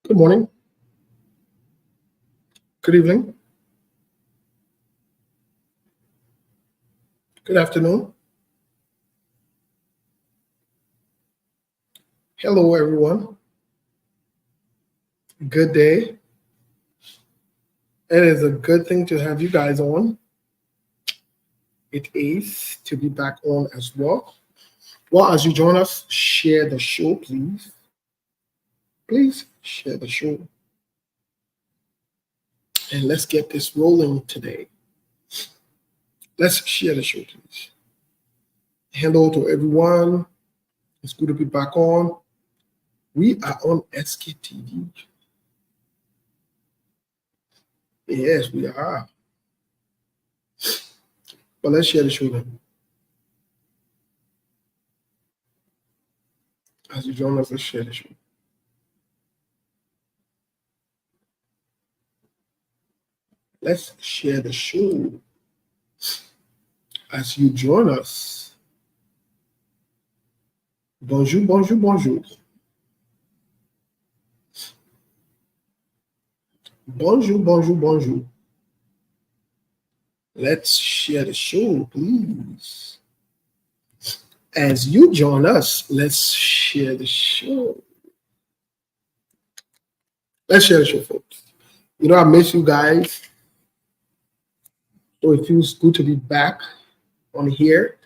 Good morning. Good evening. Good afternoon. Hello, everyone. Good day. It is a good thing to have you guys on. It is to be back on as well. Well, as you join us, share the show, please. Please share the show. And let's get this rolling today. Let's share the show, please. Hello to everyone. It's good to be back on. We are on SKTV. Yes, we are. But let's share the show then. As you join us, let's share the show. Let's share the show. As you join us. Bonjour, bonjour, bonjour. Bonjour, bonjour, bonjour. Let's share the show, please. As you join us, let's share the show. Let's share the show, folks. You know, I miss you guys. So it feels good to be back on here.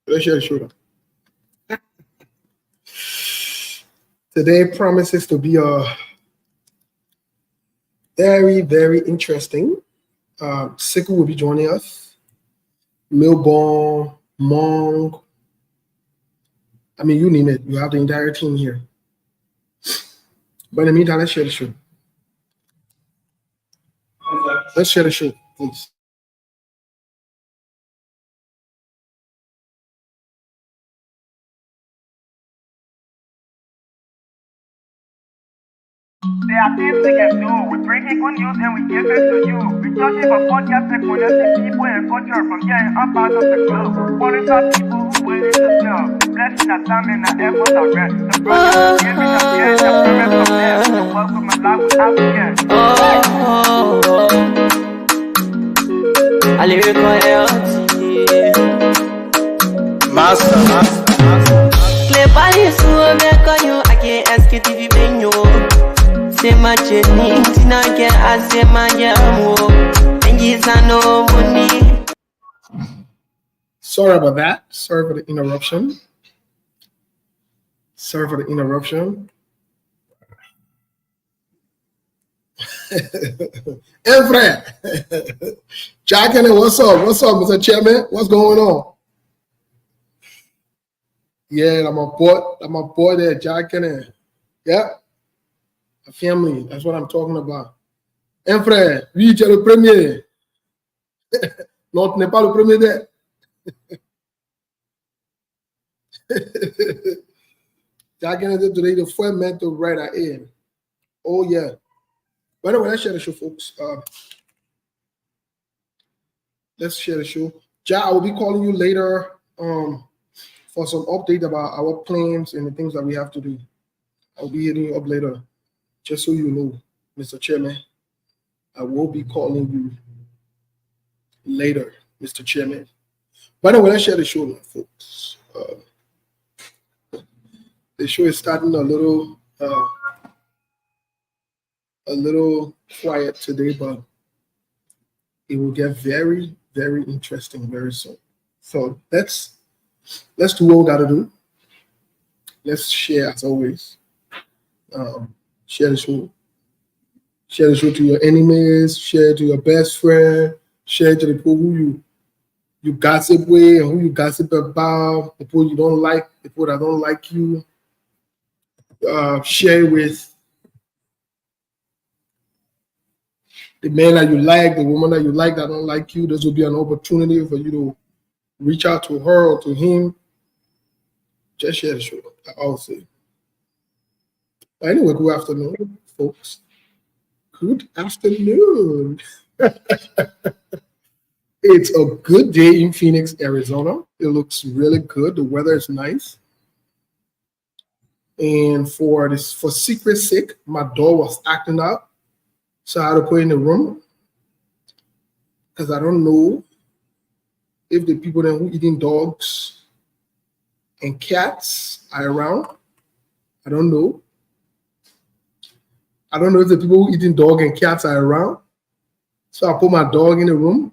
Let's share the show. Today promises to be a very, very interesting. Siku will be joining us. Milborn, Monk. I mean, you name it. You have the entire team here. But in the meantime, let's share the show. Let's share the show, please. There are things we can do. We bring in good news and we give it to you. We judge it for podcast and connecting people and culture from here and up out of the globe. Monitor people who willing to sell. Blessing that time and the effort of rest. The project is giving us here the premise of them. So welcome and life with African. I live Master. Clear Paris, who make on you, I can't ask you to be venue. Say my journey, Tina can ask you my yamu. And yes, I know money. Sorry about that. Sorry for the interruption. Hey, Fred. Jack, what's up? What's up, Mr. Chairman? What's going on? Yeah, I'm a boy there, Jack. Yeah. A family. That's what I'm talking about. Hey, Fred, oui, tu es le premier. Non, tu n'es pas le premier there. Jack today, the first mental writer in. Oh, yeah. By the way, let's share the show, folks. Let's share the show. Jack, I will be calling you later for some update about our plans and the things that we have to do. I'll be hitting you up later. Just so you know, Mr. Chairman, I will be calling you later, Mr. Chairman. By the way, let's share the show now, folks. The show is starting a little quiet today, but it will get very, very interesting very soon. So let's do what we gotta do. Let's share as always. Share the show. Share the show to your enemies. Share it to your best friend. Share it to the people who you gossip with and who you gossip about. The people you don't like. The people that don't like you. Share it with the man that you like, the woman that you like that don't like you. This will be an opportunity for you to reach out to her or to him. Just share the show. I'll say. Anyway, good afternoon, folks. Good afternoon. It's a good day in Phoenix, Arizona. It looks really good. The weather is nice. And for secret sake, my dog was acting up. So I had to put it in the room because I don't know if the people that who eating dogs and cats are around. I don't know. I don't know if the people who eating dog and cats are around. So I put my dog in the room.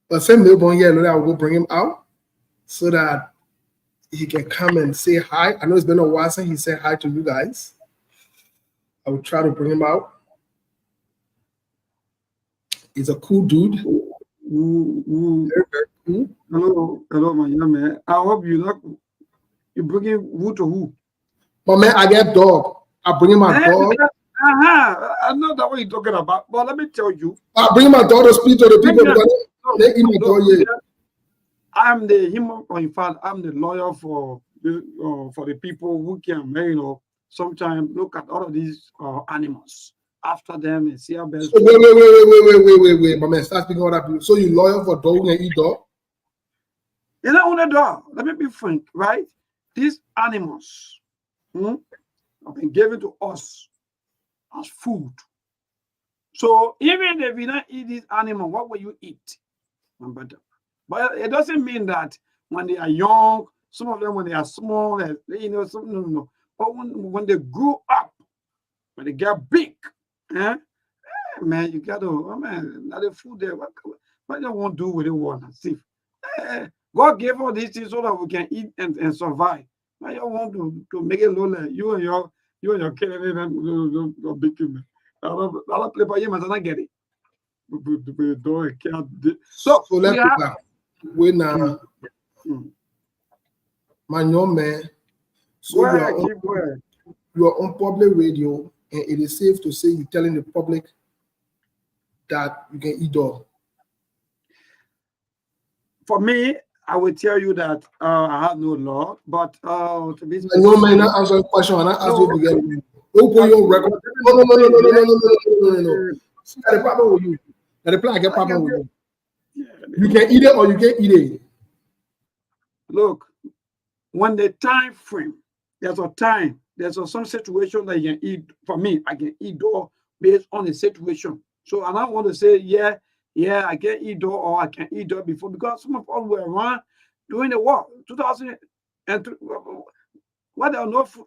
But same newborn here, I will go bring him out so that he can come and say hi. I know it's been a while since he said hi to you guys. I will try to bring him out. He's a cool dude. Very, very cool. Hello, my young man. I hope you bringing who to who? But man, I get dog. I bring him my dog. I know that what you're talking about, but let me tell you. I bring my dog to speak to the people. I'm the human, or in fact, I'm the lawyer for the people who can, sometimes look at all of these animals after them and see how best. So wait, my man, start speaking all that people. So you lawyer for dog and eat dog? You know, on the dog. Let me be frank, right? These animals have been given to us as food. So even if you don't eat this animal, what will you eat? But it doesn't mean that when they are young, some of them when they are small, no. But when they grow up, when they get big, man, you got to, not the food there. What do you want to do with it? See, God gave all these things so that we can eat and survive. Now you want to make it low like you and your kid and big man. I'll play by you, man. I don't get it. So let's go back. When my young man, so you are on public radio, and it is safe to say you're telling the public that you can eat dog. For me, I will tell you that I have no law, but to be specific, no man, not answer the question. And I ask you to get it. Don't put your record. No. See, the problem with you. The reply I get problem with you. You can eat it or you can't eat it. Look, when the time frame, there's some situation that you can eat. For me, I can eat dog based on the situation. So I don't want to say, yeah, I can eat dog or I can eat dog before, because some of us were around during the war, 2003. What there are no food.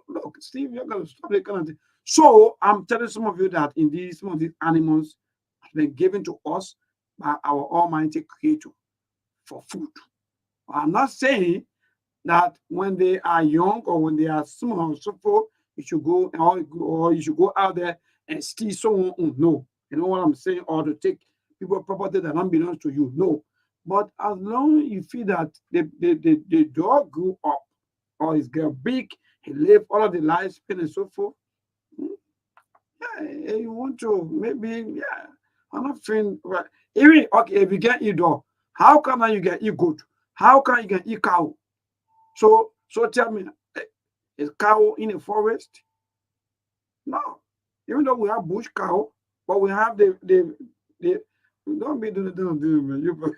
Look, Steve, you're gonna stop the kind of thing. So I'm telling some of you that some of these animals have been given to us by our Almighty Creator for food. I'm not saying that when they are young or when they are small, so forth, you should go or you should go out there and steal someone. No, you know what I'm saying, or to take people's property that don't belong to you. No, but as long as you feel that the dog grew up or is get big, he lived all of the lifespan and so forth. Yeah, you want to maybe, I'm not feeling right. Even okay, if you can eat dog, how come you can eat goat? How can you can eat cow? So tell me, is cow in a forest? No. Even though we have bush cow, but we have the don't be doing man. You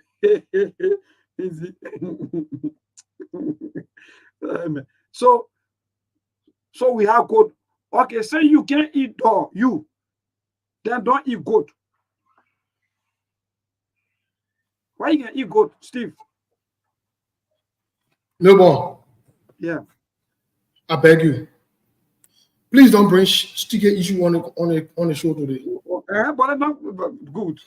easy. So we have goat. Okay, say you can't eat dog, then don't eat goat. Why you can eat goat, Steve? No more. Yeah. I beg you. Please don't bring sticker issue on the show today. But it's not good.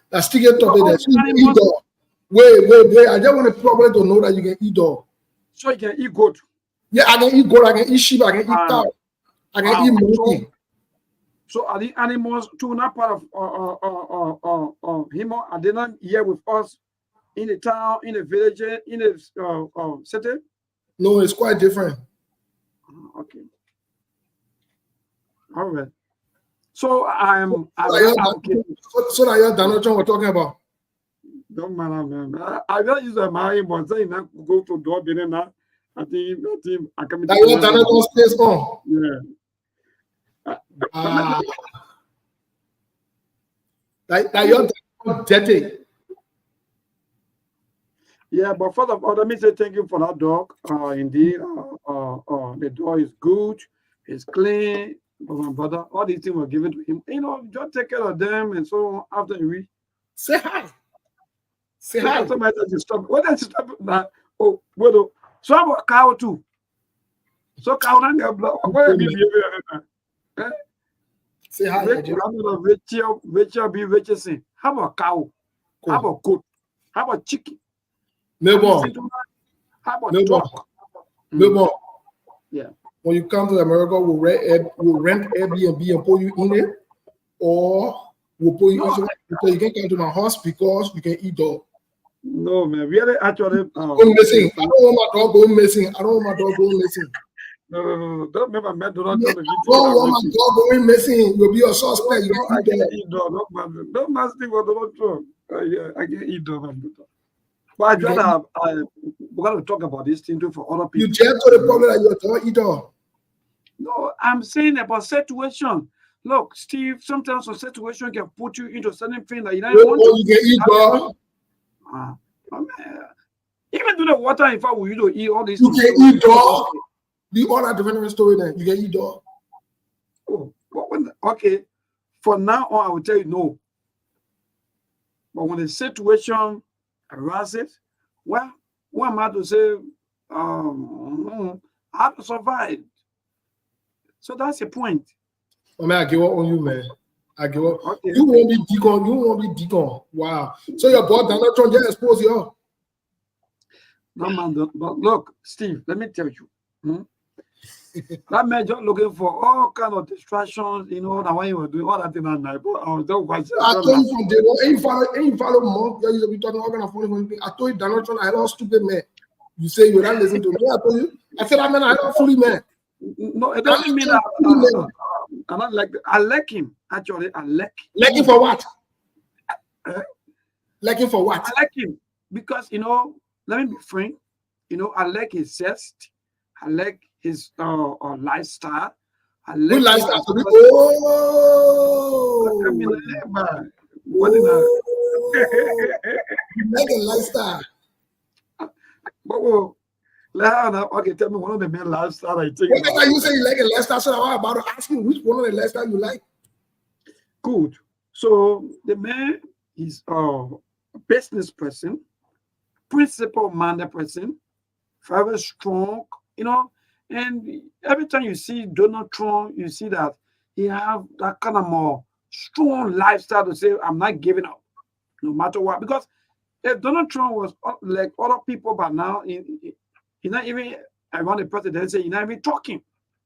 That sticker topic there. So you can eat dog. Wait. I just want the public to know that you can eat dog. So you can eat goat. Yeah, I can eat goat, I can eat sheep, I can eat cow, I can eat monkey. So are the animals too not part of him? Are they not here with us in the town, in the village, in the city? No, it's quite different. Okay. All right. So so that you're Donald Trump we're talking about. Don't matter, man. I don't use a marine, but saying that go to door building now. I think I can. That you're Donald Trump's place on. Yeah. That you're dirty. Yeah, but first of all, let me say thank you for that dog. Indeed, the dog is good, it's clean. But my brother, all these things were given to him. You know, just take care of them and so on. After a week, Say hi. Say so hi. that's somebody that you stop. What else you stop now? Oh, well, so I'm a cow too. So cow don't get blood. What be behavior? Say hi. Rachel, I'm not Rachel be Richardson. How about cow? How about goat? How about chicken? Neighbor. How about Neighbor. dog? Neighbor. Yeah. When you come to America, we'll rent Airbnb and put you in it, or we'll put you in because you can come to my house because you can eat dog. No, man. Really, actually, Go missing. I don't want my dog going missing. I don't want my dog going missing. No. Don't remember, man. Do not I don't want my dog going missing. You'll be a suspect. You I can can't eat dog. Don't mess with Donald Trump. Yeah, I can't eat dog. But I try to we're going to talk about this thing too for other people. You jump to the problem that you're dog eat dog. No, I'm saying about situation. Look, Steve, sometimes a situation can put you into certain thing that you don't want to. You can eat dog. Even to the water, in fact, will you to eat all these you things? You can eat dog. The other different story then. You can eat dog. Oh, okay. For now on, I will tell you no. But when the situation arises, well, what am I to say? I have to survive. So that's the point. I mean, I give up on you, man. I give up. Okay. You won't be deacon. You won't be deacon. Wow. So your boy Donald Trump just exposed you. No, man. But look, Steve, let me tell you. That man just looking for all kind of distractions, you know, that why you were doing all that thing at night. But I was just watching. I told you from day one, ain't follow Monk. You used to be talking all kind of funny things. I told you Donald Trump, I lost stupid man. You say you're not listening to me. I told you. I said, I mean, I don't fully man. No, it doesn't mean that I'm not like I like him. Actually, I like him. Like him for what? Like him for what? I like him because, you know, let me be frank. You know, I like his zest. I like his lifestyle. I like good lifestyle. What in a like a lifestyle. Okay, tell me one of the main lifestyle I take. What you say you like a lifestyle? So I'm about to ask you which one of the lifestyle you like. Good. So the man is a business person, principle-minded person, very strong, you know. And every time you see Donald Trump, you see that he have that kind of more strong lifestyle to say, I'm not giving up, no matter what. Because if Donald Trump was like other people, but now he's not even around the presidency, he's not even talking.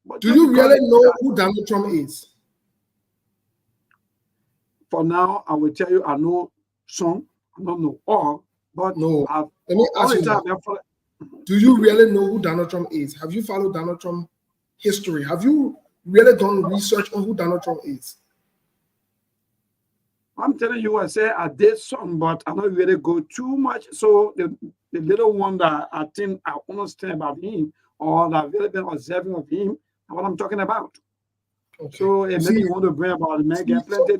But do you really know who Donald Trump is? For now, I will tell you, I know some, I don't know all, but no. Let me ask you. Do you really know who Donald Trump is? Have you followed Donald Trump history? Have you really done research on who Donald Trump is? I'm telling you, I say I did some, but I don't really go too much. So the little one that I think I understand about him, or that I've really been observing of him, and what I'm talking about. Okay. So maybe you want to bring about the man get plenty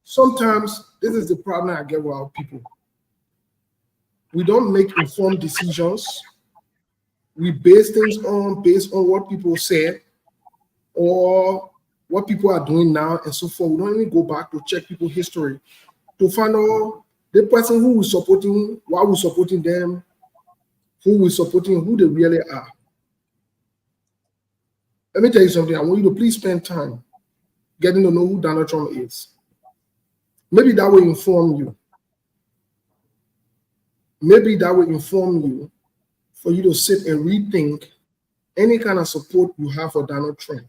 sometimes this is the problem I get with our people. We don't make informed decisions. We base things based on what people say or what people are doing now and so forth. We don't even go back to check people's history to find out the person who is supporting, why we're supporting them, who we're supporting, who they really are. Let me tell you something. I want you to please spend time getting to know who Donald Trump is. Maybe that will inform you. Maybe that will inform you for you to sit and rethink any kind of support you have for Donald Trump.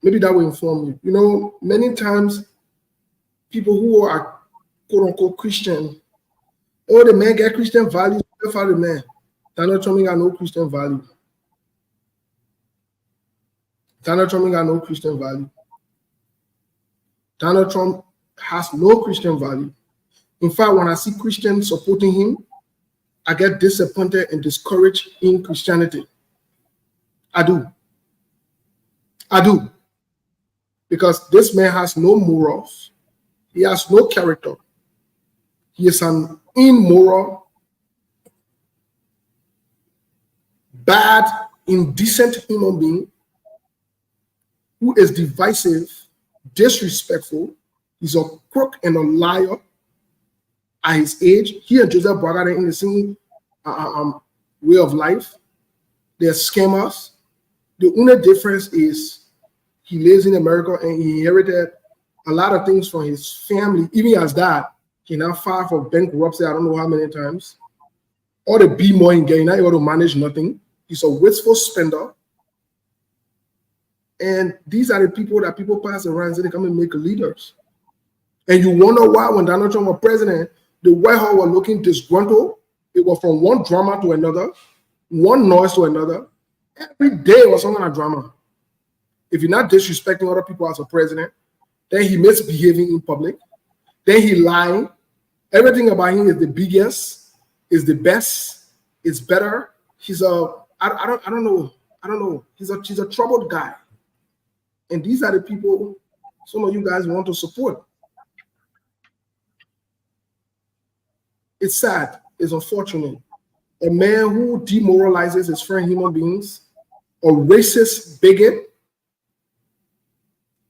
Maybe that will inform you. You know, many times people who are quote unquote Christian, oh, the man get Christian values, follow the man. Donald Trump ain't got no Christian value. Donald Trump ain't got no Christian value. Donald Trump has no Christian value. In fact, when I see Christians supporting him, I get disappointed and discouraged in Christianity. I do. I do. Because this man has no morals. He has no character. He is an immoral, bad, indecent human being who is divisive, disrespectful. He's a crook and a liar at his age. He and Joseph Braga are in the same way of life. They're scammers. The only difference is he lives in America and he inherited a lot of things from his family. Even as that, he now filed for bankruptcy, I don't know how many times. All the B more in getting, not able to manage nothing. He's a wasteful spender. And these are the people that people pass around and say they come and make leaders. And you wonder why when Donald Trump was president, the White House was looking disgruntled. It was from one drama to another, one noise to another. Every day was some kind of drama. If you're not disrespecting other people as a president, then he misbehaving in public, then he lying. Everything about him is the biggest, is the best, is better. He's a, I don't know. He's a troubled guy. And these are the people some of you guys want to support. It's sad, it's unfortunate. A man who demoralizes his friend human beings, a racist bigot,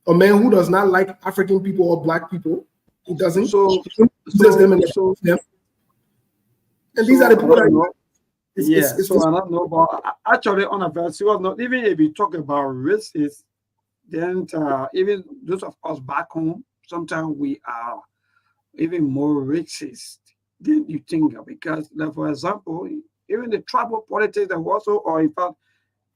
a man who does not like African people or black people. He doesn't. So them and them. And these are the people that I don't know, but actually on a very serious note, even if we talk about racists, then even those of us back home, sometimes we are even more racist than you think, because, like, for example, even the tribal politics that we also, or in fact,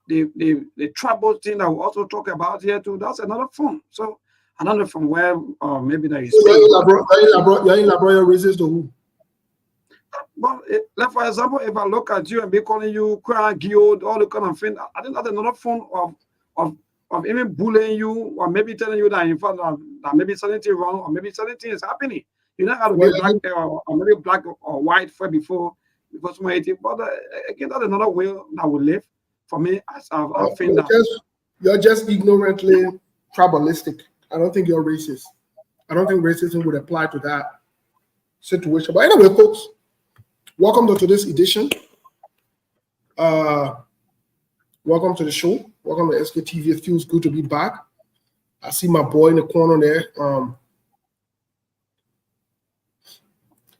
the tribal thing that we also talk about here too, that's another form. So I don't know from where, maybe that is. You're in Labrador racist to who? Well, like, for example, if I look at you and be calling you crack, guild, all the kind of thing, I think that's another form of even bullying you, or maybe telling you that in fact that maybe something wrong, or maybe something is happening. You know how to be black or maybe black or white for before somebody. But again, that's another way that we live. For me, I think that you're just ignorantly tribalistic. I don't think you're racist. I don't think racism would apply to that situation. But anyway, folks, welcome to today's edition. Welcome to the show. Welcome to SKTV. It feels good to be back. I see my boy in the corner there.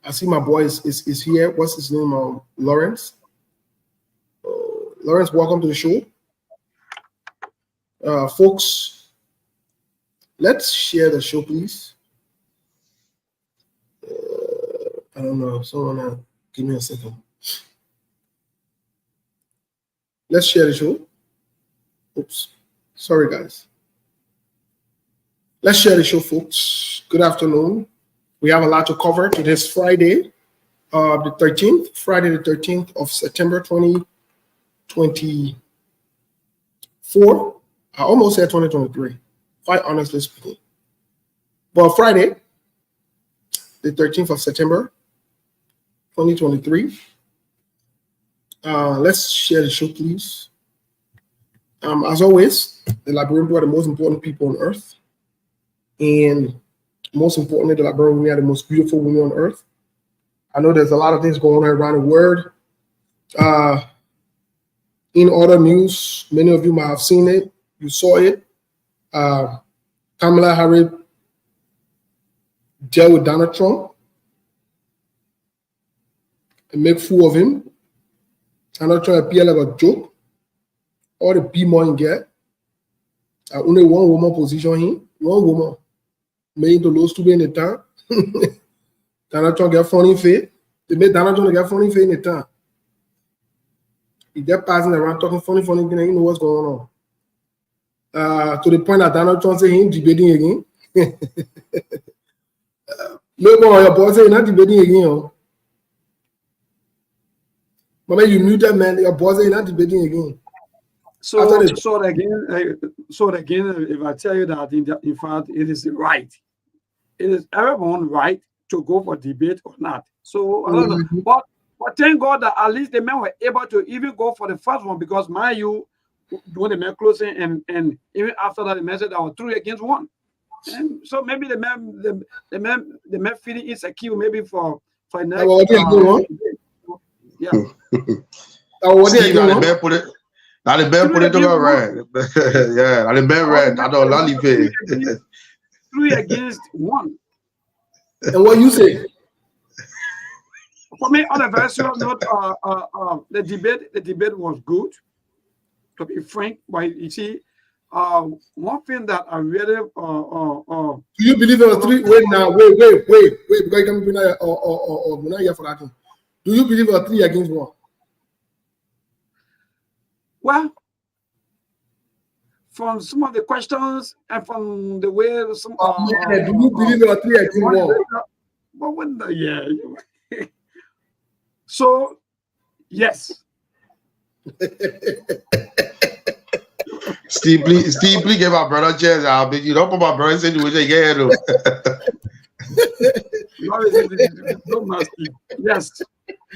I see my boy is here. What's his name? Lawrence. Lawrence, welcome to the show. Folks, let's share the show, please. I don't know. Someone give me a second. Let's share the show. Oops. Sorry, guys. Let's share the show, folks. Good afternoon. We have a lot to cover today's Friday, the 13th, Friday the 13th of September 2024. I almost said 2023, quite honestly speaking. But Friday, the 13th of September 2023. Let's share the show, please. As always, the Liberian people are the most important people on earth. And most importantly, the Liberian women are the most beautiful women on earth. I know there's a lot of things going on around the world. In other news, many of you might have seen it. You saw it. Kamala Harris dealt with Donald Trump and make fool of him. Donald Trump appear like a joke. All the B more get. Only one woman position him. One woman. Made to lose to be in the time. Donald Trump get funny face. They made Donald Trump get funny face in the time. He get passing around talking funny thing, and you know what's going on. To the point that Donald Trump say he ain't debating again. No more, your boy say you're not debating again. Oh. But when you muted, man, your boy say you're not debating again. So again, if I tell you that in fact it is right, it is everyone's right to go for debate or not. So I don't know, but thank God that at least the men were able to even go for the first one, because you doing the men closing and even after that the men said that was 3 against 1, and so maybe the men feeling insecure maybe for for next. Yeah. Steve, now the best put it. Now the best put it to the right. Yeah, now the best right. I don't lollipop. 3 against 1. And what you say? For me, on a very serious note, the debate was good, to be frank. But you see, one thing that I really do you believe in a 3? Wait now, wait, because you can be not here for that thing. Do you believe in a 3 against 1? Well, from some of the questions and from the way some do you believe in a 3 against 1? But when so yes. Steve, please give my brother a chance. I mean, you don't put my brother in situation again. Yes.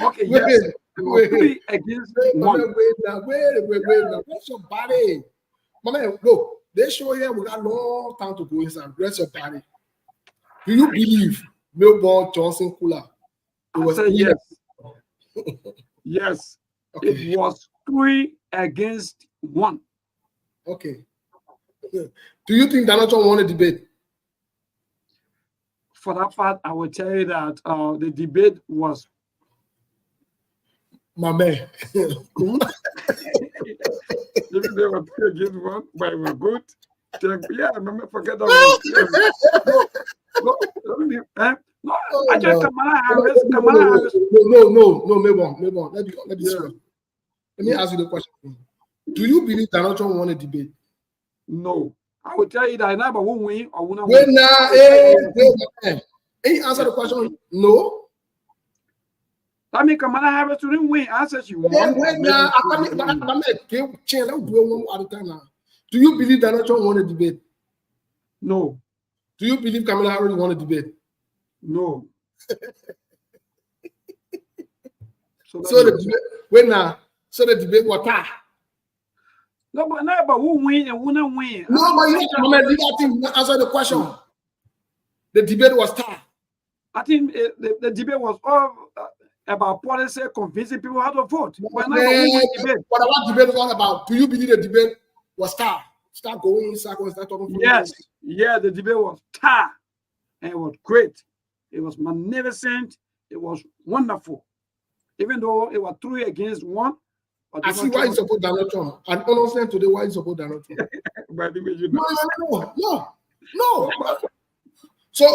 Okay, yes. 3 against 1. Wait now. Rest your body. My man, look, they show here we got a long time to go inside. Rest your body. Do you believe Melbourne Johnson Cooler? I said yes. Yes. Okay. It was 3 against 1. Okay. Do you think Donald Trump won a debate? For that part, I will tell you that the debate was. My man. Maybe they were 3 against 1, but it was good. Yeah, remember, forget that one. No, I just Kamala Harris. No, Melbourne. Let me see. Let me ask you the question. Do you believe Donald Trump won a debate? No. I will tell you that I never won't win or won't win. Wait, hey, answer the question. No. I mean, Kamala Harris didn't win. Answer she won. Wait now. Do you believe Donald Trump won a debate? No. Do you believe Kamala Harris won a debate? No. So the debate, wait now. So the debate was tie. No, but who win and who not win? No, but you don't answer the question. The debate was tie. I think the debate was all about policy, convincing people how to vote. What about debate was all about? Do you believe the debate was tie? Start going in circles, start talking. Yes, yeah, the debate was tie, and it was great. It was magnificent. It was wonderful. Even though it was 3 against 1. I see why you support Donald Trump. And understand today why you support Donald Trump. By the way, you know. No. So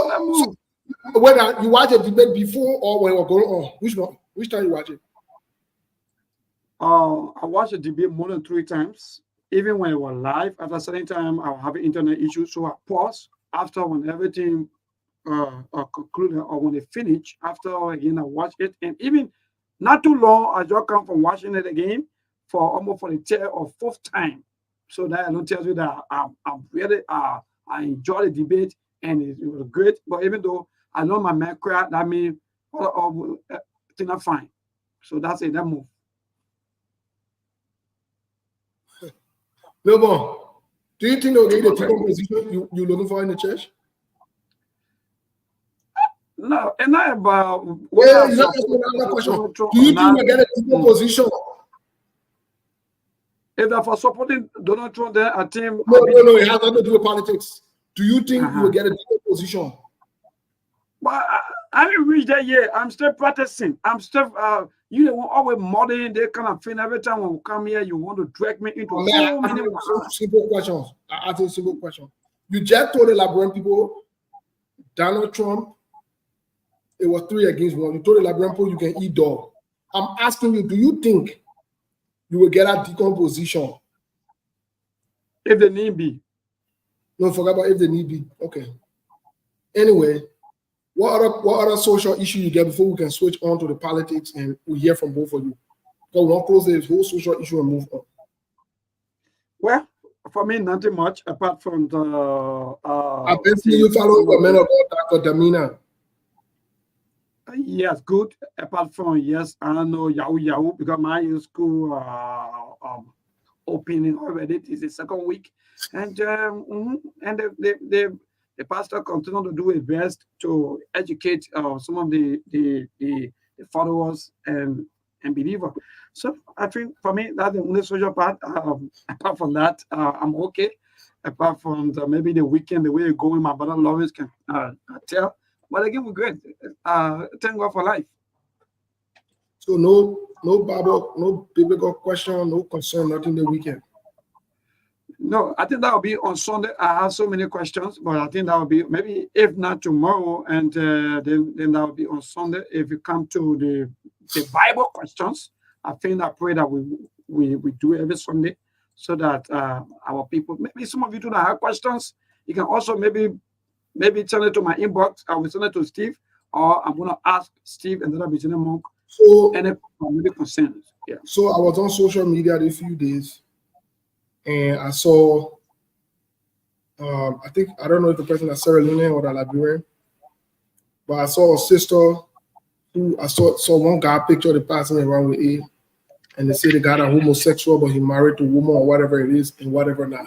whether you watch a debate before or when it was going on, which one? Which time you watch it? I watched a debate more than 3 times. Even when it was live, at a certain time, I was having internet issues, so I paused. After when everything concluded or when they finished, after again I watched it, and even not too long, I just come from watching it again for almost for the 3rd or 4th time. So that I don't tell you that I'm really I enjoy the debate and it was great. But even though I know my man crowd, that means things are fine. So that's it. That move. Melbourne, do you think they'll get the typical position you looking for in the church? No, and not about. Well, you not another question. Do you think we'll get a typical position? If they're for supporting Donald Trump, then I think. No, it has nothing to do with politics. Do you think you will get a typical position? But I haven't reached that yet. I'm still practicing. I'm still, you know, always modeling that kind of thing. Every time when we come here, you want to drag me into so many simple questions. I ask you a simple question. You just told the Liberian people, Donald Trump, it was 3 against 1. You told the Liberian people you can eat dog. I'm asking you, do you think you will get a decomposition? If the need be. No, forget about if the need be. Okay. Anyway, what other social issue you get before we can switch on to the politics and we hear from both of you? So we want to close this whole social issue and move on. Well, for me, nothing much apart from the. I've been seeing you following the men of Dr. Damina. Yes, good. Apart from yes, I don't know Yahoo because my school opening already. This is the 2nd week, and the the pastor continue to do his best to educate some of the followers and believers. So I think for me, that's the only social part. Apart from that, I'm okay. Apart from maybe the weekend, the way you go with my brother Lawrence can tell. But again, we're great. Thank God for life. So no Bible, no biblical question, no concern, nothing the weekend. No, I think that will be on Sunday. I have so many questions, but I think that will be maybe if not tomorrow, and then that will be on Sunday. If you come to the Bible questions, I pray that we do every Sunday, so that our people, maybe some of you do not have questions. You can also maybe send it to my inbox. I will send it to Steve, or I'm gonna ask Steve and then I'll be sending Monk. So any maybe concerns. Yeah. So I was on social media these few days, and I saw, I don't know if the person is Sarah Lynn or the Liberian, but I saw a sister who I saw one guy picture the passing around with A, and they say the guy are homosexual, but he married a woman or whatever it is, and whatever not.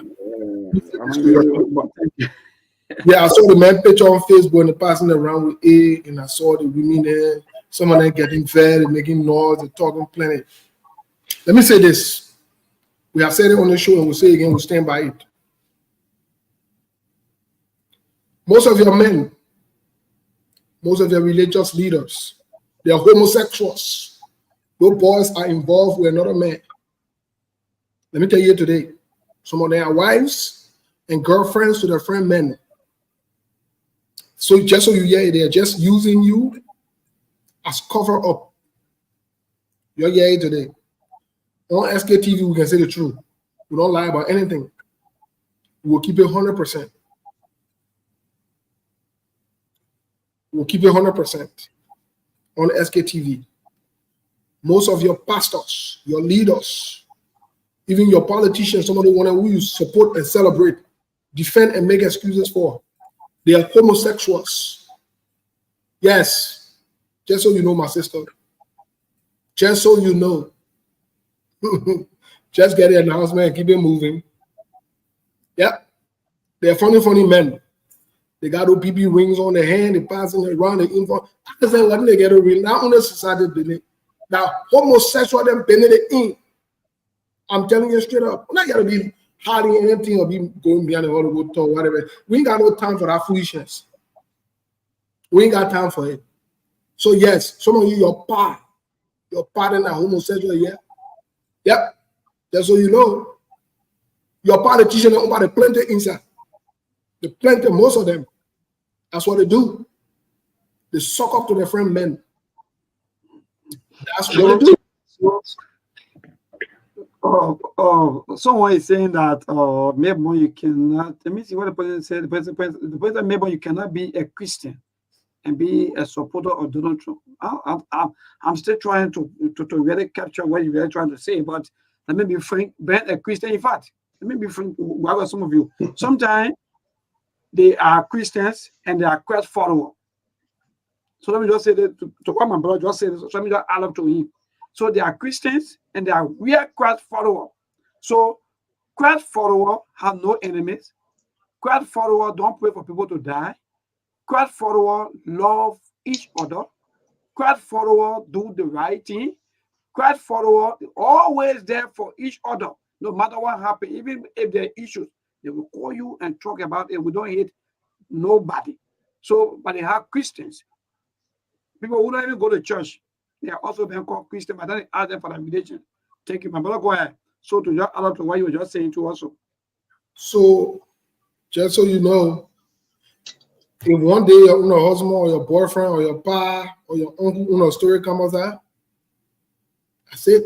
Yeah, I saw the man picture on Facebook and the passing around with A, and I saw the women there, some of them getting fed and making noise and talking plenty. Let me say this. We have said it on the show and we'll say it again, we'll stand by it. Most of your men, most of your religious leaders, they are homosexuals. Those boys are involved with another man. Let me tell you today, some of them are wives and girlfriends to their friend men. So just so you hear it, they're just using you as cover up. You're here today. On SKTV, we can say the truth. We don't lie about anything. We will keep it 100%. We'll keep it 100% on SKTV. Most of your pastors, your leaders, even your politicians, some of the ones who you support and celebrate, defend and make excuses for, they are homosexuals. Yes, just so you know, my sister. Just so you know. Just get the announcement and keep it moving. Yep. They're funny men. They got those BB rings on their hand, they passing around the info. I said, when they get a ring, not on the society, now homosexual them bending it in. I'm telling you straight up. I'm not gonna be hiding anything or be going behind the Hollywood or whatever. We ain't got no time for that foolishness. We ain't got time for it. So yes, some of you, your partner homosexual, yeah. Yep. Just so you know, your politicians are about to plenty inside. They plenty, most of them. That's what they do. They suck up to their friend men. That's what they do. Someone is saying that maybe you cannot. Let me see what the person said. The person maybe you cannot be a Christian and be a supporter of Donald Trump. I'm still trying to really capture what you're really trying to say, but let me be frank, being a Christian, in fact, let me be frank with some of you. Sometimes they are Christians and they are Christ followers. So let me just say that to what my brother just said, so let me just add up to him. So they are Christians and they are real Christ followers. So Christ followers have no enemies. Christ followers don't pray for people to die. Christ followers love each other. Christ followers do the right thing. Christ followers always there for each other, no matter what happens. Even if there are issues, they will call you and talk about it. We don't hate nobody. So, but they have Christians. People who don't even go to church, they are also being called Christian, but then they ask them for the religion. Thank you, my brother. Go ahead. So to just add up to what you were just saying to also. So, just so you know, if one day your husband or your boyfriend or your pa or your uncle story comes out, that's it.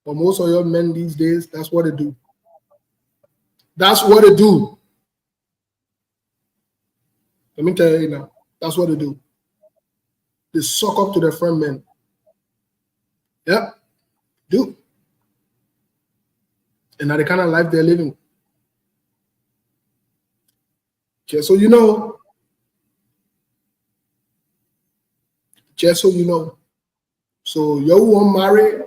But most of your men these days, that's what they do. That's what they do. Let me tell you now. That's what they do. They suck up to their friend men. Yep. Do. And now the kind of life they're living. Just so you know. Just so you know. So you won't marry.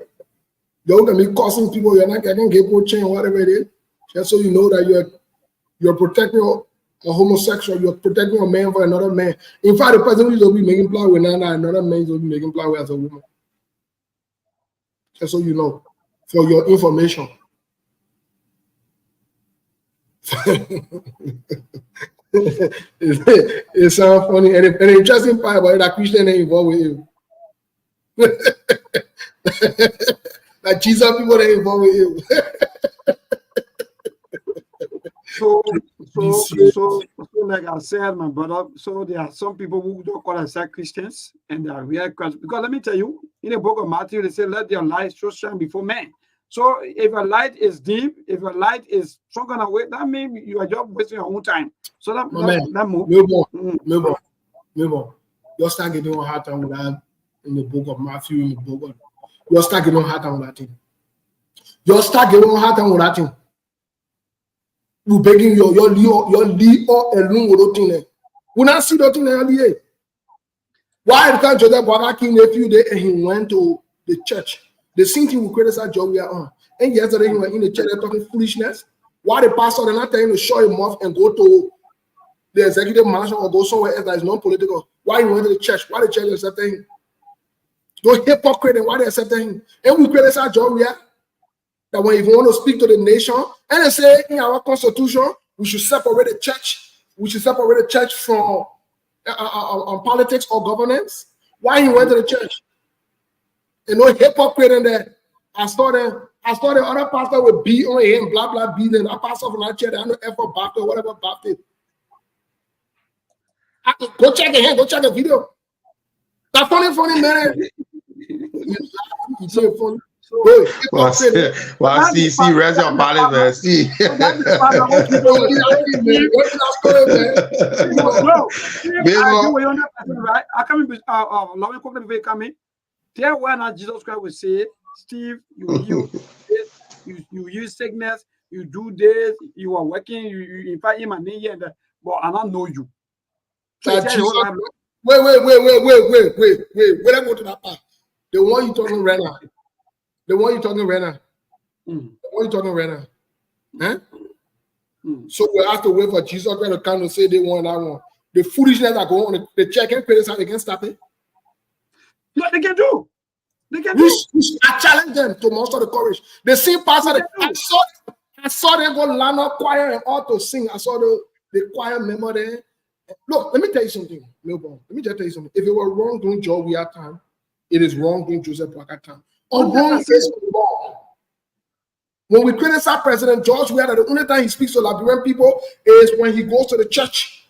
You're gonna be causing people. You're not getting cable chain, whatever it is. Just so you know that you're protecting a homosexual, you're protecting a man for another man. In fact, the person who will be making plow with another man will be making plow with as a woman. Just so you know, for your information. It sounds funny, and an interesting part about it, that Christian ain't involved with you. Like Jesus people ain't involved with you. So, like I said, my brother, so there are some people who don't call themselves Christians, and they are real Christians. Because let me tell you, in the book of Matthew, they say, let your light so shine before men. So if a light is deep, if a light is some kind of way, that means you are just wasting your own time. So that move on. You'll start getting a hard time with that in the book of Matthew, in the book of, you'll start getting a hard time with that thing. You'll start getting a hard time with that thing. You begging your lead or alone with thing there. We not see the thing there. Why because Joseph Boaga came a few days and he went to the church. The same thing we criticize job we are on. And yesterday he was in the church talking foolishness. Why the pastor they're not telling him to show him off and go to the executive mansion or go somewhere else that is non-political? Why he went to the church? Why the church accepting him? Those hypocrites and why they accepting him? And we criticize job we are. That when you want to speak to the nation, and they say in our constitution, we should separate the church. We should separate the church from politics or governance. Why he went to the church? And no hypocrite in there. I saw the other pastor with B on him, blah blah B. Then I pastor from that church. I know F for Baptist, whatever Baptist. Go check it here. Go check the video. That funny man. You say funny. Well, see, raise your body, man. See. I come in, loving cooking way coming. There when Jesus Christ will say, Steve, you use sickness, you do this, you are working, you invite him and me, but I don't know you. So wait, let me go to that part. The one you talking right now. The one you're talking right now. The one you're talking right now. Huh? So we have to wait for Jesus Christ to come and say they want that one. The foolishness that go on, the check and criticize, they can stop it. No, they can do. They can do. I challenge them to muster the courage. The same pastor, I saw them go line up choir and all to sing. I saw the choir member there. Look, let me tell you something. Let me just tell you something. If it were wrong doing Joe we have time, it is wrong doing Joseph Boaga time. Wrong is wrong. When we criticize President George Weah, the only time he speaks to Liberian people is when he goes to the church.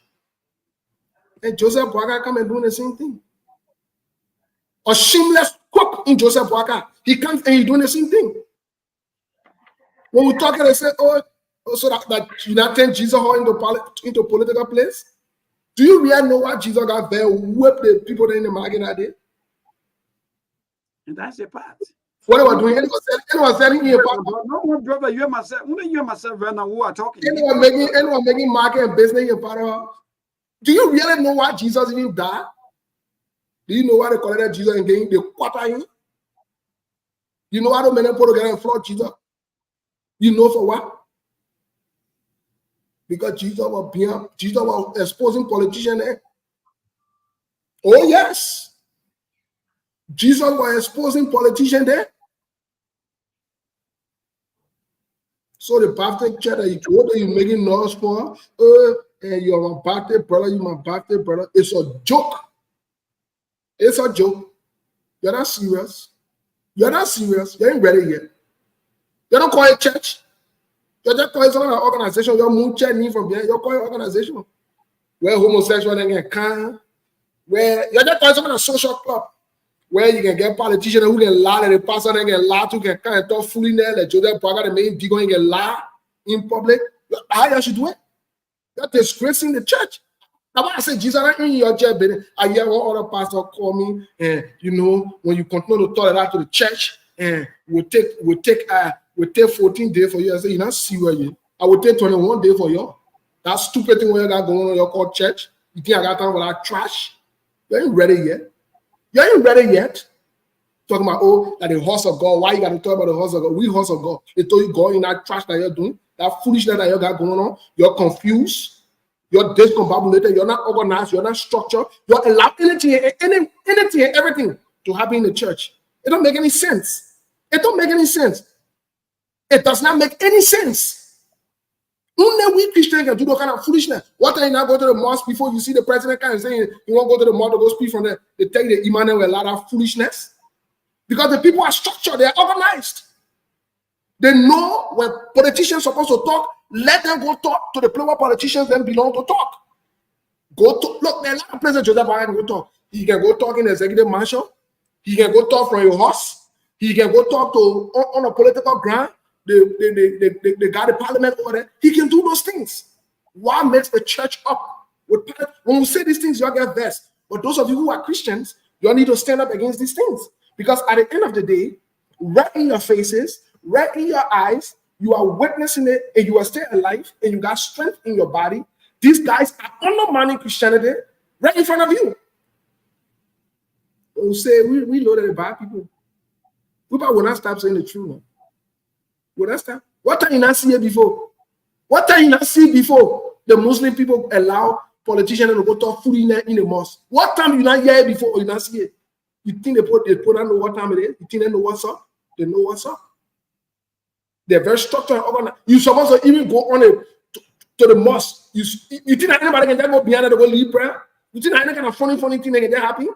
And Joseph Boaga come and doing the same thing. A shameless cook in Joseph Boaga. He comes and he's doing the same thing. When we talk and they say, so that you not turn Jesus into political place. Do you really know what Jesus got there? Whip the people in the market that day? And that's the part. What am I doing? Anyone telling me about no, brother, you and myself. Only you and myself right now who are talking. Anyone making market and business in part of. Do you really know why Jesus even died? Do you know why they call it Jesus and getting the quarter in? You know why the many people together and flog Jesus? You know for what? Because Jesus was exposing politicians there. Oh yes. Jesus was exposing politicians there. So the Baptist church that you go to, you making noise for, and you're my Baptist brother, you my Baptist brother. It's a joke. It's a joke. You're not serious. You're not serious. You ain't ready yet. You don't call it church. You just call it some kind of organization. You're moon church from there. You call it organization. Where homosexual they get can. Where you just call it some kind of social club. Where you can get politicians who can lie, and the pastor they can lie to, can kind of talk fully there. Like Joseph Boaga, the main deacon, he can lie in public. How you should do it? You're disgracing the church. Now, when I say Jesus, I in your church, but I hear one other pastor call me, and you know, when you continue to talk that to the church, and we'll take 14 days for you. I say, you're not serious yet. I will take 21 days for you. That stupid thing where you got going on your called church. You think I got time for that trash? You ain't ready yet. You ain't ready yet. Talking about, like the horse of God. Why you got to talk about the horse of God? We horse of God. They told you go in that trash that you're doing, that foolishness that you got going on. You're confused. You're discombobulated. You're not organized. You're not structured. You're allowed anything and everything to happen in the church. It don't make any sense. It don't make any sense. It does not make any sense. Only we Christians can do that kind of foolishness. What time you not go to the mosque before you see the president kind of saying you won't go to the mosque to go speak from there? They tell you the imam with a lot of foolishness. Because the people are structured, they're organized. They know when politicians are supposed to talk, let them go talk to the place where politicians then belong to talk. Go to look, there are a lot of places Joseph can go talk. He can go talk in the executive mansion. He can go talk from your house. He can go talk to on a political ground. The guy, the parliament over there. He can do those things. What makes the church up? When we say these things, you all get vexed. But those of you who are Christians, you all need to stand up against these things. Because at the end of the day, right in your faces, right in your eyes, you are witnessing it and you are still alive and you got strength in your body. These guys are undermining Christianity right in front of you. We say we loaded the bad people. People will not stop saying the truth. Man. Will not stop. What time you not see it before? What time you not see before the Muslim people allow politicians to go talk fully in the mosque? What time you not hear it before or you not see it? You think they put on know what time it is? You think they know what's up? They know what's up. They're very structured and organized. You're supposed to even go on to the mosque. You think that anybody can just go behind it to go lead prayer? You think that any kind of funny thing they can get happy?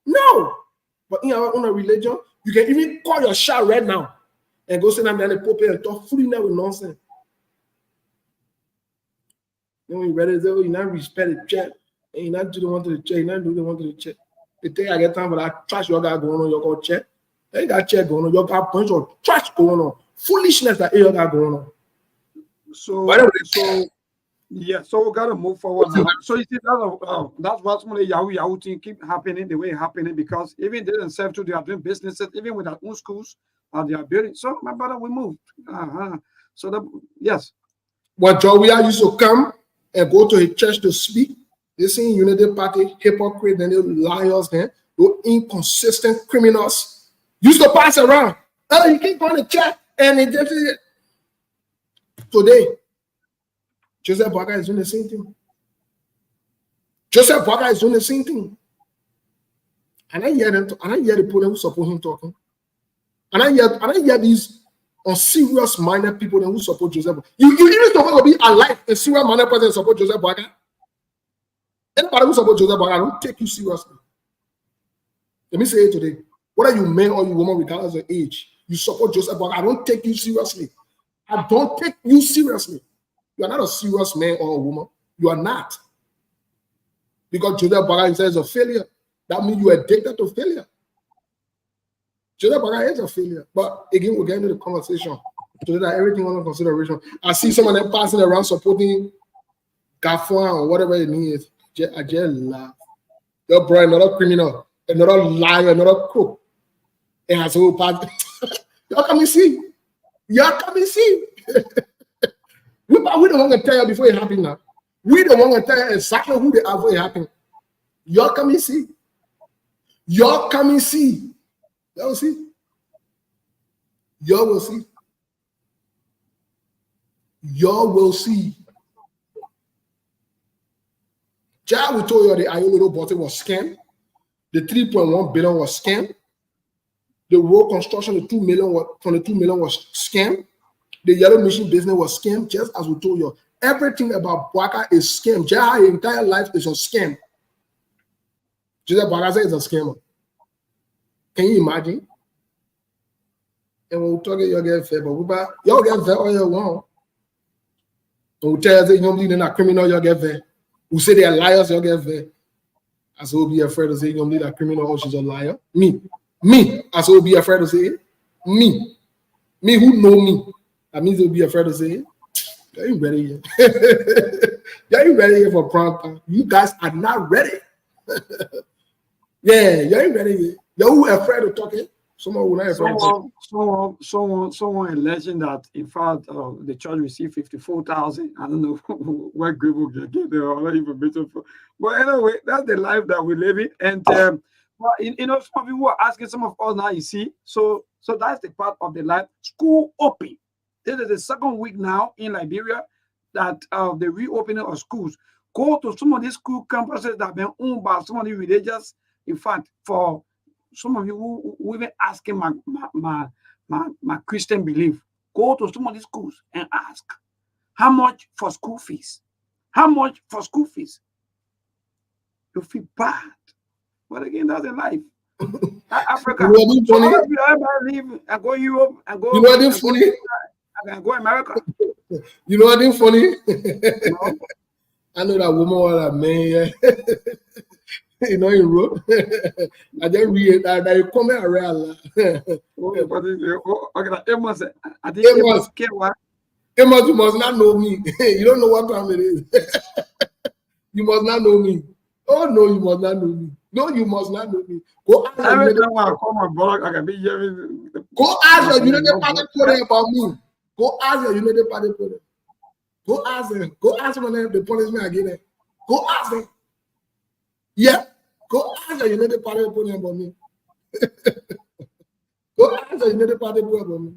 No. But in our own religion, you can even call your shot right now and go sit down there in the pulpit and talk fully now with nonsense. Then when you ready to say, you not respect the church, and you not do the one to the church, you not do the one to the church. They think I get time for that trash you got going on, you got check. They got check going on, you got a bunch of trash going on. Foolishness that you got going on. So we gotta move forward now. So you see that's what's some of the Yahoo thing keep happening the way it's happening, because even they themselves too, they are doing businesses, even with their own schools, they are building. So my brother, we moved. So yes. When Joria used to come and go to a church to speak, they see Unity Party, hypocrite, and they liars, those inconsistent criminals used to pass around. Oh, you keep going to church, and it just today. Joseph Boakai is doing the same thing. Joseph Boakai is doing the same thing. And I hear them, and I hear the people who support him talking. And I hear these unserious minded people who support Joseph. You even supposed to be alive, a serious minded person who support Joseph Boakai. Anybody who support Joseph Boakai, I don't take you seriously. Let me say it today. Whether you man or you woman, regardless of age, you support Joseph Boakai, I don't take you seriously. I don't take you seriously. You are not a serious man or a woman. You are not. Because Joseph Boakai is a failure. That means you are addicted to failure. Joseph Boakai is a failure. But again, we'll get into the conversation. So that everything under consideration. I see some of them passing around supporting Gafwan or whatever it means. I just laugh. Your bro, another criminal, another liar, another crook. It has a whole part. Y'all come and see. Y'all come and see. We don't want to tell you before it happens now. We don't want to tell you exactly who they are before it happens. Y'all come and see. Y'all come and see. Y'all will see. Y'all will see. Y'all will see. Jah, we told you the Ayolo bottle was scam. The 3.1 billion was scam. The road construction, the 2 million was scam. The yellow machine business was scam, just as we told you. Everything about Boakai is scam. Jai's entire life is a scam. Joseph Boakai is a scammer. Can you imagine? And when we talk, you get fair, but y'all get fair all you want. When we tell you you don't believe in a criminal, you get fair. We say they are liars, you get fair. As we'll be afraid to say you don't believe a criminal or she's a liar. Me, as we'll be afraid to say it. Me who know me. That means they'll be afraid to say it. You ain't ready yet. You ain't ready yet for prime time. You guys are not ready. Yeah, you ain't ready yet. You're afraid to talk it. Someone will not afraid to talk. Someone alleging that in fact the church received 54,000. I don't know what group will get there all that information for. But anyway, that's the life that we live in. And well, you know, some of you are asking some of us now, you see. So that's the part of the life. School open. This is the second week now in Liberia that the reopening of schools. Go to some of these school campuses that have been owned by some of the religious. In fact, for some of you who even asking my Christian belief, go to some of these schools and ask how much for school fees. How much for school fees? You feel bad, but again, that's a life. Africa. You know what funny? Everybody leave and go Europe and go. You know what funny? And go America. You know what funny? No? I know that woman or that man, you know, in road. I just read that you come here around. Okay, Amos, I think Amos, you must not know me. You don't know what time it is. You must not know me. Oh no, you must not know me. No, you must not know me. Go ask every time I call my brother, I can be hearing. Go ask your United Party president about me. Go ask your United Party president. Go ask them. Go ask them when they punish me again. Go ask them. Yeah. Go ask the United Party president about me. Go ask the United Party president about me.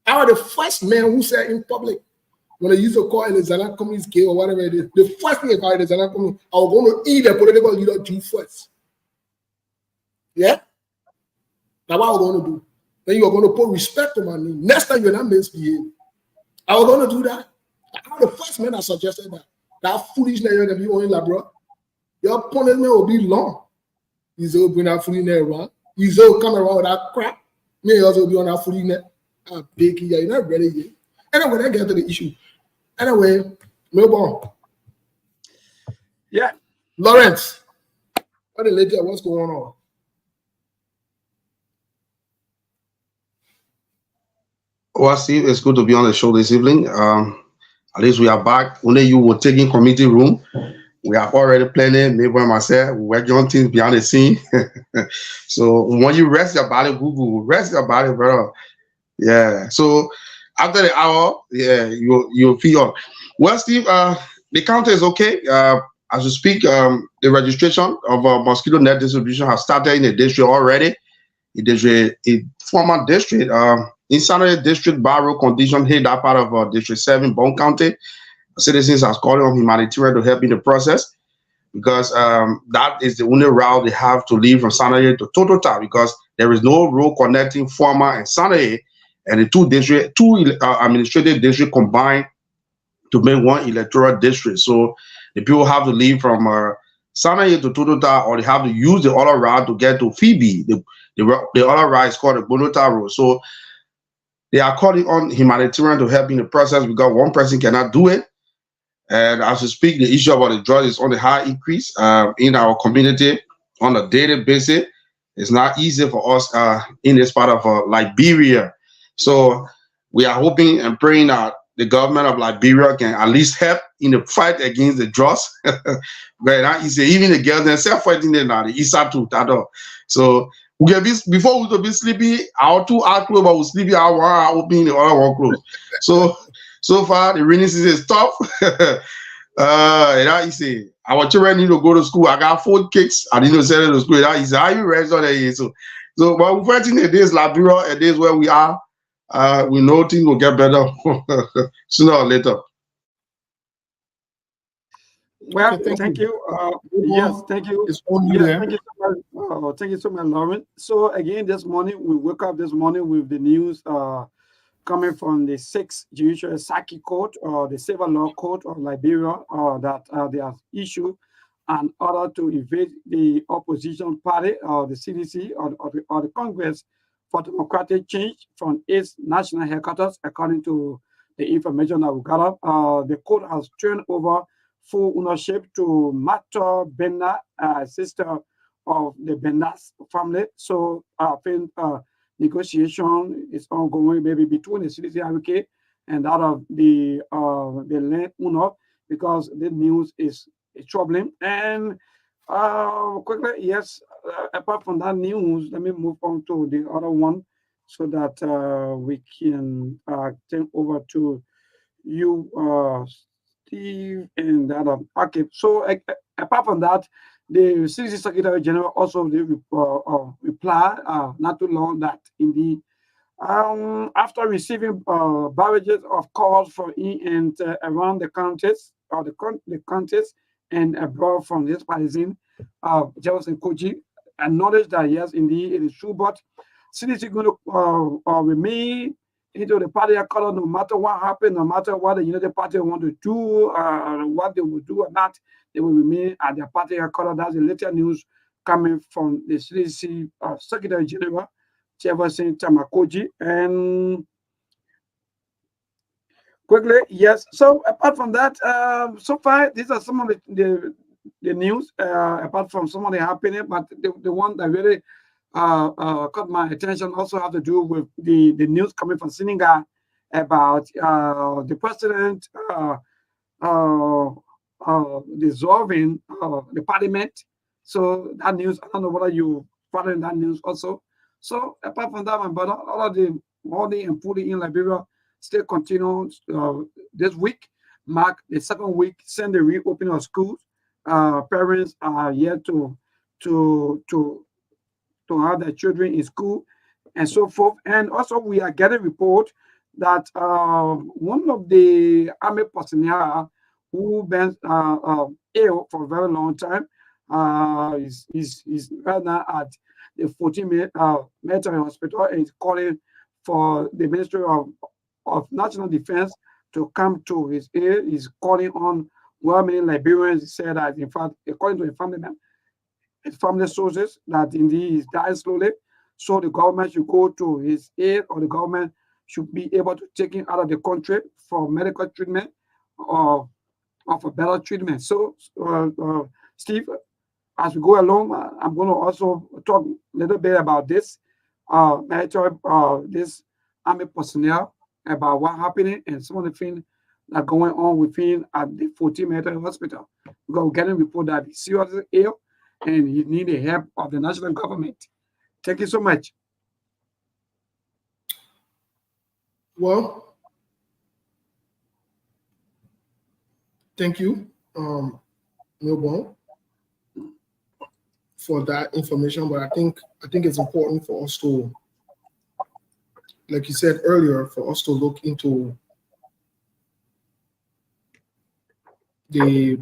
I was the first man who said in public, when they used to call Alexander Cummings gay or whatever it is, the first thing about Alexander Cummings, I was going to eat a political leader Jew first. Yeah? That's what I was going to do. Then you are going to put respect on my name. Next time you're not misbehave. I was going to do that. I was the first man that suggested that. That foolishness you're going to be owning, like, bro. Your punishment will be long. He's going to bring that foolishness around. He's going to come around with that crap. Me also be on that foolishness. I'm big, yeah, you're not ready yet. Anyway, I get to the issue. Anyway, Melbourne. Yeah. Lawrence. What's going on? Well, Steve, it's good to be on the show this evening. At least we are back. Only you were taking committee room. We are already planning, maybe and myself, we're working on things behind the scene. So when you rest your body, Google, rest your body, brother. Yeah. So after the hour, yeah, you'll feel. Well, Steve, the counter is okay. As we speak, the registration of mosquito net distribution has started in the district already. A former district, inside district barrow condition hit that part of District 7, Bone County. Citizens are calling on humanitarian to help in the process because that is the only route they have to leave from Sanaye to Totota because there is no road connecting former and Sanaye, and the two administrative districts combined to make one electoral district. So the people have to leave from Sanaye to Totota, or they have to use the other route to get to Phoebe. The other route is called the Bonota Road. So they are calling on humanitarian to help in the process because one person cannot do it. And as we speak, the issue about the drugs is on the high increase in our community on a daily basis. It's not easy for us in this part of Liberia. So we are hoping and praying that the government of Liberia can at least help in the fight against the drugs. But not easy. Even the girls themselves fighting there now, the Isa too. So we can be, before we could be sleepy, our 2 hours close, but we sleepy our 1 hour open, the other one close. So far, the rainy season is tough. That is it. Our children need to go to school. I got 4 kids. I need to send them to school. That is how you rest on the so but we're fighting the days Liberia, a days where we are. We know things will get better sooner or later. Well, thank you. Yes, thank you. It's only there. Thank you so much. Thank you so much, Lauren. So again, this morning we woke up this morning with the news coming from the 6th Judicial Circuit Court or the Civil Law Court of Liberia that they have issued an order to evade the opposition party or the CDC or the Congress for Democratic Change from its national headquarters, according to the information that we got up. The court has turned over full ownership to Mata Benna, sister of the Bennas family. So I think negotiation is ongoing, maybe between the CDC advocate and that of the land owner, because the news is troubling. And quickly, yes, apart from that news, let me move on to the other one so that we can turn over to you, Steve, and that. Okay, so apart from that, the CDC Secretary General also replied not too long that indeed, after receiving barrages of calls from in and around the counties, the contest and abroad from this partisan, Jefferson Koji, acknowledged that yes, indeed, it is true, but CDC going to remain into the party color no matter what happened, no matter what the United Party want to do, what they will do or not, they will remain at their party color. That's the latest news coming from the CDC Secretary General, Jefferson Tamakoji. And quickly, yes. So apart from that, so far these are some of the news. Apart from some of the happening, but the one that really caught my attention also have to do with the news coming from Senegal about the president dissolving the parliament. So that news, I don't know whether you following that news also. So apart from that, my brother, all of the money and putting in Liberia still continues this week. Mark the second week since the reopening of schools. Parents are yet to have their children in school and so forth. And also we are getting report that one of the army personnel who been ill for a very long time is right now at the 14 military hospital and is calling for the Ministry of National Defense to come to his aid. He's calling on well many Liberians. Said that in fact, according to the family sources, that indeed he's dying slowly. So the government should go to his aid, or the government should be able to take him out of the country for medical treatment or for better treatment. So, Steve, as we go along, I'm going to also talk a little bit about this military, this army personnel, about what happening and some of the things that are going on within at the 14 military hospital. We're getting report that he's seriously ill and he needs the help of the national government. Thank you so much. Well, thank you, Milbon, for that information. But I think it's important for us to, like you said earlier, for us to look into the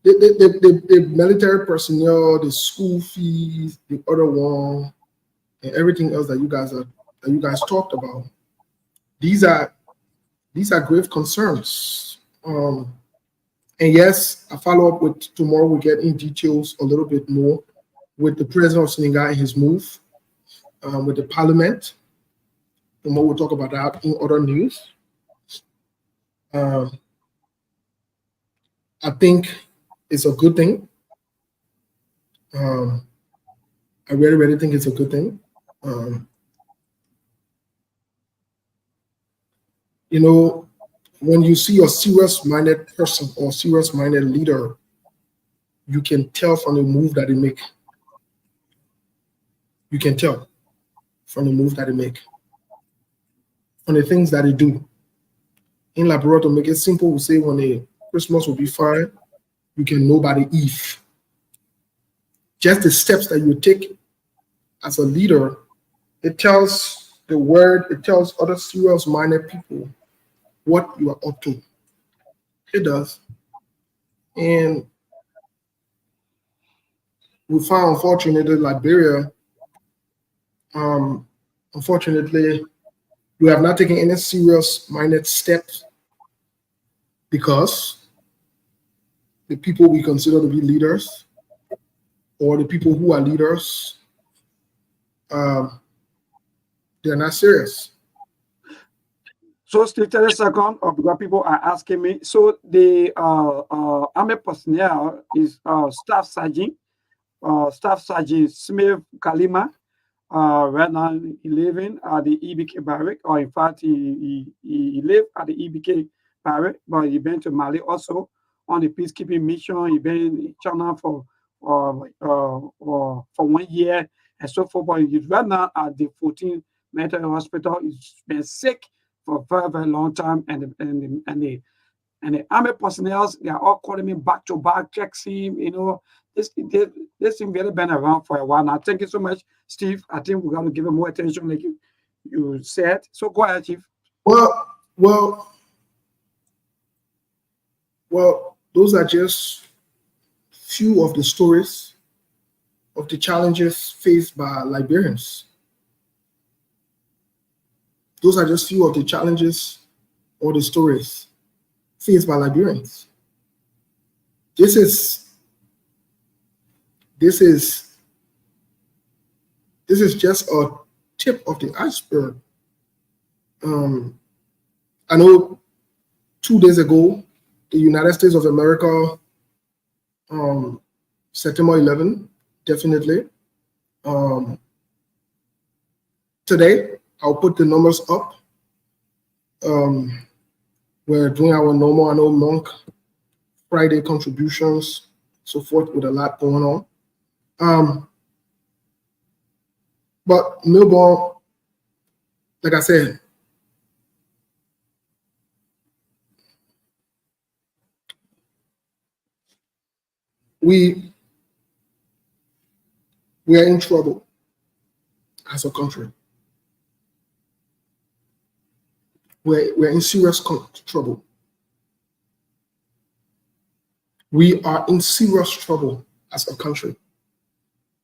military personnel, the school fees, the other one, and everything else that you guys talked about. These are grave concerns. And yes, I follow up with tomorrow. We get in details a little bit more with the president of Senegal and his move, with the parliament. And we'll talk about that in other news. I think it's a good thing. I really think it's a good thing. You know, when you see a serious-minded person or serious-minded leader, you can tell from the move that they make. You can tell from the move that they make, from the things that they do. In Liberia, to make it simple, we say when the Christmas will be fine, you can know by the eve. Just the steps that you take as a leader, it tells the world, it tells other serious-minded people what you are up to. It does. And we found, unfortunately, Liberia, unfortunately, we have not taken any serious-minded steps because the people we consider to be leaders, or the people who are leaders, they're not serious. So, Steve, 30 seconds, because people are asking me. So, the army personnel is Staff Sergeant Smith Kalima. Right now, he living at the EBK barrack, or in fact, he lived at the EBK barrack, but he been to Mali also on the peacekeeping mission. He been in China for 1 year and so forth. But he's right now at the 14 military hospital. He's been sick for a very, very long time, and the army personnel, they are all calling me back to back, checks him. You know, this thing really been around for a while now. Thank you so much, Steve. I think we're going to give him more attention, like you said. So go ahead, Chief. Well, Well, those are just few of the stories of the challenges faced by Liberians. Those are just few of the challenges or the stories faced by Liberians. This is just a tip of the iceberg. I know 2 days ago, the United States of America, September 11, definitely. Today, I'll put the numbers up. We're doing our normal annual monk Friday contributions, so forth, with a lot going on. But Melbourne, like I said, we are in trouble as a country. We're in serious trouble. We are in serious trouble as a country.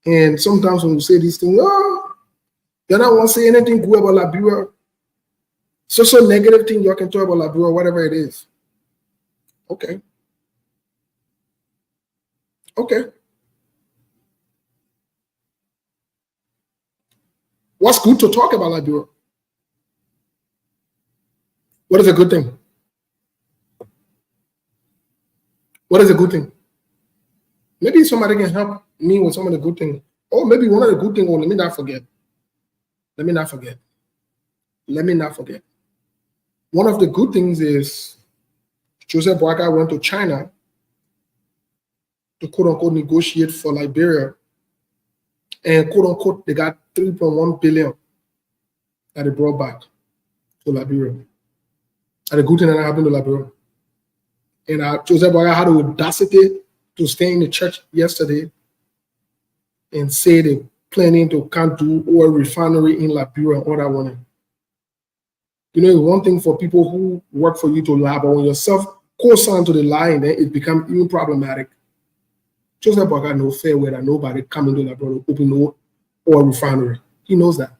And sometimes when you say these things, oh, you don't want to say anything good about Liberia. So negative thing you can talk about Liberia, whatever it is. Okay. Okay. What's good to talk about Liberia? What is a good thing? What is a good thing? Maybe somebody can help me with some of the good things. Or maybe one of the good things, let me not forget. One of the good things is Joseph Boakai went to China to quote unquote negotiate for Liberia. And quote unquote, they got 3.1 billion that they brought back to Liberia. And the good thing that happened to Liberia. And Joseph Boakai had the audacity to stay in the church yesterday and say they're planning to can't do oil refinery in Liberia and all that one. You know, one thing for people who work for you to lie, but when yourself co-sign to the lie, and then it becomes even problematic. Joseph Boakai no fair way that nobody coming to Liberia to open no oil refinery. He knows that.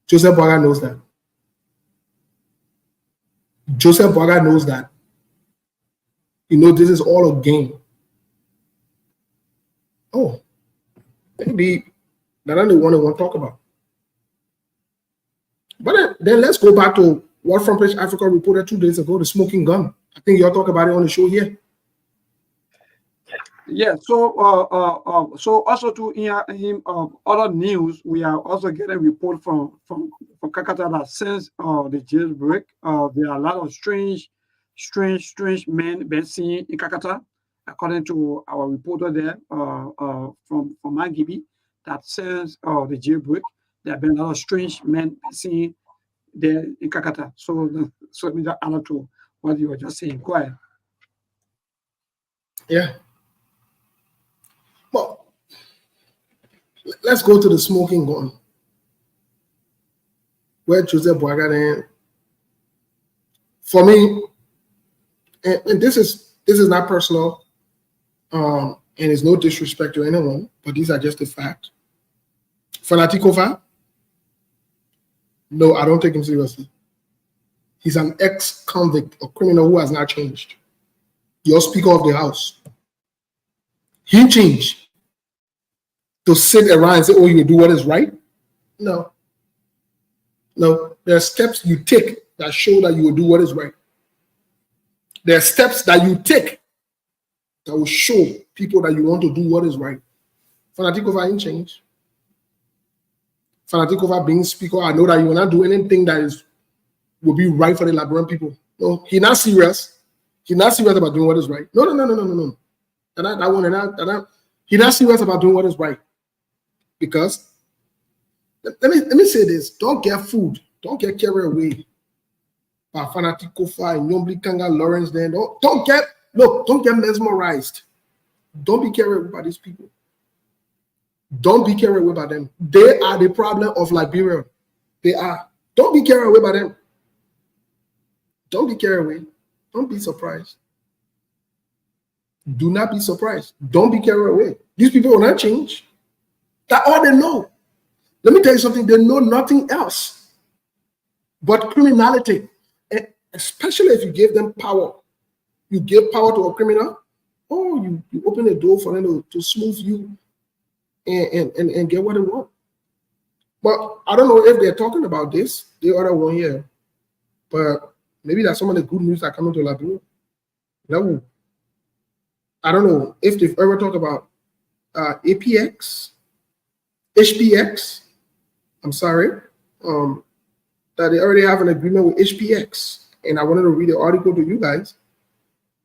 Joseph Boakai knows that. Joseph Boakai knows that. You know, this is all a game. Oh, maybe that's not the one I want to talk about. But then let's go back to what Front Page Africa reported 2 days ago, the smoking gun. I think y'all talk about it on the show here. Yeah, so also to in other news, we are also getting report from Kakata that since the jailbreak, there are a lot of strange men been seen in Kakata, according to our reporter there from Magibi, that since the jailbreak, there have been a lot of strange men seen there in Kakata. So let me just add to what you were just saying. Go ahead. Yeah. Well, let's go to the smoking gun, where Joseph Boakai, for me, and this is not personal, and it's no disrespect to anyone, but these are just the fact. Fanatikova, no, I don't take him seriously. He's an ex-convict, a criminal who has not changed. Your Speaker of the House. He changed to sit around and say, oh, you do what is right? No. There are steps you take that show that you will do what is right. There are steps that you take that will show people that you want to do what is right. Fanatikova ain't changed. Fanatikova being speaker, I know that you will not do anything that will be right for the Liberian people. No, he's not serious. He's not serious about doing what is right. No. He's not serious about doing what is right. Because let me say this: don't get fooled, don't get carried away by Fanatikova and Yombli Kanga Lawrence. Then don't get mesmerized. Don't be carried away by these people. Don't be carried away by them. They are the problem of Liberia. They are. Don't be carried away by them. Don't be carried away. Don't be surprised. Do not be surprised. Don't be carried away. These people will not change. That's all they know. Let me tell you something. They know nothing else but criminality. And especially if you give them power. You give power to a criminal, you open the door for them to smooth you and get what they want. But I don't know if they're talking about this, the other one here. But maybe that's some of the good news that coming to Liberia. No. I don't know if they've ever talked about APX, HPX. I'm sorry. That they already have an agreement with HPX. And I wanted to read the article to you guys.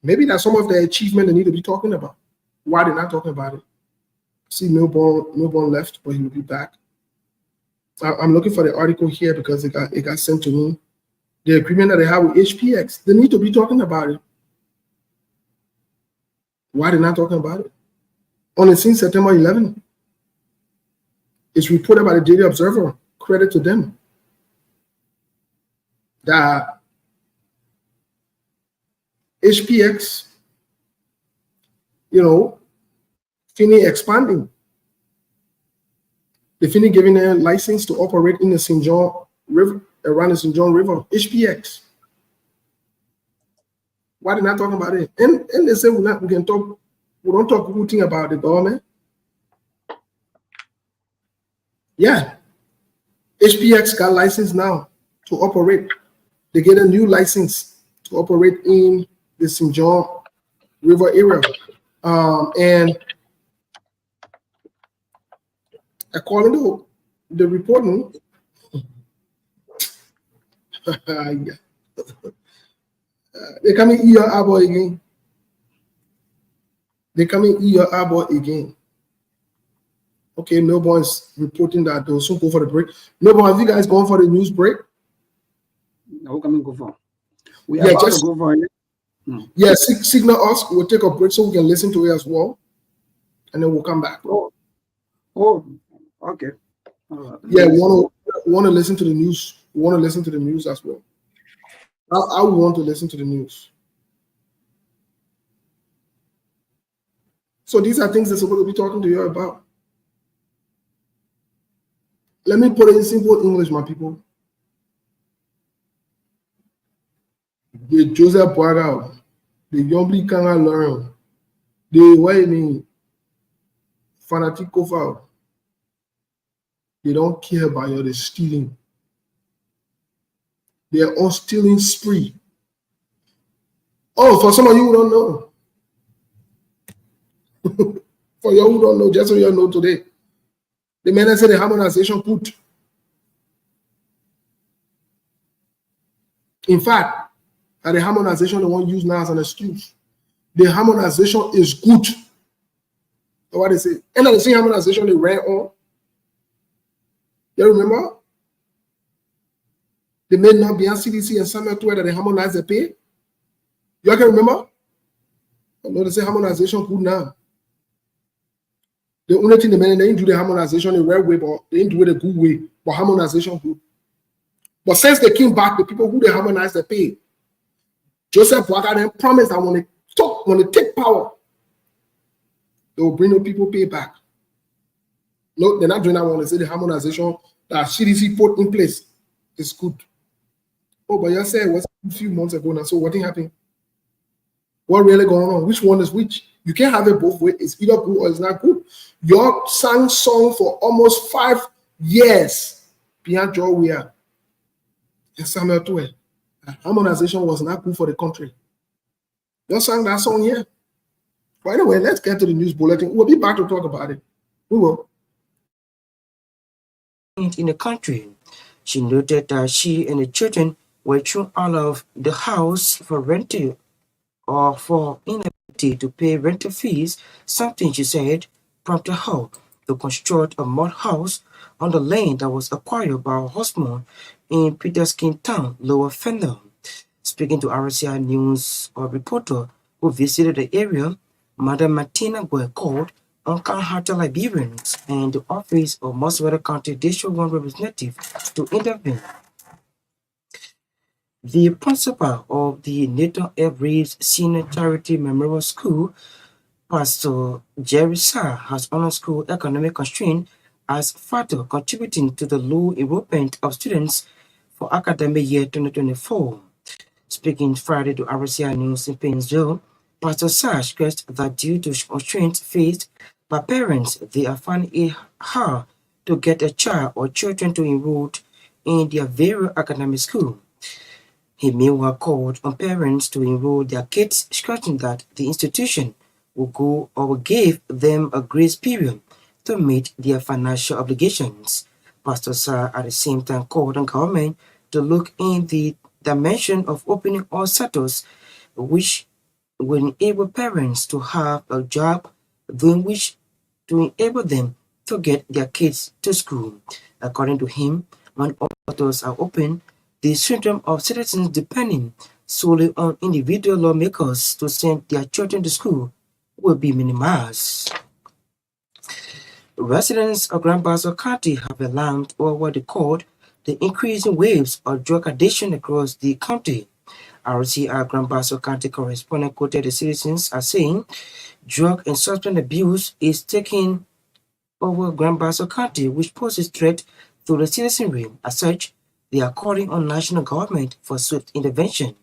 Maybe that's some of the achievement they need to be talking about. Why they're not talking about it? See, Milborn left, but he will be back. I'm looking for the article here because it got sent to me. The agreement that they have with HPX, they need to be talking about it. Why they're not talking about it? On the scene September 11, it's reported by the Daily Observer. Credit to them. That HPX, Finney expanding. They Finney giving a license to operate in the St. John River, around the St. John River, HPX. Why they not talking about it? And they say we don't talk good thing about the government. Yeah. HPX got license now to operate. They get a new license to operate in the St. John River area. And according to the reporting, they come in your arbor again. Okay, Melbourne's reporting that they'll soon go for the break. Melbourne, have you guys gone for the news break? No, coming go for. We are about to go for it. Yeah, signal us. We'll take a break so we can listen to it as well, and then we'll come back. Oh, okay. Yeah, we want to listen to the news. We want to listen to the news as well. I would want to listen to the news. So these are things they're supposed to be talking to you about. Let me put it in simple English, my people. The Joseph Boaga, the Yombli Kanga learn, the Wayne fanatic Kofa, they don't care about you, they're stealing. They're on stealing spree. Oh, for some of you who don't know. For you who don't know, just so you know today. The man said the harmonization put. In fact, the harmonization they want to use now as an excuse. The harmonization is good. So what they say? And the same harmonization they ran on. You remember? They made not be on CDC and Samuel to that they harmonize the pay. You can remember? I know they say harmonization good now. The only thing they didn't do the harmonization the right way, but they didn't do it a good way. But harmonization good. But since they came back, the people who they harmonized the pay, Joseph Boaga then promised that when they take power, they will bring the people pay back. No, they're not doing that when they say the harmonization that CDC put in place is good. Oh, but you said it was a few months ago now. So what happened? What really going on? Which one is which? You can't have it both ways. It's either good or it's not good. You sang song for almost 5 years beyond your way. And Samuel Tue. Harmonization was not good for the country. You sang that song here. By the way, let's get to the news bulletin. We'll be back to talk about it. We will. In the country, she noted that she and the children were thrown out of the house for rental or for inability to pay rental fees, something she said prompted her to construct a mud house on the land that was acquired by her husband in Peterskin Town, Lower Fender. Speaking to RCI News, a reporter who visited the area, Madam Martina were called on kind-hearted Liberians and the office of Massachusetts County District 1 representative to intervene. The principal of the Nathan F. Reeves Senior Charity Memorial School, Pastor Jerry Sarr has honored school economic constraint as factor contributing to the low enrollment of students for academic year 2024. Speaking Friday to RCI News in Painesville, Pastor Sarr stressed that due to constraints faced by parents, they are finding it hard to get a child or children to enroll in their various academic school. He meanwhile called on parents to enroll their kids, stressing that the institution will go or will give them a grace period to meet their financial obligations. Pastor Sarr at the same time called on government to look in the dimension of opening all sectors which will enable parents to have a job doing which to enable them to get their kids to school. According to him, when all sectors are open, the syndrome of citizens depending solely on individual lawmakers to send their children to school will be minimized. Residents of Grand Bassa County have alarmed over what they called the increasing waves of drug addiction across the county. RCR Grand Bassa County correspondent quoted the citizens as saying drug and substance abuse is taking over Grand Bassa County, which poses threat to the citizenry. As such, they are calling on national government for swift intervention.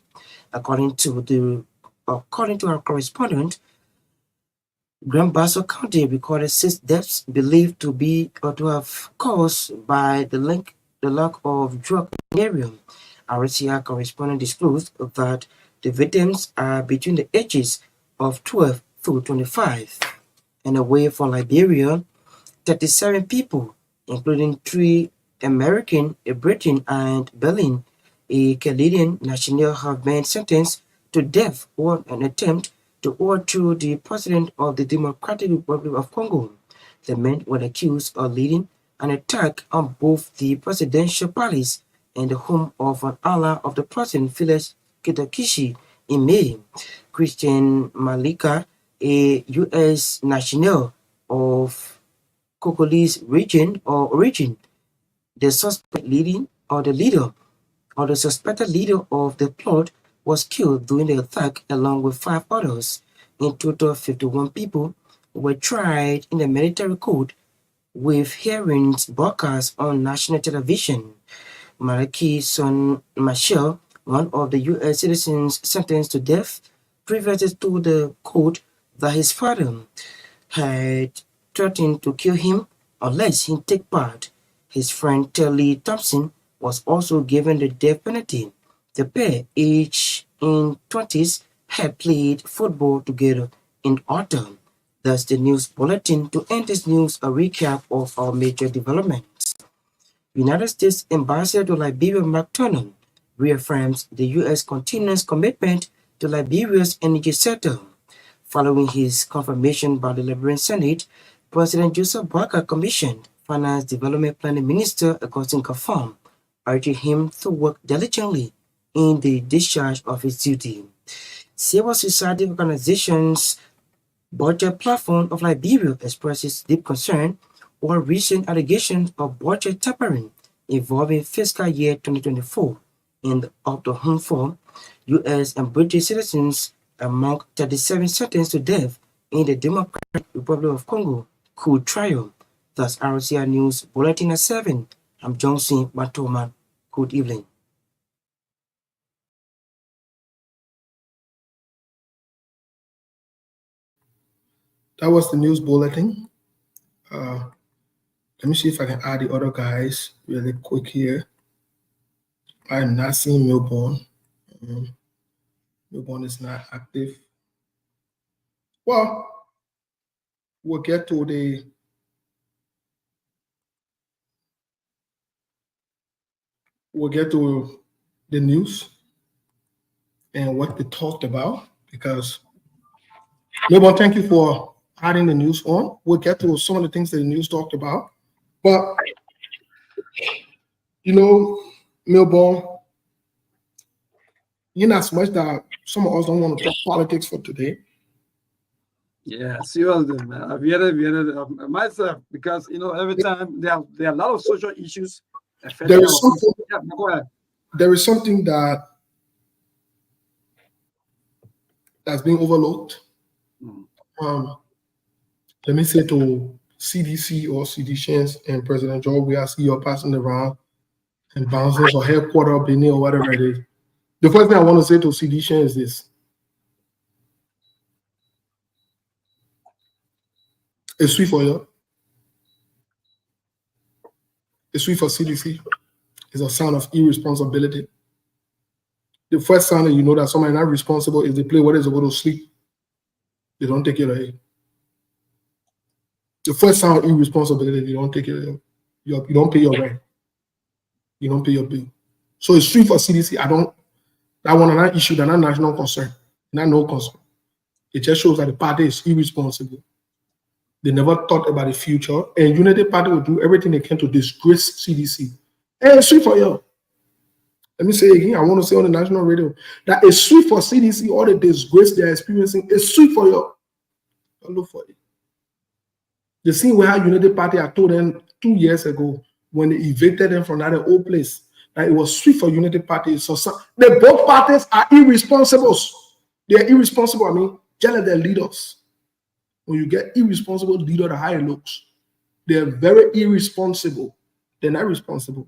According to our correspondent, Grand Bassa County recorded 6 deaths believed to be or to have caused by the lack of drug in the area. RCR correspondent disclosed that the victims are between the ages of 12 to 25. And away from Liberia, 37 people, including 3 American, a Briton, and Berlin, a Canadian national, have been sentenced to death for an attempt to overthrow the president of the Democratic Republic of Congo. The men were accused of leading an attack on both the presidential palace and the home of an ally of the president, Felix Tshisekedi, in May. Christian Malika, a U.S. national of Congolese origin, the suspected leader of the plot was killed during the attack along with 5 others. In total, 51 people were tried in the military court with hearings broadcast on national television. Malachi's son Michel, one of the U.S. citizens sentenced to death, previously told the court that his father had threatened to kill him unless he take part. His friend Telly Thompson was also given the death penalty. The pair, aged in 20s, had played football together in autumn. That's the news bulletin. To end this news, a recap of our major developments. United States Ambassador to Liberia Mark Turner reaffirms the U.S. continuous commitment to Liberia's energy sector. Following his confirmation by the Liberian Senate, President Joseph Barker commissioned Finance Development Planning Minister Augustine Kafam, urging him to work diligently in the discharge of his duty. Civil society organizations Budget Platform of Liberia expresses deep concern over recent allegations of budget tampering involving fiscal year 2024 and of the Home Form, U.S. and British citizens among 37 sentenced to death in the Democratic Republic of Congo coup trial. That's RCI News Bulletin at 7. I'm Johnson Matoma. Good evening. That was the news bulletin. Let me see if I can add the other guys really quick here. I'm not seeing Melbourne. Melbourne is not active. Well, we'll get to the news and what they talked about, because Melbourne, thank you for adding the news on. We'll get to some of the things that the news talked about. But, Melbourne, as much that some of us don't want to talk politics for today. Yeah, seriously, man. I've heard it myself, because every time there are a lot of social issues affecting There our is something. people. Yeah, go ahead. There is something that's being overlooked, let me say to CDC or CDCs and President Joe, we are see you passing around and bouncing or headquarter Benin or whatever it is. The first thing I want to say to CDC is this. It's sweet for you. It's sweet for CDC. It's a sign of irresponsibility. The first sign that you know that somebody not responsible is they play where they're going to sleep. They don't take it away. The first sign of irresponsibility, you don't take it away. You don't pay your rent. You don't pay your bill. So it's sweet for CDC. That one not issue, that not national concern, not no concern. It just shows that the party is irresponsible. They never thought about the future, and Unity Party will do everything they can to disgrace CDC. And it's sweet for you. Let me say again, I want to say on the national radio that it's sweet for CDC, all the disgrace they're experiencing. It's sweet for you. I look for it. The scene where Unity Party, I told them 2 years ago when they evicted them from that old place, that it was sweet for Unity Party. So the both parties are irresponsible. They are irresponsible. I mean, just like their leaders. When you get irresponsible leader, the higher looks. They're very irresponsible. They're not responsible.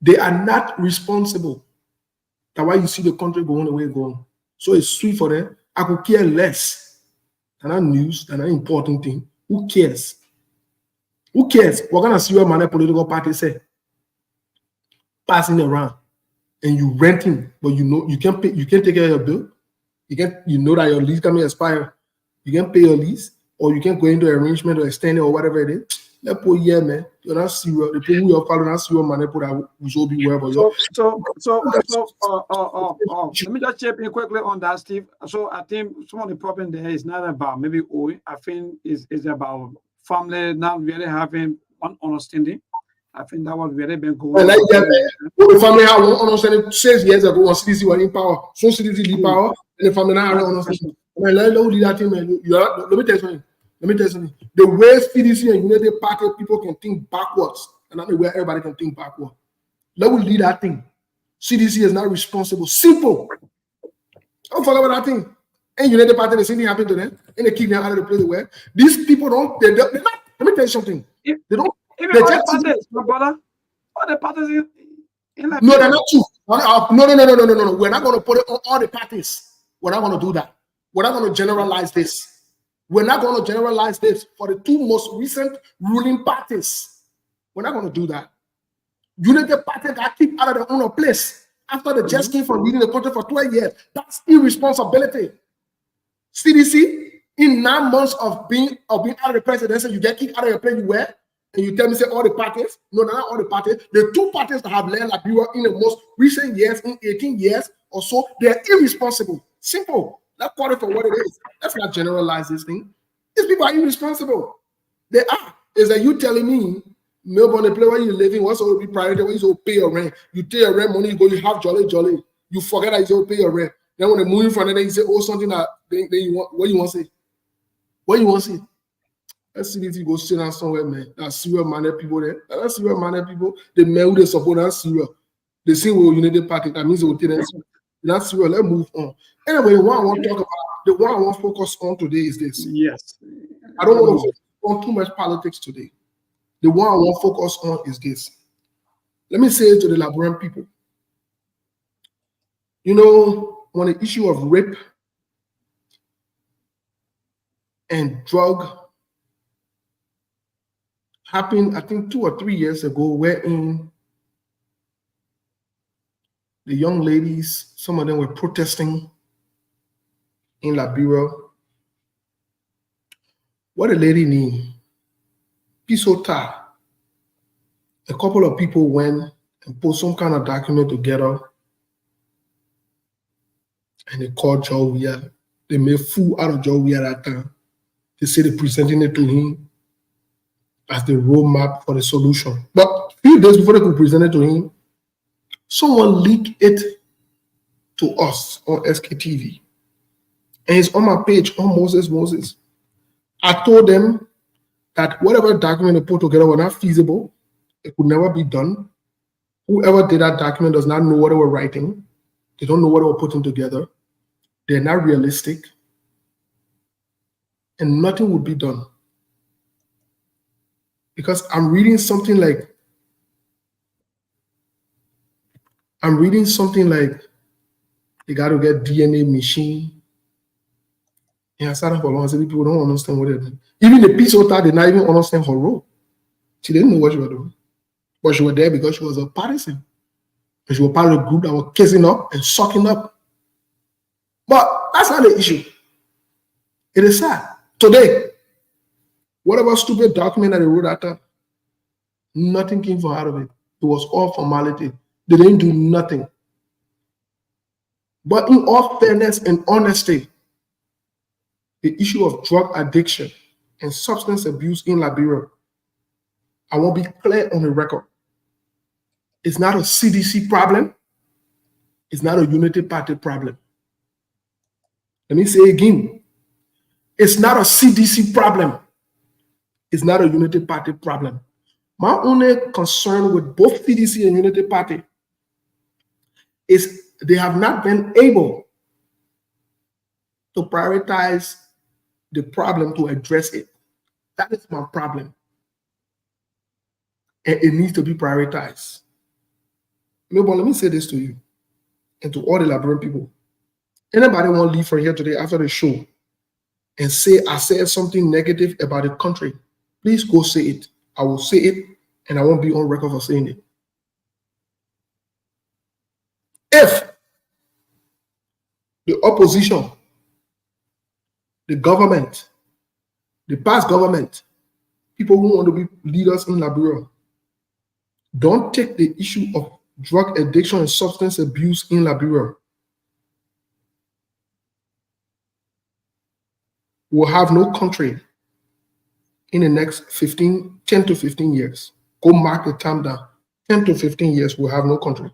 They are not responsible. That's why you see the country going the way it's going. So it's sweet for them. I could care less than that news, than that important thing. Who cares? Who cares? We're gonna see what my political party say. Passing around and you renting, but you know you can't pay, you can't take care of your bill. You know that your lease can expire. You can pay your lease, or you can go into arrangement or extend it or whatever it is. Let put yeah, man. You're not serious. The people who are following not serious money put out will be well. So let me just chip in quickly on that, Steve. So I think some of the problem there is not about maybe oil. I think is about family not really having one understanding. I think that was really been going on. The family had one understanding 6 years ago when CDC was in power. So CDC leave power, and the family now have understanding. Man, let me tell you something. The way CDC and Unity Party people can think backwards, and not the way everybody can think backward. Let me lead that thing. CDC is not responsible. Simple. Don't forget about that thing. And Unity Party, the same thing happened to them, and they kick them out of the place where these people don't. They're not. Let me tell you something. They don't. Even all the parties, my brother. All the parties in like no, they're not true. No. We're not going to put it on all the parties. We're not going to do that. We're not going to generalize this. We're not going to generalize this for the two most recent ruling parties. We're not going to do that. Unity Party got kicked out of their own place after they just came from leading the country for 12 years. That's irresponsibility. CDC, in 9 months of being out of the presidency, you get kicked out of your place you were, and you tell me say all the parties? No, not all the parties. The two parties that have led Liberia in the most recent years, in 18 years or so, they're irresponsible. Simple. Let's call it for what it is. Let's not generalize this thing. These people are irresponsible. They are. Is that you telling me, Melbourne, the place where you living, what's going to be priority, when you so pay your rent? You take your rent money, you go, you have jolly. You forget that you so pay your rent. Then when they move in front of them, you say, oh, something that then you want, what you want to say? What you want to say? Let's see if you go sit down somewhere, man. That's serious minded people there. That's serious minded people. The men who they support, that's serious. They say we're Unity Party. That means they will take them. That's serious. Let's move on. Anyway, what I want to talk about, the one I want to focus on today is this. Yes. I don't want to focus on too much politics today. The one I want to focus on is this. Let me say it to the Liberian people. You know, on the issue of rape and drug happened, I think 2 or 3 years ago, wherein the young ladies, some of them were protesting in Liberia. What a lady need. Pisota. A couple of people went and put some kind of document together, and they called Joe Weir. They made fool out of Joe Weir that time. They said they're presenting it to him as the roadmap for the solution. But a few days before they could present it to him, someone leaked it to us on SKTV. And it's on my page on Moses. I told them that whatever document they put together was not feasible. It could never be done. Whoever did that document does not know what they were writing. They don't know what they were putting together. They're not realistic. and nothing would be done. Because I'm reading something like they got to get DNA machine. And I started for long. I said people don't understand what they're doing. Even the peace author did not even understand her role. She didn't know what she was doing. But she was there because she was a partisan. And she was part of the group that was kissing up and sucking up. But that's not the issue. It is sad. Today, whatever stupid document that they wrote after, nothing came from out of it. It was all formality. They didn't do nothing. But in all fairness and honesty, the issue of drug addiction and substance abuse in Liberia, I want to be clear on the record. It's not a CDC problem. It's not a Unity Party problem. Let me say again. It's not a CDC problem. It's not a Unity Party problem. My only concern with both CDC and Unity Party is they have not been able to prioritize the problem to address it. That is my problem. And it needs to be prioritized. But let me say this to you and to all the Liberian people. Anybody want to leave from here today after the show and say I said something negative about the country, please go say it. I will say it and I won't be on record for saying it. If the opposition, the government, the past government, people who want to be leaders in Liberia, don't take the issue of drug addiction and substance abuse in Liberia, we'll have no country in the next 10 to 15 years. Go mark the time down. 10 to 15 years, we'll have no country.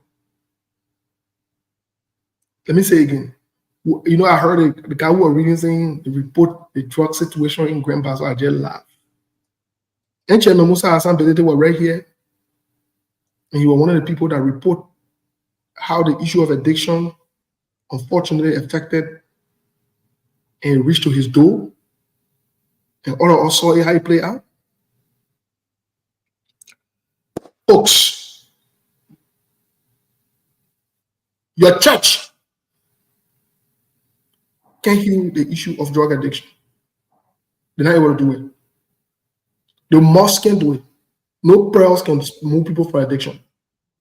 Let me say again. You know, I heard the guy who was reading saying the report, the drug situation in Grand Basso, I just laughed. And Chairman Musa Hassan Bedete was right here. And he was one of the people that report how the issue of addiction unfortunately affected and reached to his door. And all of us saw how it play out. Folks, your church can heal the issue of drug addiction. They're not able to do it. The mosque can do it. No prayers can move people for addiction.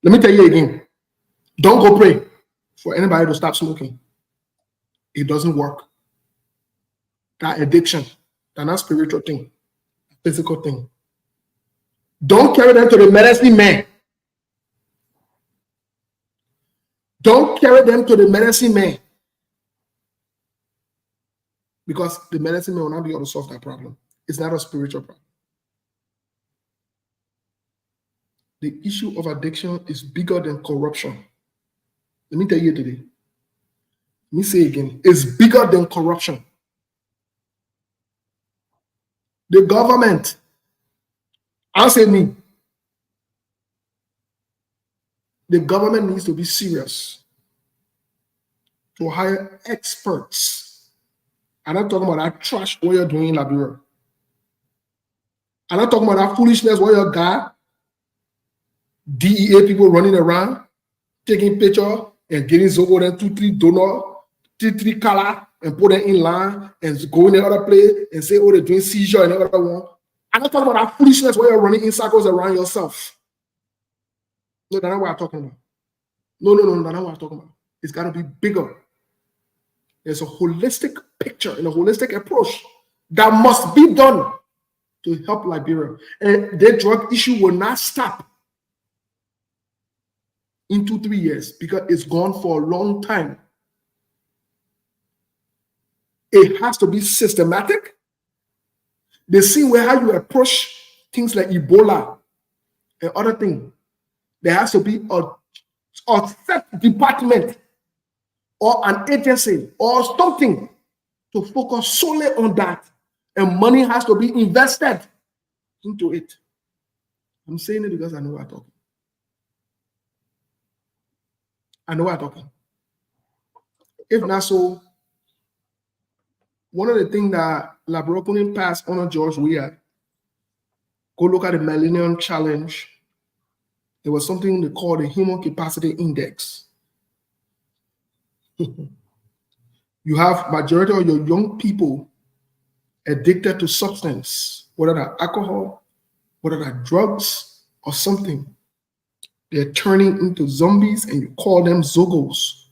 Let me tell you again, don't go pray for anybody to stop smoking. It doesn't work. That addiction, that's not spiritual thing, physical thing. Don't carry them to the medicine man. Don't carry them to the medicine man. Because the medicine man will not be able to solve that problem. It's not a spiritual problem. The issue of addiction is bigger than corruption. Let me tell you today. Let me say again. It's bigger than corruption. The government, I'll say me, the government needs to be serious to hire experts. I'm not talking about that trash what you're doing in Liberia. I'm not talking about that foolishness what you got DEA people running around, taking picture and getting Zogo then 2-3 donor, 3 color, and put them in line and go in the other place and say, oh, they're doing seizure and the other one. I'm not talking about that foolishness where you're running in circles around yourself. No, that's not what I'm talking about. No, that's not what I'm talking about. It's got to be bigger. There's a holistic picture and a holistic approach that must be done to help Liberia. And the drug issue will not stop in 2-3 years because it's gone for a long time. It has to be systematic. The same way how you approach things like Ebola and other things, there has to be a set department or an agency or something to focus solely on that. And money has to be invested into it. I'm saying it because I know what I'm talking. I know what I'm talking. If not so, One of the things that Labrokunin passed on George Weah, go look at the Millennium Challenge. There was something they call the Human Capacity Index. You have majority of your young people addicted to substance, whether that's alcohol, whether that's drugs or something. They're turning into zombies and you call them zogos.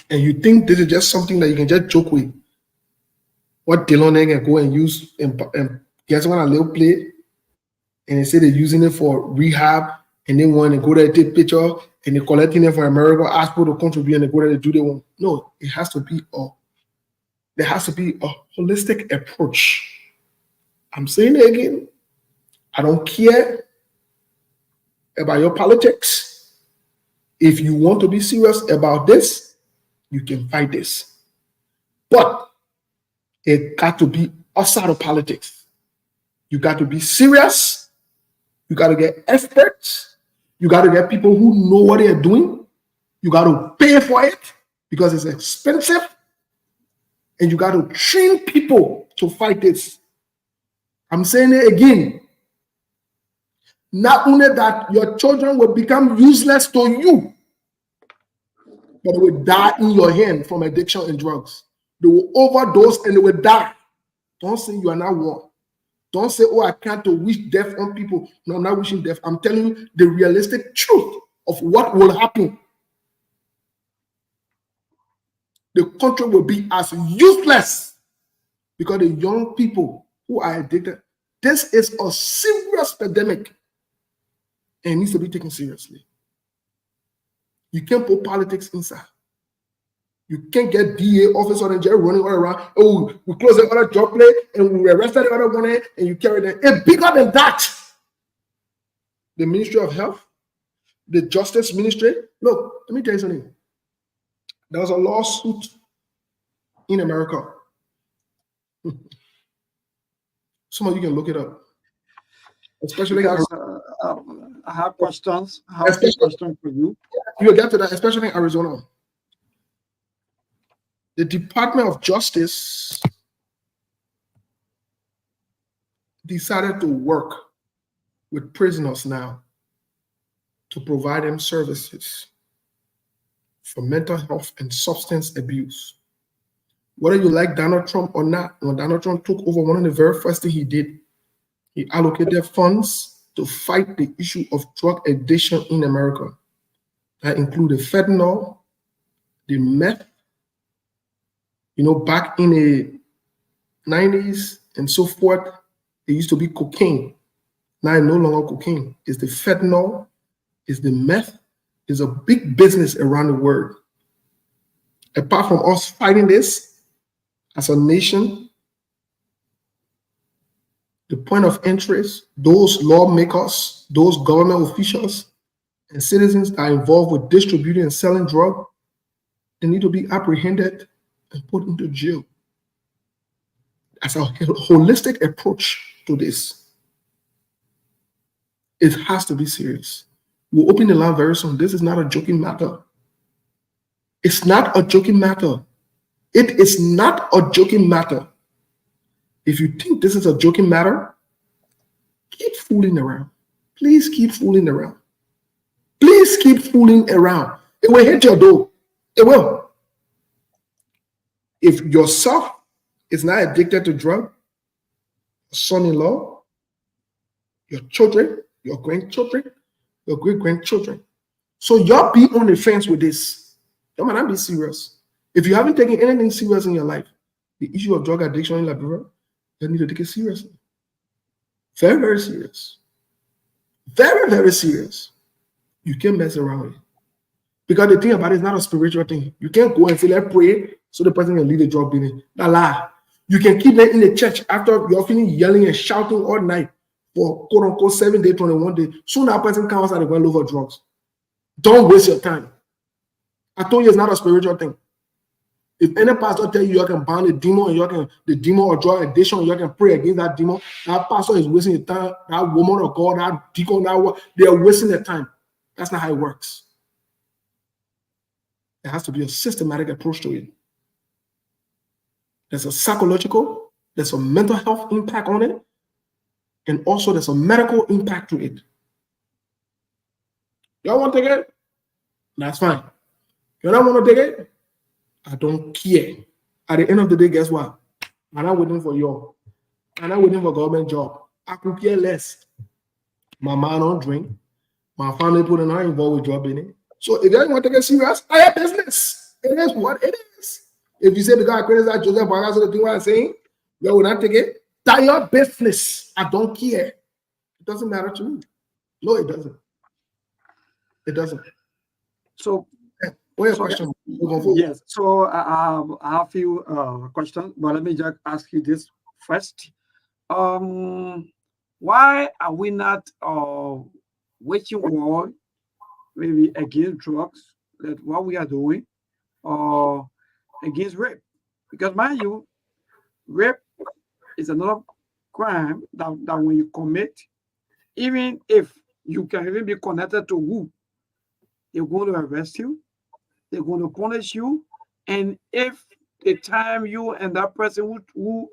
And you think this is just something that you can just joke with. What Dylan can go and use and get someone a little play and they say they're using it for rehab and they want to go there, take picture and they're collecting it from America, ask people to contribute and they go there to do their own. No, there has to be a holistic approach. I'm saying it again. I don't care about your politics. If you want to be serious about this, you can fight this. But it got to be outside of politics. You got to be serious. You got to get experts. You got to get people who know what they're doing. You got to pay for it because it's expensive. And you got to train people to fight this. I'm saying it again. Not only that, your children will become useless to you, but they will die in your hand from addiction and drugs. They will overdose and they will die. Don't say you are not one. Don't say, oh, I can't wish death on people. No, I'm not wishing death. I'm telling you the realistic truth of what will happen. The country will be as useless because the young people who are addicted, this is a serious pandemic and it needs to be taken seriously. You can't put politics inside. You can't get DA officer and jail running all around. Oh, we close the other job play and we arrested the other one and you carry them. It's bigger than that. The Ministry of Health, the Justice Ministry. Look, let me tell you something. There was a lawsuit in America. Some of you can look it up. Especially Because, I have questions. I have a question for you. You'll get to that, especially in Arizona. The Department of Justice decided to work with prisoners now to provide them services for mental health and substance abuse. Whether you like Donald Trump or not, when Donald Trump took over, one of the very first things he did, he allocated funds to fight the issue of drug addiction in America. That included fentanyl, the meth. You know, back in the 90s and so forth, it used to be cocaine. Now it's no longer cocaine. It's the fentanyl, it's the meth. It's a big business around the world. Apart from us fighting this as a nation, the point of interest, those lawmakers, those government officials, and citizens that are involved with distributing and selling drugs, they need to be apprehended and put into jail. As a holistic approach to this, it has to be serious. We'll open the line very soon. This is not a joking matter. It's not a joking matter. It is not a joking matter. If you think this is a joking matter, keep fooling around. Please keep fooling around. Please keep fooling around. It will hit your door. It will. If yourself is not addicted to drug, your son-in-law, your children, your grandchildren, your great-grandchildren. So y'all be on the fence with this. Y'all might not be serious. If you haven't taken anything serious in your life, the issue of drug addiction in Liberia, you need to take it seriously. Very, very serious. Very, very serious. You can't mess around with it. Because the thing about it is not a spiritual thing. You can't go and say, let's pray so the person can leave the drug business. That's a lie. You can keep them in the church after you're feeling yelling and shouting all night for quote unquote 7 days, 21 days. Soon that person comes out and going over drugs. Don't waste your time. I told you it's not a spiritual thing. If any pastor tell you can bind the demon and you can the demon or drug addiction, you can pray against that demon, that pastor is wasting your time. That woman of God, that deacon, they are wasting their time. That's not how it works. There has to be a systematic approach to it. There's a psychological, there's a mental health impact on it, and also there's a medical impact to it. Y'all want to take it? That's fine. You don't want to take it? I don't care. At the end of the day, guess what? I'm not waiting for you. I'm not waiting for a government job. I could care less. My man don't drink. My family put not involved with job in it. So if you don't want to take it serious, I have business. It is what it is. If you say the guy criticize Joseph Bogas or the thing what I'm saying, you will not take it. That's your business. I don't care. It doesn't matter to me. No, it doesn't. It doesn't. So, what your question? Yes. So I have a few questions, but let me just ask you this first. Why are we not waging war maybe against drugs, that what we are doing, or against rape? Because mind you, rape is another crime that when you commit, even if you can even be connected to who, they're going to arrest you, they're going to punish you, and if the time you and that person who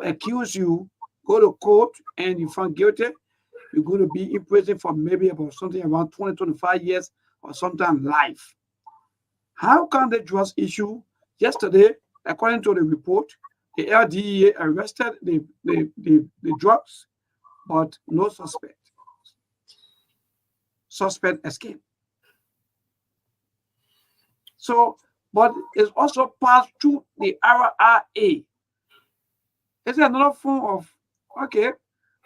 accuse you go to court and you found guilty, you're going to be in prison for maybe about something around 20, 25 years or sometimes life. How can the drugs issue? Yesterday, according to the report, the LDEA arrested the drugs, but no suspect. Suspect escaped. So, but it's also passed through the RRA. It's another form of, okay,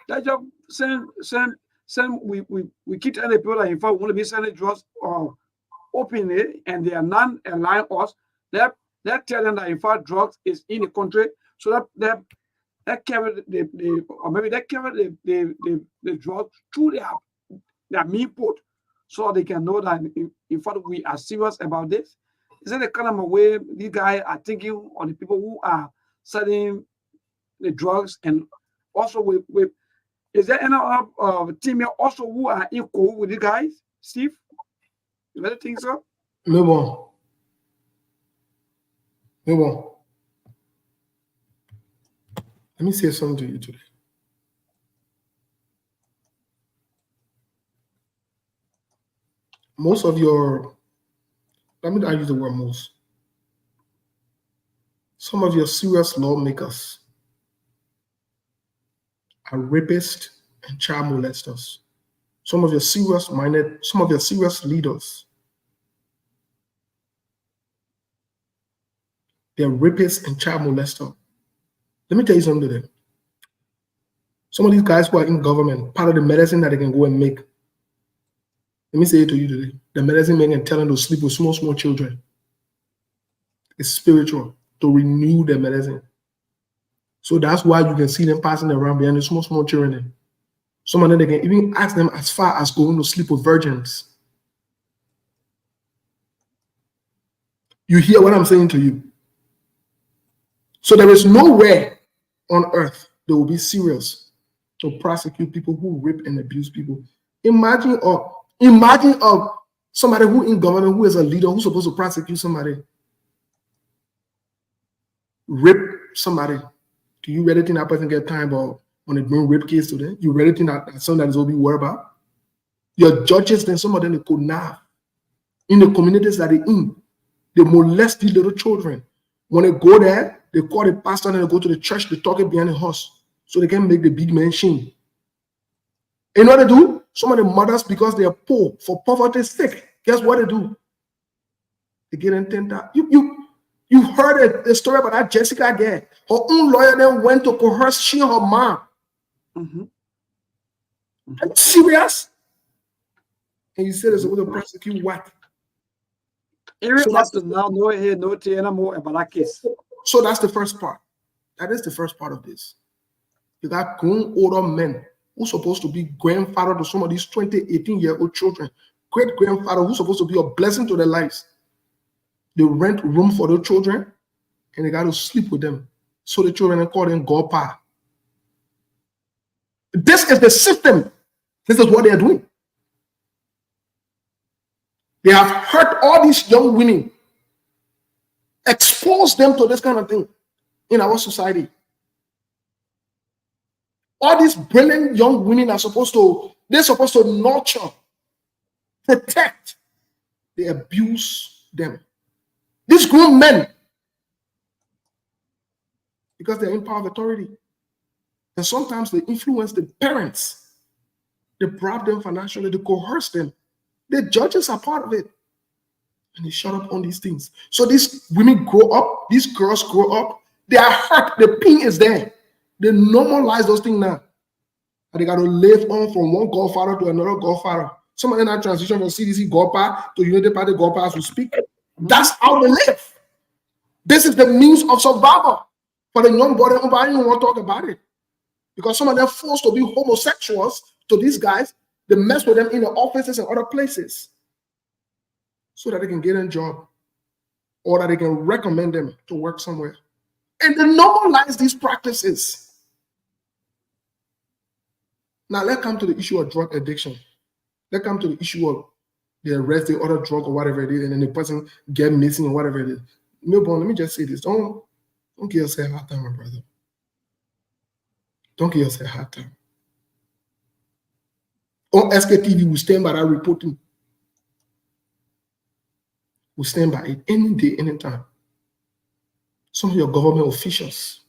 let's just send we keep telling people that in fact we want to be sending drugs openly and they are non-aligned us. Let's tell them that in fact drugs is in the country, so that carry or maybe they carry the drugs through their main port, so they can know that in fact we are serious about this. Is that the kind of way these guys are thinking on the people who are selling the drugs? And also with is there any other team here also who are equal with you guys, Steve? You really think so? No more. No more. Let me say something to you today. Most of your, let me not use the word most. Some of your serious lawmakers are rapists and child molesters. Some of your serious leaders, they're rapists and child molesters. Let me tell you something today. Some of these guys who are in government, part of the medicine that they can go and make, let me say it to you today, the medicine men can tell them to sleep with small children. It's spiritual, to renew their medicine. So that's why you can see them passing around behind the small children. Some of them, they can even ask them as far as going to sleep with virgins. You hear what I'm saying to you? So there is nowhere on earth that will be serious to prosecute people who rape and abuse people. Imagine somebody who in government, who is a leader, who's supposed to prosecute somebody, rape somebody. Do you really think that person get time about when they bring rape case to them? You really think that that's something that is all be worried about? Your judges, then some of them, they could now, in the communities that they're in, they molest these little children. When they go there, they call the pastor and they go to the church, they talk it behind the house so they can make the big man shame. And what they do? Some of the mothers, because they are poor, for poverty's sake, guess what they do? They get intent. You heard a story about that Jessica girl. Her own lawyer then went to coerce she and her mom. Mm-hmm. Are you serious? And you said they're supposed to prosecute what? Even up to now, no hear, no tell more about that case. So that's the first part. That is the first part of this. You got grown older men who's supposed to be grandfather to some of these 20, 18-year-old children, great-grandfather who's supposed to be a blessing to their lives. They rent room for their children and they got to sleep with them. So the children are called in Godpa. This is the system. This is what they are doing. They have hurt all these young women expose them to this kind of thing in our society. All these brilliant young women they're supposed to nurture, protect. They abuse them. These grown men, because they're in power of authority, and sometimes they influence the parents. They bribe them financially, they coerce them. The judges are part of it. And they shut up on these things. So these women grow up, these girls grow up, they are hurt, the pain is there. They normalize those things now. And they got to live on from one godfather to another godfather. Some of them are transition from CDC godpa to United Party godpa as we speak. That's how they live. This is the means of survival for the young boy. I don't even want to talk about it. Because some of them forced to be homosexuals to these guys. They mess with them in the offices and other places so that they can get a job or that they can recommend them to work somewhere. And they normalize these practices. Now, let's come to the issue of drug addiction. Let's come to the issue of they arrest the other drug or whatever it is, and then the person get missing or whatever it is. Milborn, let me just say this. Don't give yourself a hard time, my brother. Don't give yourself a hard time. On SKTV, we stand by that reporting. We stand by it any day, anytime. Some of your government officials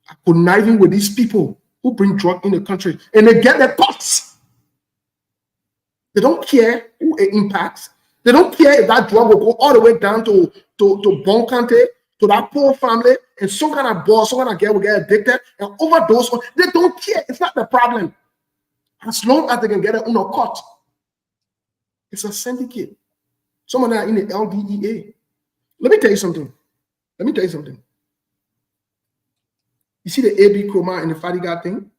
are conniving with these people who bring drug in the country, and they get their pots. They don't care who it impacts. They don't care if that drug will go all the way down to Bonkante, to that poor family, and some kind of boss, some kind of girl will get addicted and overdose. They don't care. It's not the problem. As long as they can get it on a cut. It's a syndicate. Some of them are in the LDEA. Let me tell you something. You see the AB Chroma and the Fadiga thing?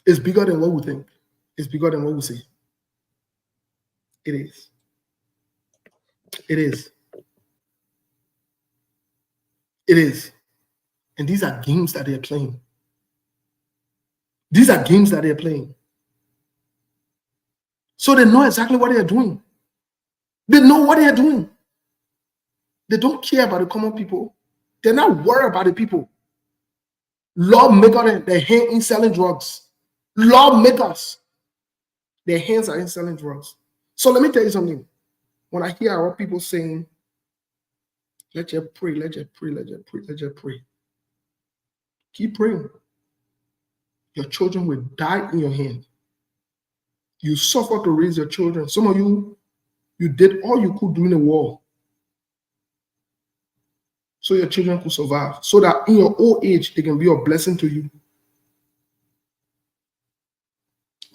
It's bigger than what we think. It's bigger than what we see. It is. It is. It is. And these are games that they're playing. These are games that they're playing. So they know exactly what they're doing. They know what they're doing. They don't care about the common people. They're not worried about the people. Lawmakers, their hands in selling drugs. Lawmakers, their hands are in selling drugs. So let me tell you something. When I hear our people saying, let's just pray, let's just pray, let's just pray, let's just pray. Keep praying. Your children will die in your hand. You suffer to raise your children. Some of you, you did all you could during the war so your children could survive, so that in your old age, they can be a blessing to you.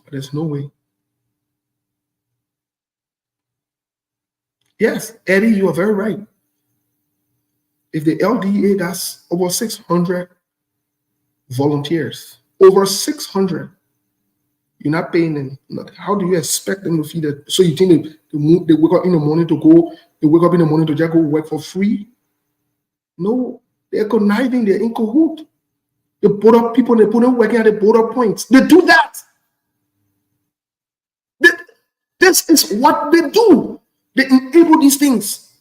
But there's no way. Yes, Eddie, you are very right. If the LDA, that's over 600 volunteers, over 600, you're not paying them nothing. How do you expect them to feed it? So you think they wake up in the morning to just go work for free? No, they're conniving, they're in cahoot. They put up people, they put them working at the border points. They do that. This is what they do. They enable these things.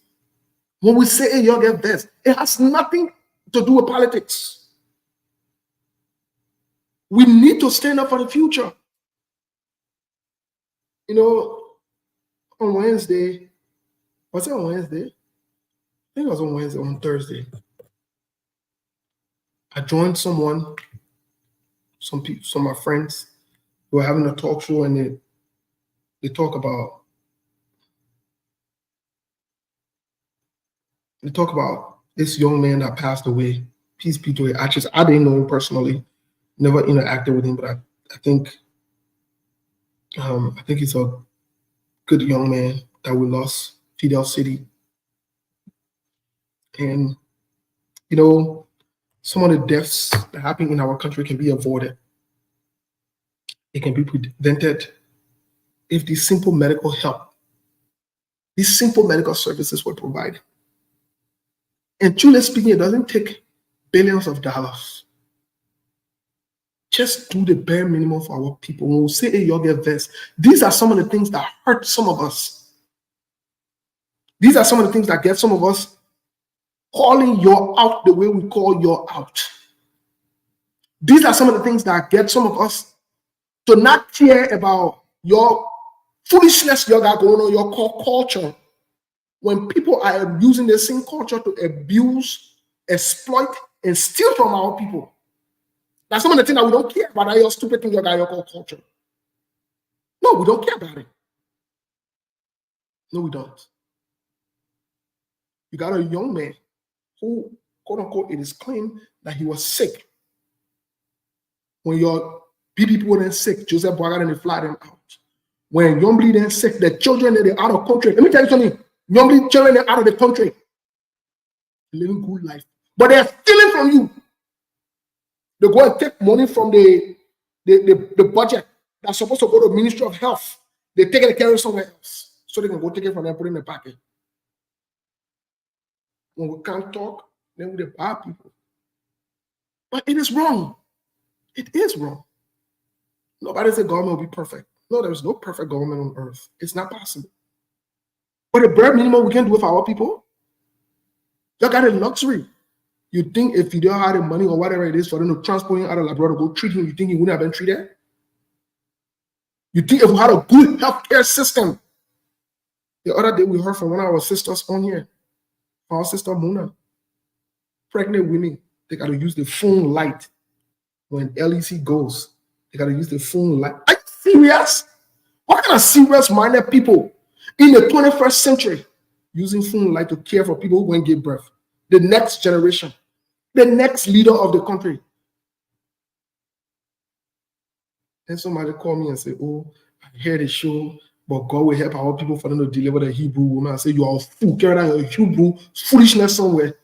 When we say, hey, y'all get this, it has nothing to do with politics. We need to stand up for the future. You know, on Wednesday, was it on Wednesday? I think it was on Wednesday, on Thursday. I joined some people, some of my friends who were having a talk show, and they talk about this young man that passed away. Peace be to his ashes. I didn't know him personally, never interacted with him, but I think he's a good young man that we lost, Fidel City. And you know, some of the deaths that happen in our country can be avoided. It can be prevented if these simple medical help, these simple medical services were provided. And truly speaking, it doesn't take billions of dollars. Just do the bare minimum for our people. When we say, hey, y'all get this, these are some of the things that hurt some of us. These are some of the things that get some of us calling your out the way we call your out. These are some of the things that get some of us to not care about your foolishness you got going on, your core culture, when people are using the same culture to abuse, exploit, and steal from our people. That's some of the things that we don't care about, that your stupid thing you got your core culture. No, we don't care about it. No, we don't. You got a young man who, quote unquote, it is claimed that he was sick. When your people were then sick, Joseph Boaga and they fly them out. When Yombly then sick, the children they're out of country. Let me tell you something. Yombly children are out of the country, living good life, but they're stealing from you. They go and take money from the budget that's supposed to go to the Ministry of Health. They take it and carry it somewhere else, so they can go take it from there and put it in the pocket. When we can't talk, then we buy people. But it is wrong. It is wrong. Nobody said government will be perfect. No, there's no perfect government on earth. It's not possible. But the bare minimum we can do with our people, you got a luxury. You think if you don't have the money or whatever it is for them to transport him out of Labrador to go treat him, you think he wouldn't have been treated? You think if we had a good healthcare system? The other day we heard from one of our sisters on here, our sister Mona, pregnant women, they got to use the phone light when LEC goes. They got to use the phone light. Are you serious? What kind of serious-minded people in the 21st century using phone light to care for people who won't give birth? The next generation, the next leader of the country. And somebody called me and said, oh, I heard the show, but God will help our people for them to deliver the Hebrew woman. I said, you are a fool. Carry down your Hebrew foolishness somewhere.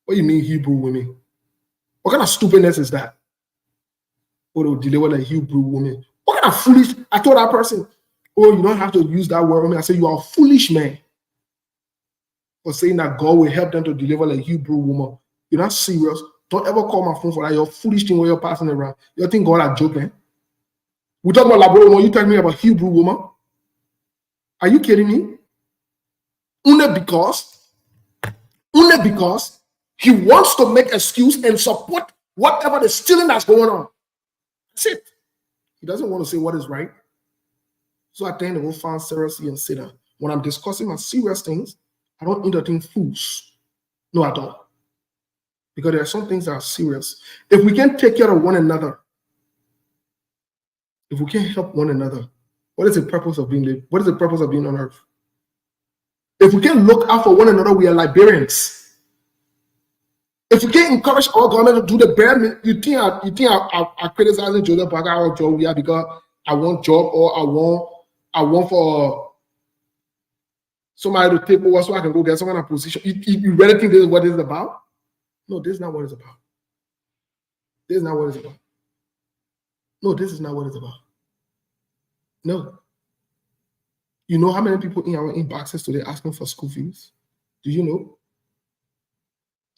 What do you mean Hebrew women? What kind of stupidness is that? Or to deliver the Hebrew woman? What kind of foolish? I told that person, oh, you don't have to use that word. I said, you are a foolish man for saying that God will help them to deliver the Hebrew woman. You're not serious. Don't ever call my phone for that. You're foolish thing when you're passing around. You think God are joking? We talk about Labrador woman. You tell me about Hebrew woman? Are you kidding me? Only because he wants to make excuse and support whatever the stealing that's going on. That's it. He doesn't want to say what is right. So I tend to go find seriously and sit down. When I'm discussing my serious things, I don't entertain fools. No, I don't. Because there are some things that are serious. If we can take care of one another, if we can help one another, what is the purpose of being lived? What is the purpose of being on earth? If we can look out for one another, we are Liberians. If we can encourage our government to do the bare minimum, you think I'm criticizing Joseph Boaga or job here because I want job or I want for somebody to take over so I can go get some kind of position. You really think this is what this is about? No, this is not what it's about. This is not what it's about. No, this is not what it's about. No. You know how many people in our inboxes today asking for school fees? Do you know?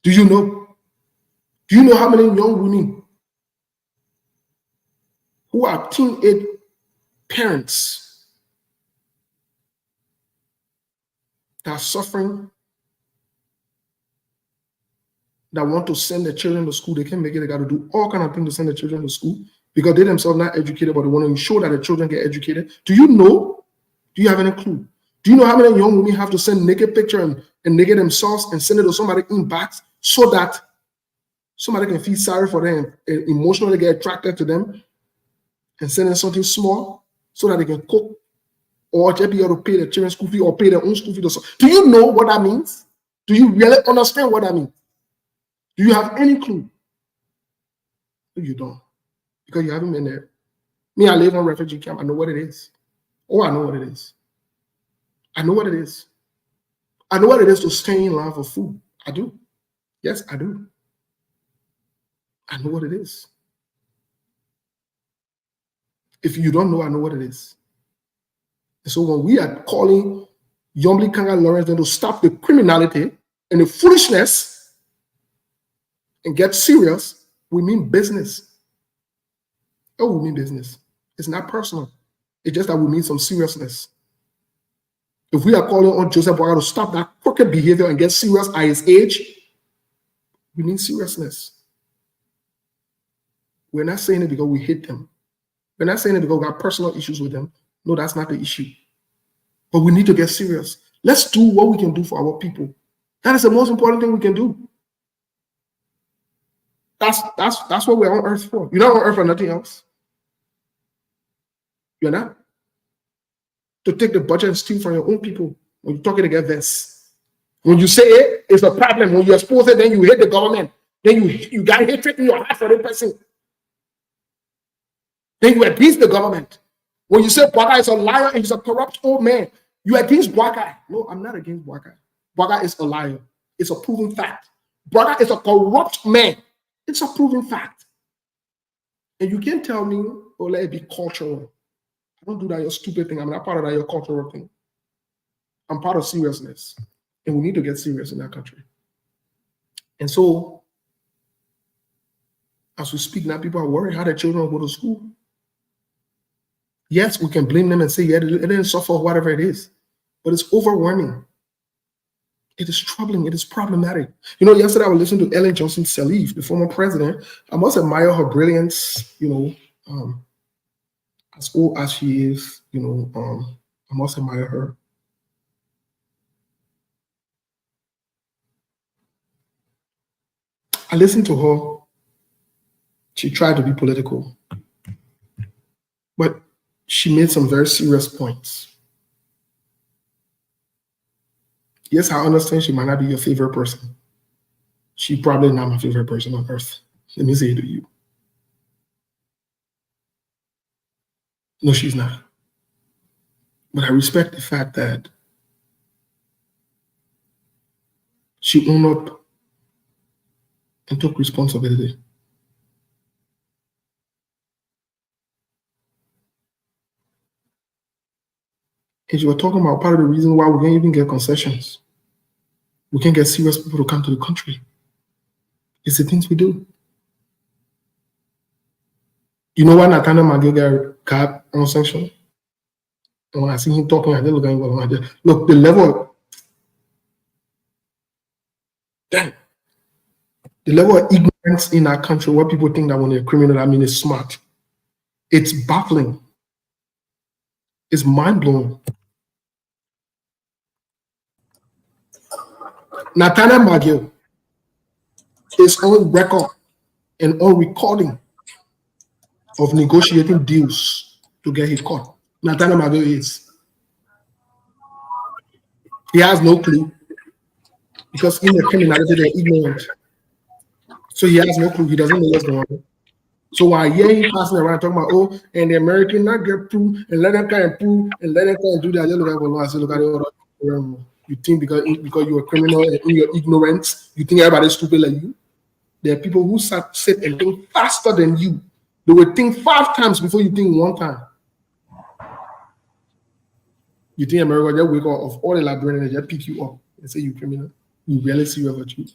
Do you know? Do you know how many young women who are teenage parents that are suffering, that want to send their children to school? They can't make it. They got to do all kinds of things to send their children to school because they themselves not educated, but they want to ensure that the children get educated. Do you know? Do you have any clue? Do you know how many young women have to send naked picture and naked themselves and send it to somebody inbox so that somebody can feel sorry for them and emotionally get attracted to them and send them something small so that they can cook or just be able to pay their children's school fee or pay their own school fee? Do you know what that means? Do you really understand what that means? Do you have any clue? No, you don't, because you haven't been there. Me, I live in a refugee camp. I know what it is. Oh, I know what it is. I know what it is. I know what it is to stay in line for food. I do. Yes, I do. I know what it is. If you don't know, I know what it is. And so when we are calling Yombly Kanga Lawrence to stop the criminality and the foolishness and get serious, we mean business. Oh, we mean business. It's not personal. It's just that we mean some seriousness. If we are calling on Joseph Boakai to stop that crooked behavior and get serious at his age, we need seriousness. We're not saying it because we hate them. We're not saying it because we got personal issues with them. No, that's not the issue. But we need to get serious. Let's do what we can do for our people. That is the most important thing we can do. That's what we're on earth for. You're not on earth for nothing else. You're not. To take the budget and steal from your own people when you're talking against this. When you say it's a problem, when you expose it, then you hate the government. Then you got hatred in your heart for the person. Then you abuse the government. When you say Boakai is a liar and he's a corrupt old man, you against Boakai. No, I'm not against Boakai. Boakai is a liar. It's a proven fact. Boakai is a corrupt man. It's a proven fact. And you can't tell me, oh, let it be cultural. I don't do that, your stupid thing. I'm not part of that, your cultural thing. I'm part of seriousness. And we need to get serious in that country. And so, as we speak now, people are worried how their children will go to school. Yes, we can blame them and say, yeah, they didn't suffer, whatever it is. But it's overwhelming. It is troubling. It is problematic. You know, yesterday I was listening to Ellen Johnson Sirleaf, the former president. I must admire her brilliance, as old as she is, I must admire her. I listened to her. She tried to be political, but she made some very serious points. Yes, I understand she might not be your favorite person. She's probably not my favorite person on earth. Let me say it to you. No, she's not. But I respect the fact that she owned up and took responsibility. And you were talking about part of the reason why we can't even get concessions. We can't get serious people to come to the country. It's the things we do. You know why Nathaniel McGill got on sanction? And when I see him talking, I just look at him like this. Look, the level of ignorance in our country, where people think that when they're criminal, I mean, it's smart. It's baffling. It's mind-blowing. Nathaniel McGill is on record and on recording of negotiating deals to get his caught. Nathaniel McGill is. He has no clue because in the criminality they're ignorant. So he has no clue. He doesn't know what's going on. So while him passing around talking about, oh, and the American not get through and let them kind of prove and let them kind of do that, I just look at I say, look at the other. You think because you're a criminal and in your ignorance, you think everybody's stupid like you? There are people who sit and think faster than you. They will think 5 times before you think 1 time. You think America just wake up of all the Liberians and just pick you up and say you criminal? You really serious about you?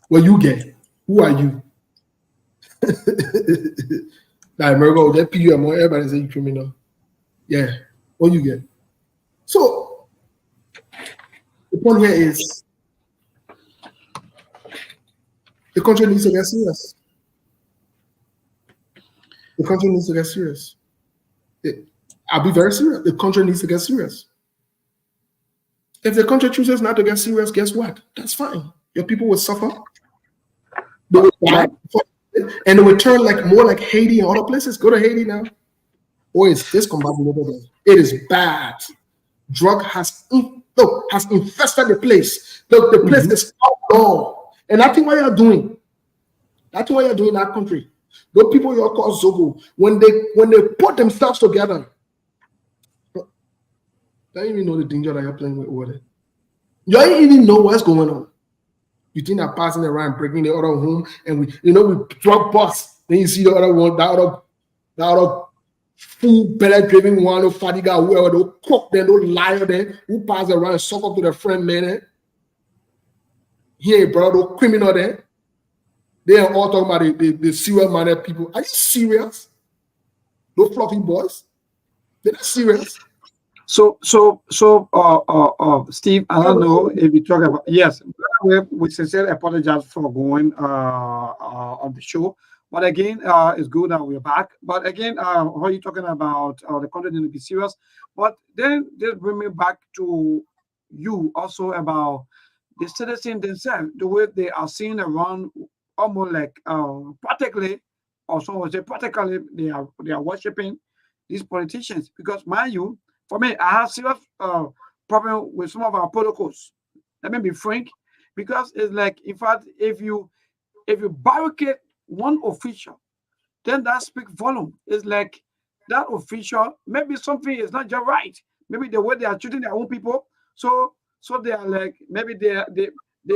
What you get? Who are you? That America will just pick you among everybody and say you criminal. Yeah. What you get? So the point here is the country needs to get serious. The country needs to get serious. I'll be very serious. The country needs to get serious. If the country chooses not to get serious, guess what? That's fine. Your people will suffer. They will die, and they will turn more like Haiti and other places. Go to Haiti now. Oh, it's discombobulated. It is bad. Drug has infested the place. The place is outlaw. And that's what you're doing. That's what you're doing in that country. Those people you call Zogo, when they put themselves together, you don't even know the danger that you're playing with over there. You don't even know what's going on. You think they're passing around, breaking the other home, and we drug bust. Then you see the other one, that other full belly-driven one, no fatiga, whoever, they'll cook them, they'll liar them, who pass around and suck up to their friend, man. Here, brother, those criminal there. They are all talking about the serious-minded people. Are you serious? Those fluffy boys? They're not serious. So, Steve, I don't know if you talk about, yes, we sincerely apologize for going on the show. But again, it's good that we're back. But again, how are you talking about the content in the serious? But then just bring me back to you also about the citizens themselves, the way they are seen around, almost like practically, or some would say practically, they are worshiping these politicians. Because mind you, for me, I have serious problem with some of our protocols. Let me be frank, because it's like, in fact, if you barricade one official, then that speaks volume. It's like that official, maybe something is not just right. Maybe the way they are treating their own people. So they are like, maybe they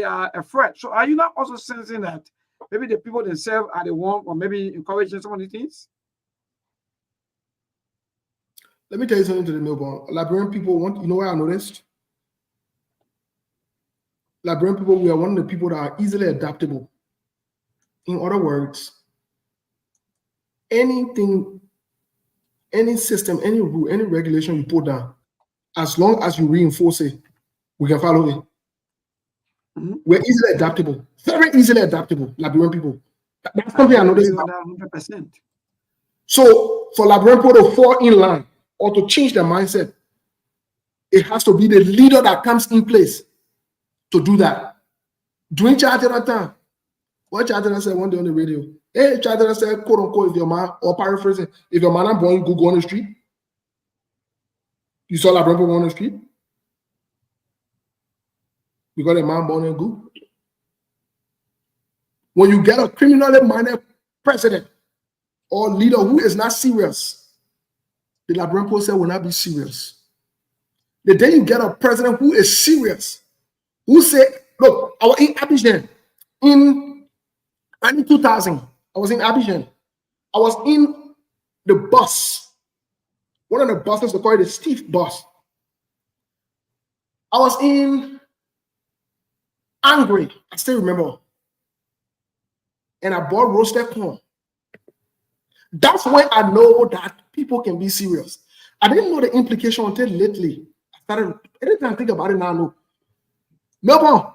are afraid. So are you not also sensing that maybe the people themselves are the one, or maybe encouraging some of these things? Let me tell you something to the Melbourne. Liberian people want, you know what I noticed? Liberian people, we are one of the people that are easily adaptable. In other words, anything, any system, any rule, any regulation you put down, as long as you reinforce it, we can follow it. We're easily adaptable, very easily adaptable, Liberian people. That's something I noticed. 100%. So for Liberian people to fall in line or to change their mindset, it has to be the leader that comes in place to do that. Doing charge at that time. What Chatterton said one day on the radio. Hey, Chatterton said, quote unquote, if your man, or paraphrasing, if your man and boy go on the street, you saw that brother on the street? You got a man born in good. When you get a criminally minded president or leader who is not serious, the Liberian people said will not be serious. The day you get a president who is serious, who say, look, I was in Abidjan in 2000. I was in Abidjan. I was in the bus. One of the buses, they call it the Steve bus. I was in Angry. I still remember. And I bought roasted corn. That's when I know that people can be serious. I didn't know the implication until lately. Anytime I think about it now, I know. Melbourne,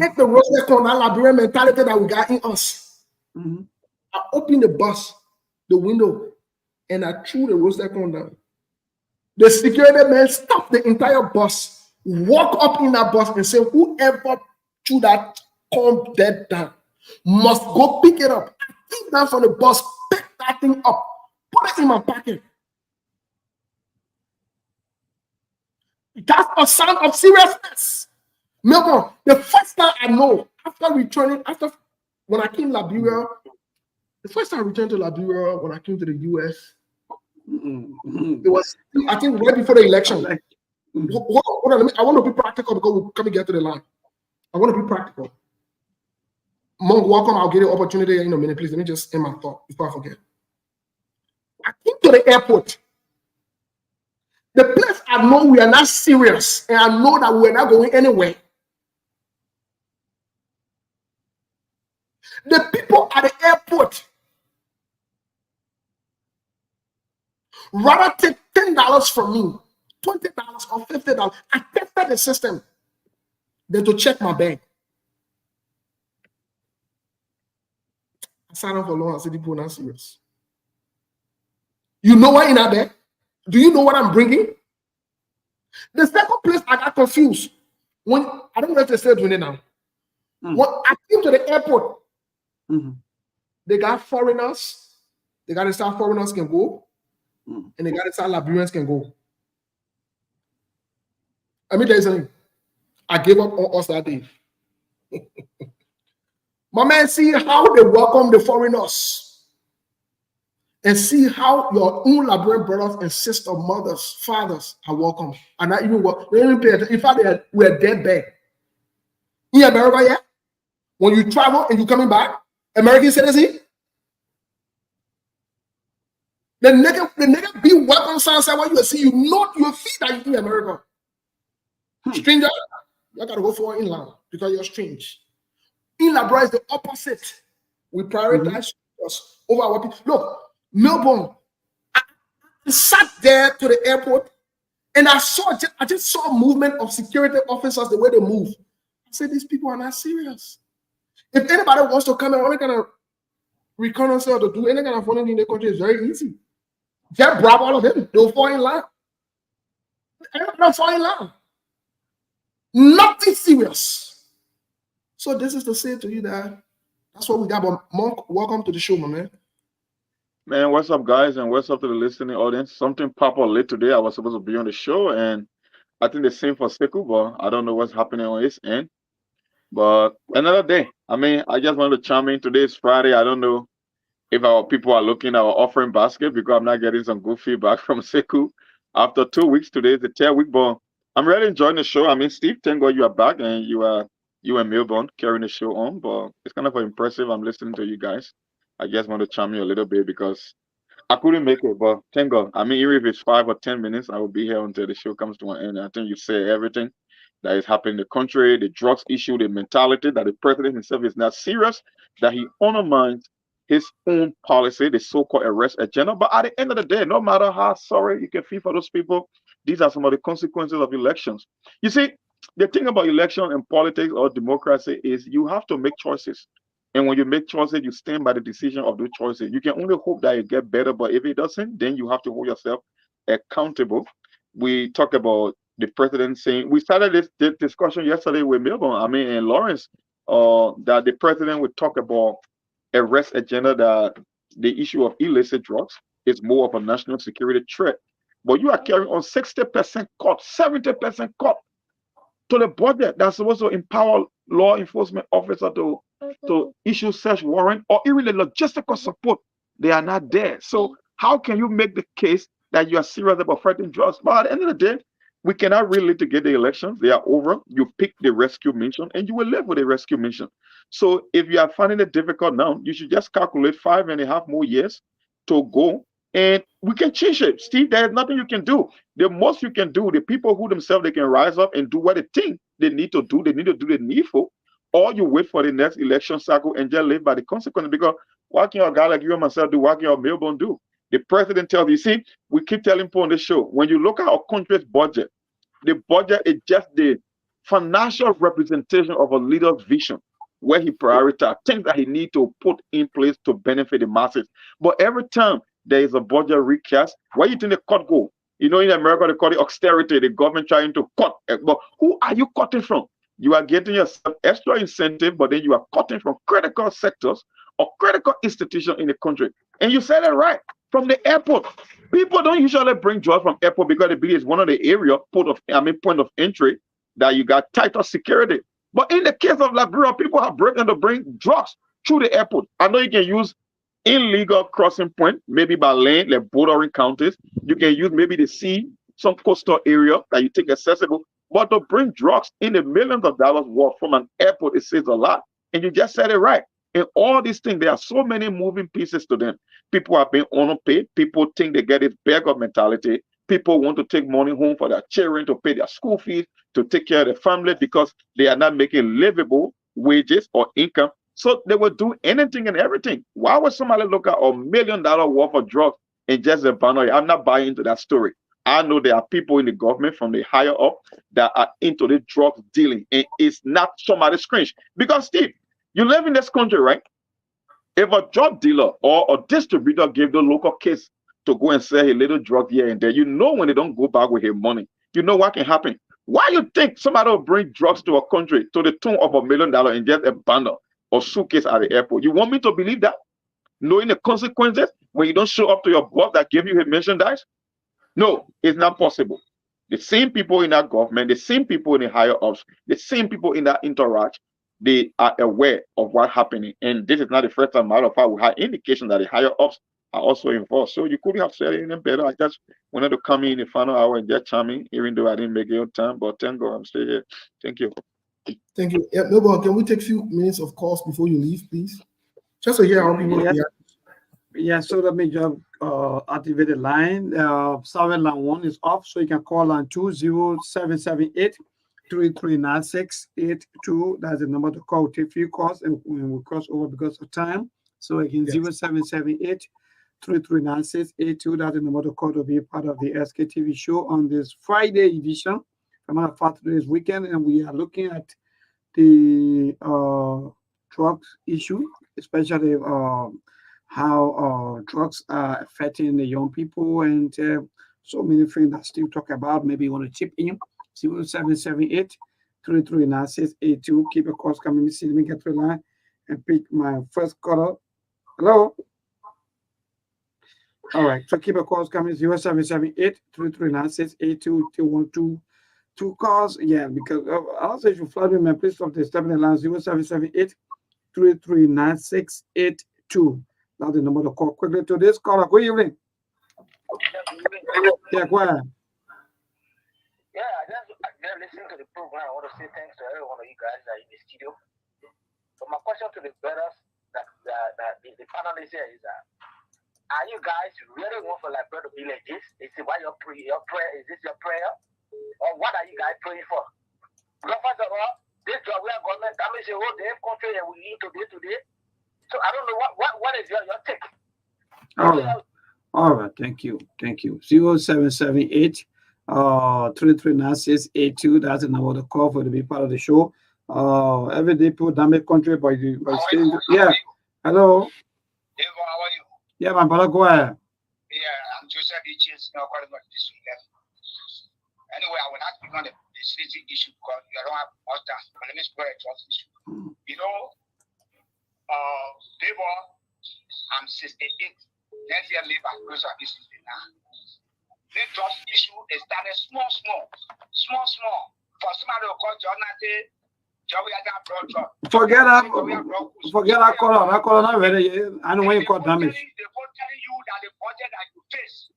take the roasted corn, that Liberian mentality that we got in us. I opened the bus, the window, and I threw the roasted corn down. The security man stopped the entire bus, walk up in that bus and say, whoever threw that corn dead down must go pick it up. I came down from the bus, pick that thing up, put it in my pocket. That's a sign of seriousness. Melbourne, the first time I know, when I came to Liberia, the first time I returned to Liberia, when I came to the US, it was, I think, right before the election. Hold on, I want to be practical because we're coming to get to the line. I want to be practical. Monk, welcome. I'll get an opportunity in a minute. Please, let me just end my thought before I forget. I came to the airport. The place I know we are not serious, and I know that we're not going anywhere. The people at the airport rather take $10 from me, $20 or $50. I tested the system than to check my bag. I sat down for long and said, people are not serious. You know what in that bag? Do you know what I'm bringing? The second place I got confused, when I don't know if they're still doing it now. When I came to the airport, they got foreigners, they got inside foreigners can go, and they got inside Liberians can go. Let me tell you something. I gave up on us that day. My man, see how they welcome the foreigners. And see how your own Liberian brothers and sisters, mothers, fathers are welcome. And not even what they even pay attention. In fact, we're dead bad. In America, yeah? When you travel and you're coming back, American citizen, the nigga be welcome sign say what you see, you know you feel that you're in America. Stranger, you gotta go for inland because you're strange. In Liberia is the opposite. We prioritize us over our people. Look, Melbourne, I sat there to the airport And I just saw a movement of security officers, the way they move. I said, these people are not serious. If anybody wants to come and any kind of reconnaissance or to do any kind of funding in the country, it's very easy. Just grab all of them. They'll fall in line. Everybody fall in line. Nothing serious. So this is to say to you that that's what we got. But Monk, welcome to the show, my man. Man, what's up, guys, and what's up to the listening audience? Something popped up late today. I was supposed to be on the show, and I think the same for Sekou, but I don't know what's happening on his end. But another day. I mean, I just wanted to chime in. Today is Friday. I don't know if our people are looking at our offering basket because I'm not getting some good feedback from Sekou. After 2 weeks, today is the 10th week, but I'm really enjoying the show. I mean, Steve, thank God you are back and you and Milburn carrying the show on, but it's kind of impressive. I'm listening to you guys. I just want to chime in a little bit because I couldn't make it, but thank God. I mean, even if it's 5 or 10 minutes, I will be here until the show comes to an end. I think you say everything that is happening in the country, the drugs issue, the mentality that the president himself is not serious, that he undermines his own policy, the so-called arrest agenda. But at the end of the day, no matter how sorry you can feel for those people, these are some of the consequences of elections. You see, the thing about election and politics or democracy is you have to make choices. And when you make choices, you stand by the decision of those choices. You can only hope that it get better, but if it doesn't, then you have to hold yourself accountable. We talk about the president saying, we started this discussion yesterday with Milburn, and Lawrence, that the president would talk about arrest agenda, that the issue of illicit drugs is more of a national security threat. But you are carrying on 60% cut, 70% cut to the budget that's supposed to empower law enforcement officers to issue search warrant or even the logistical support. They are not there. So how can you make the case that you are serious about fighting drugs? But at the end of the day, we cannot really litigate the elections. They are over. You pick the rescue mission and you will live with the rescue mission. So if you are finding it difficult now, you should just calculate 5.5 more years to go and we can change it. Steve, there's nothing you can do. The most you can do, the people who themselves, they can rise up and do what they think they need to do. They need to do the needful. Or you wait for the next election cycle and just live by the consequences. Because what can a guy like you and myself do? What can your Milburn do? The president tells you, see, we keep telling people on the show, when you look at our country's budget, the budget is just the financial representation of a leader's vision, where he prioritizes things that he needs to put in place to benefit the masses. But every time there is a budget recast, where you think the cut go? You know, in America, they call it austerity, the government trying to cut. But who are you cutting from? You are getting yourself extra incentive, but then you are cutting from critical sectors or critical institutions in the country. And you said it right. From the airport, people don't usually bring drugs from airport because the believe it's one of the area point of entry that you got tighter security. But in the case of Liberia, people have broken to bring drugs through the airport. I know you can use illegal crossing point, maybe by lane, like bordering counties. You can use maybe the sea, some coastal area that you think accessible. But to bring drugs in the millions of dollars worth from an airport, it says a lot. And you just said it right. And all these things, there are so many moving pieces to them. People are being underpaid. People think they get this beggar mentality. People want to take money home for their children to pay their school fees, to take care of their family because they are not making livable wages or income. So they will do anything and everything. Why would somebody look at $1 million worth of drugs and just abandon it? I'm not buying into that story. I know there are people in the government from the higher up that are into the drug dealing, and it's not somebody's cringe. Because Steve, you live in this country, right? If a drug dealer or a distributor gave the local kids to go and sell a little drug here and there, you know when they don't go back with their money, you know what can happen. Why you think somebody will bring drugs to a country to the tune of $1 million and just a bundle or suitcase at the airport? You want me to believe that? Knowing the consequences when you don't show up to your boss that gave you his merchandise? No, it's not possible. The same people in that government, the same people in the higher ups, the same people in that entourage, they are aware of what's happening. And this is not the first time, matter of fact, we have indication that the higher ups are also involved. So you couldn't have said it any better. I just wanted to come in the final hour and get chiming, even though I didn't make it on time. But thank God I'm still here. Thank you. Thank you. Yeah, Milburn, can we take a few minutes of calls before you leave, please? Just to hear how people react. Yeah, so let me just activate the line. 7 line 1 is off, so you can call line 20778 339682. That's the number to call. Take few calls and we'll cross over because of time. So again, 0778 339682. That's the number to call to be part of the SKTV show on this Friday edition. As a matter of fact, today is weekend, and we are looking at the drugs issue, especially how drugs are affecting the young people, and so many things that still talk about. Maybe you want to chip in 0778-339682. Keep a course coming. Let me get to the line and pick my first caller. Hello. All right. So keep a calls coming 0778-339682. Two calls. Yeah, because I'll say you flood me, man. Please stop the stepping the line 0778-339682. That's the number to call quickly to this caller. Good evening. Yeah, go ahead. Yeah, I just listening to the program. I want to say thanks to every one of you guys that are in the studio. But my question to the brothers that the panelists here is that are you guys really want for Liberia to be like this? Is it why your prayer? Is this your prayer? Or what are you guys praying for? Because first of all, this job we are government damage the whole damn country and we eat today. So I don't know what is your take. All right, thank you. 0778 339682. That's the number to call for to be part of the show. Every day people damage country by saying yeah. Hello. Hey, how are you? Yeah, my brother, go ahead. Yeah, I'm Joseph Hitchens, calling from this left. Anyway, I will not speak on the city issue because you don't have much time. But let me speak on the trust issue. You know, Labor, I'm 68. Next year, Labor close up this 69. The trust issue is started small. For somebody to call Jonathan, forget that caller. That caller not ready. I know when you call damage. They won't tell you that the budget that you face,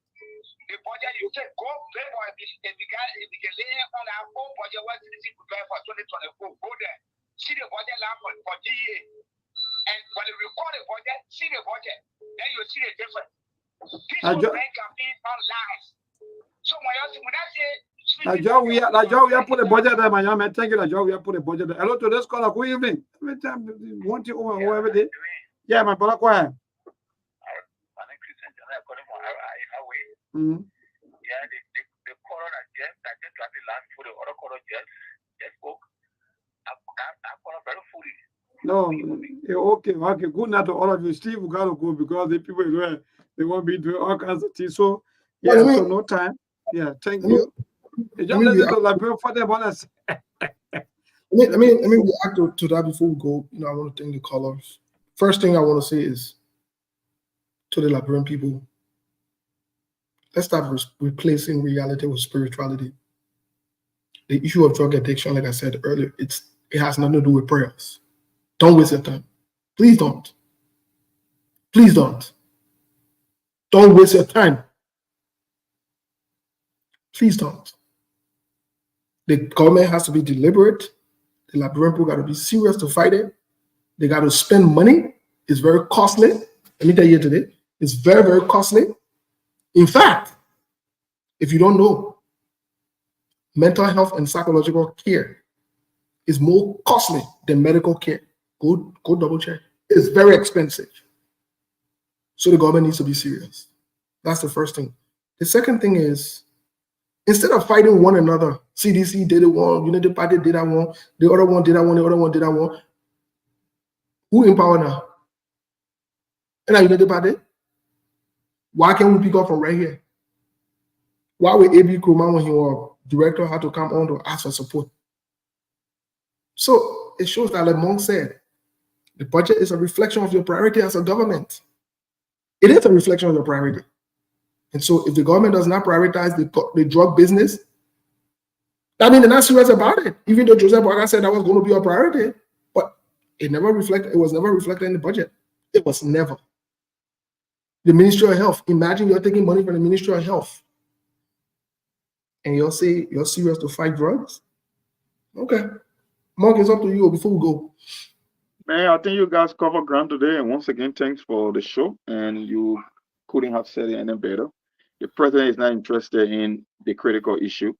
the budget you take, go pay for it. If you can lay on our own budget, what is it prepare for 2024? Go there, see the budget line for GA, and when you report the budget, see the budget, then you see the difference. This will make campaign on lies. So when I say La job we are put a budget there, my young man. Thank you. La job we are put a budget there. Hello to this caller. Good evening. Every time want you over every day. Yeah, my brother, go ahead. Mm-hmm. Yeah, the caller that just got the last for the other caller just spoke. I'm very fully. No, okay. Good night to all of you. Steve, we gotta go because the people they won't be doing all kinds of things. So yeah, so no time. Yeah, thank you. Just listen to Liberian for them honest. Let me react to that before we go. I want to thank the callers. First thing I want to say is to the Liberian people, let's start replacing reality with spirituality. The issue of drug addiction, like I said earlier, it has nothing to do with prayers. Don't waste your time. Please don't. Please don't. Don't waste your time. Please don't. The government has to be deliberate. The Liberian people got to be serious to fight it. They got to spend money. It's very costly. Let me tell you today, it's very, very costly. In fact, if you don't know, mental health and psychological care is more costly than medical care. Go double check. It's very expensive. So the government needs to be serious. That's the first thing. The second thing is, instead of fighting one another, CDC did it one, United Party did that one, the other one did that one, the other one did that one. Who in power now? And our United Party? Why can't we pick up from right here? Why would AB Kruma, when he was director, had to come on to ask for support? So it shows that, like Monk said, the budget is a reflection of your priority as a government. It is a reflection of your priority. And so if the government does not prioritize the drug business, that means they're not serious about it. Even though Joseph Boaga said that was going to be a priority, but it was never reflected in the budget. It was never. The Ministry of Health, imagine you're taking money from the Ministry of Health and you'll say you're serious to fight drugs? Okay. Mark, it's up to you before we go. Man, I think you guys covered ground today. And once again, thanks for the show. And you couldn't have said it any better. The president is not interested in the critical issue.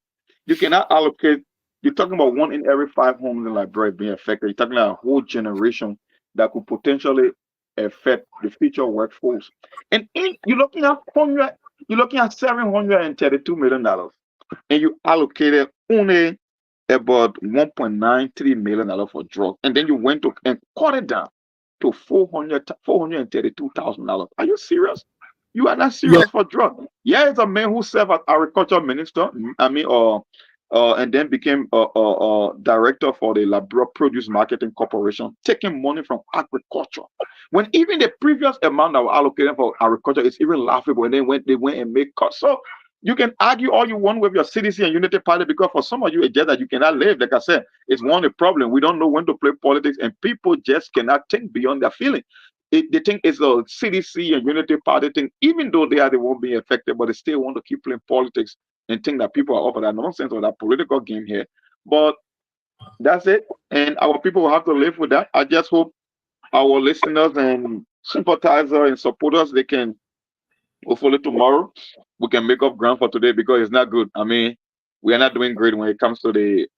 You cannot allocate, you're talking about 1 in every 5 homes in Liberia being affected. You're talking about a whole generation that could potentially affect the future workforce. And you're looking at $732 million, and you allocated only about $1.93 million for drugs, and then you went to and cut it down to $432,000. Are you serious? You are not Yeah. serious for drugs. Yeah, it's a man who served as agriculture minister. And then became director for the Liberia Produce Marketing Corporation, taking money from agriculture. When even the previous amount that were allocated for agriculture is even laughable, and then when they went and make cuts. So you can argue all you want with your CDC and Unity Party, because for some of you, it's just that you cannot live. Like I said, it's one of the problem. We don't know when to play politics, and people just cannot think beyond their feeling. They think it's a CDC and Unity Party thing, even though they are the one being affected, but they still want to keep playing politics and think that people are up for that nonsense or that political game here. But that's it. And our people will have to live with that. I just hope our listeners and sympathizers and supporters, they can hopefully tomorrow we can make up ground for today, because it's not good. I mean, we are not doing great when it comes to the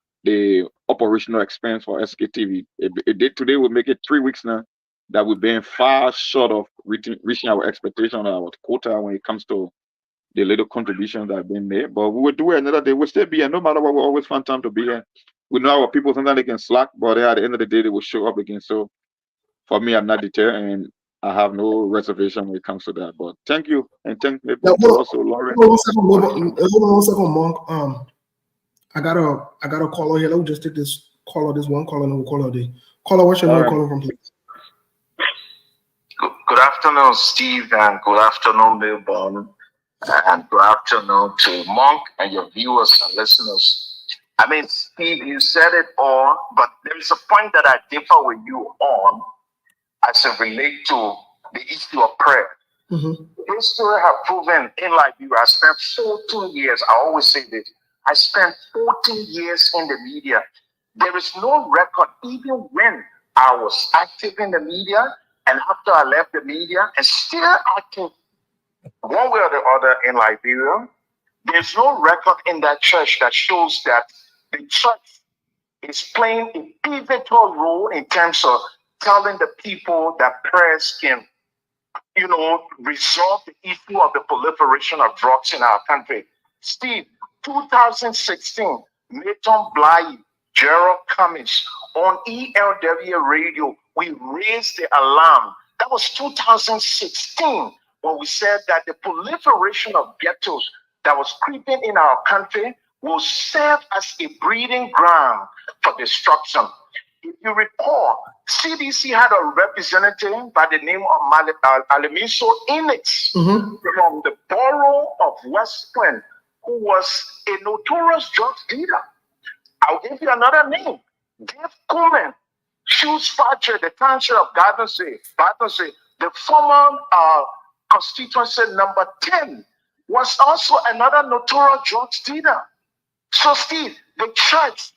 operational expense for SKTV. It did today. We make it 3 weeks now that we've been far short of reaching our expectation, our quota when it comes to the little contributions that have been made. But we will do it another day. We'll still be here. No matter what, we'll always find time to be here. We know our people sometimes they can slack, but at the end of the day, they will show up again. So for me, I'm not deterred, and I have no reservation when it comes to that. But thank you, and thank you Now, to also Lauren. hold on 1 second, Monk. I got a caller here. Let me just take this one caller, and we'll call her the caller. What's your All name? right. Caller from, please. Good afternoon, Steve, and good afternoon, Milburn, and good afternoon to Monk and your viewers and listeners. I mean, Steve, you said it all, but there is a point that I differ with you on as it relates to the issue of prayer. Mm-hmm. History have proven in Liberia, I spent 14 years, I always say this, I spent 14 years in the media. There is no record, even when I was active in the media and after I left the media and still active one way or the other in Liberia, there's no record in that church that shows that the church is playing a pivotal role in terms of telling the people that prayers can, resolve the issue of the proliferation of drugs in our country. Steve, 2016, Nathan Bly, Gerald Cummings on ELW radio, we raised the alarm. That was 2016 when we said that the proliferation of ghettos that was creeping in our country will serve as a breeding ground for destruction. If you recall, CDC had a representative by the name of Alemiso Inix from the borough of West Point, who was a notorious drug dealer. I'll give you another name. Dave Coleman, Shoes Factory, the township of Gardensay, the former constituency number 10, was also another notorious drug dealer. So, Steve, the church,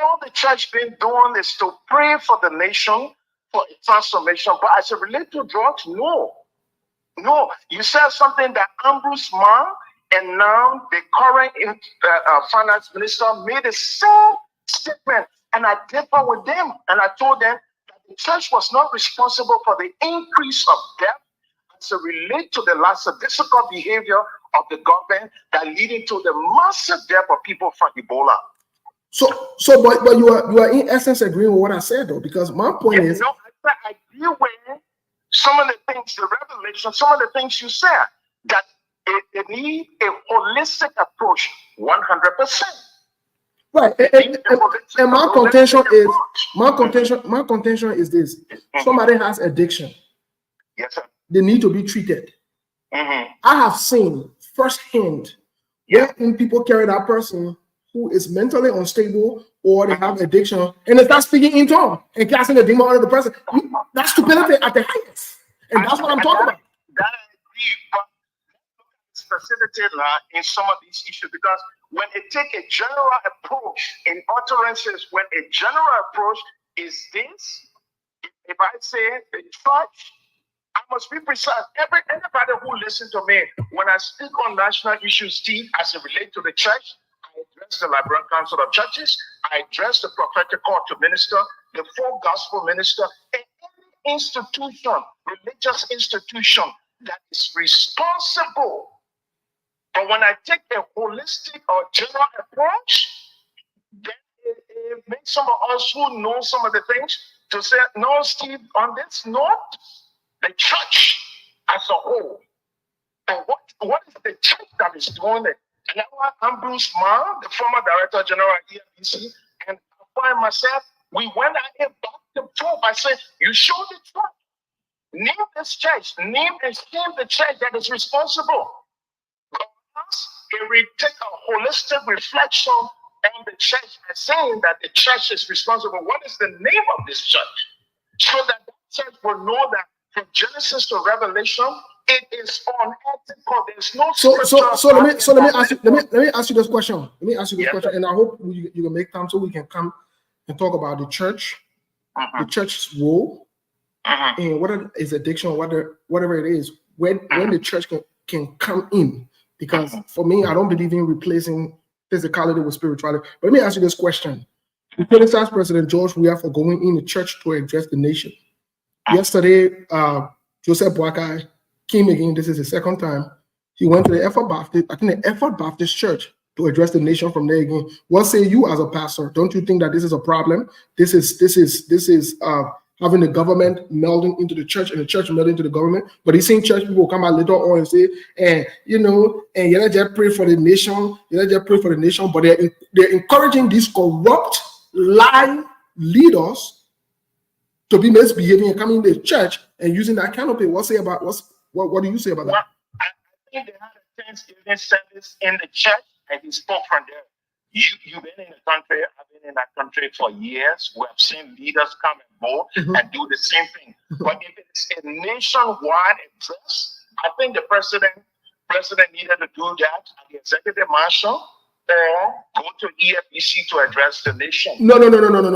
all the church been doing is to pray for the nation for a transformation. But as it relates to drugs, no. You said something that Ambrose Mann and now the current finance minister made the same statement. And I differ with them. And I told them that the church was not responsible for the increase of debt as it relates to the lackadaisical behavior of the government that leading to the massive death of people from Ebola. But you are in essence agreeing with what I said, though, because my point is, I agree with some of the things, the revelation, some of the things you said, that they need a holistic approach, 100%. Right, and my contention is this: somebody has addiction. Yes, sir. They need to be treated. I have seen firsthand when people carry that person who is mentally unstable or they have addiction and they start speaking in tongues and casting the demon out of the person. That's stupidity at the highest. And that's what I'm talking about. That I agree, but specificity in some of these issues, because when they take a general approach in utterances, when a general approach is this, if I say the church, I must be precise. Anybody who listens to me, when I speak on national issues, Steve, as it relates to the church, I address the Liberian Council of Churches, I address the prophetic call to minister, the full gospel minister, and any institution, religious institution that is responsible. But when I take a holistic or general approach, then it makes some of us who know some of the things to say, no, Steve, on this note, the church as a whole. And what is the church that is doing it? And I'm Bruce Mann, the former Director General at EFBC, and I find myself, we went ahead back to proof. I said, you show the church. Name this church. Name and shame the church that is responsible. But us, we take a holistic reflection on the church and saying that the church is responsible. What is the name of this church? So that the church will know that from Genesis to Revelation, it is unethical. There's no so let me ask you this question. Let me ask you this question, and I hope you can make time so we can come and talk about the church, the church's role, and whether it's addiction or whatever it is, when the church can come in. Because for me, I don't believe in replacing physicality with spirituality. But let me ask you this question. We criticize President George Weah for going in the church to address the nation. Yesterday, Joseph Boakai came again. This is the second time. He went to the Effort Baptist, I think the Effort Baptist Church, to address the nation from there again. What say you as a pastor? Don't you think that this is a problem? This is having the government melding into the church and the church melding into the government. But he's seen church people come out later on and say, and you not just pray for the nation, but they're encouraging these corrupt, lying leaders to be misbehaving and coming to the church and using that canopy. What do you say about that? I think they had a Thanksgiving service in the church and he spoke from there. You've been in the country, I've been in that country for years. We have seen leaders come and go and do the same thing. But if it's a nationwide address, I think the president needed to do that at the executive marshal or go to EFBC to address the nation. No.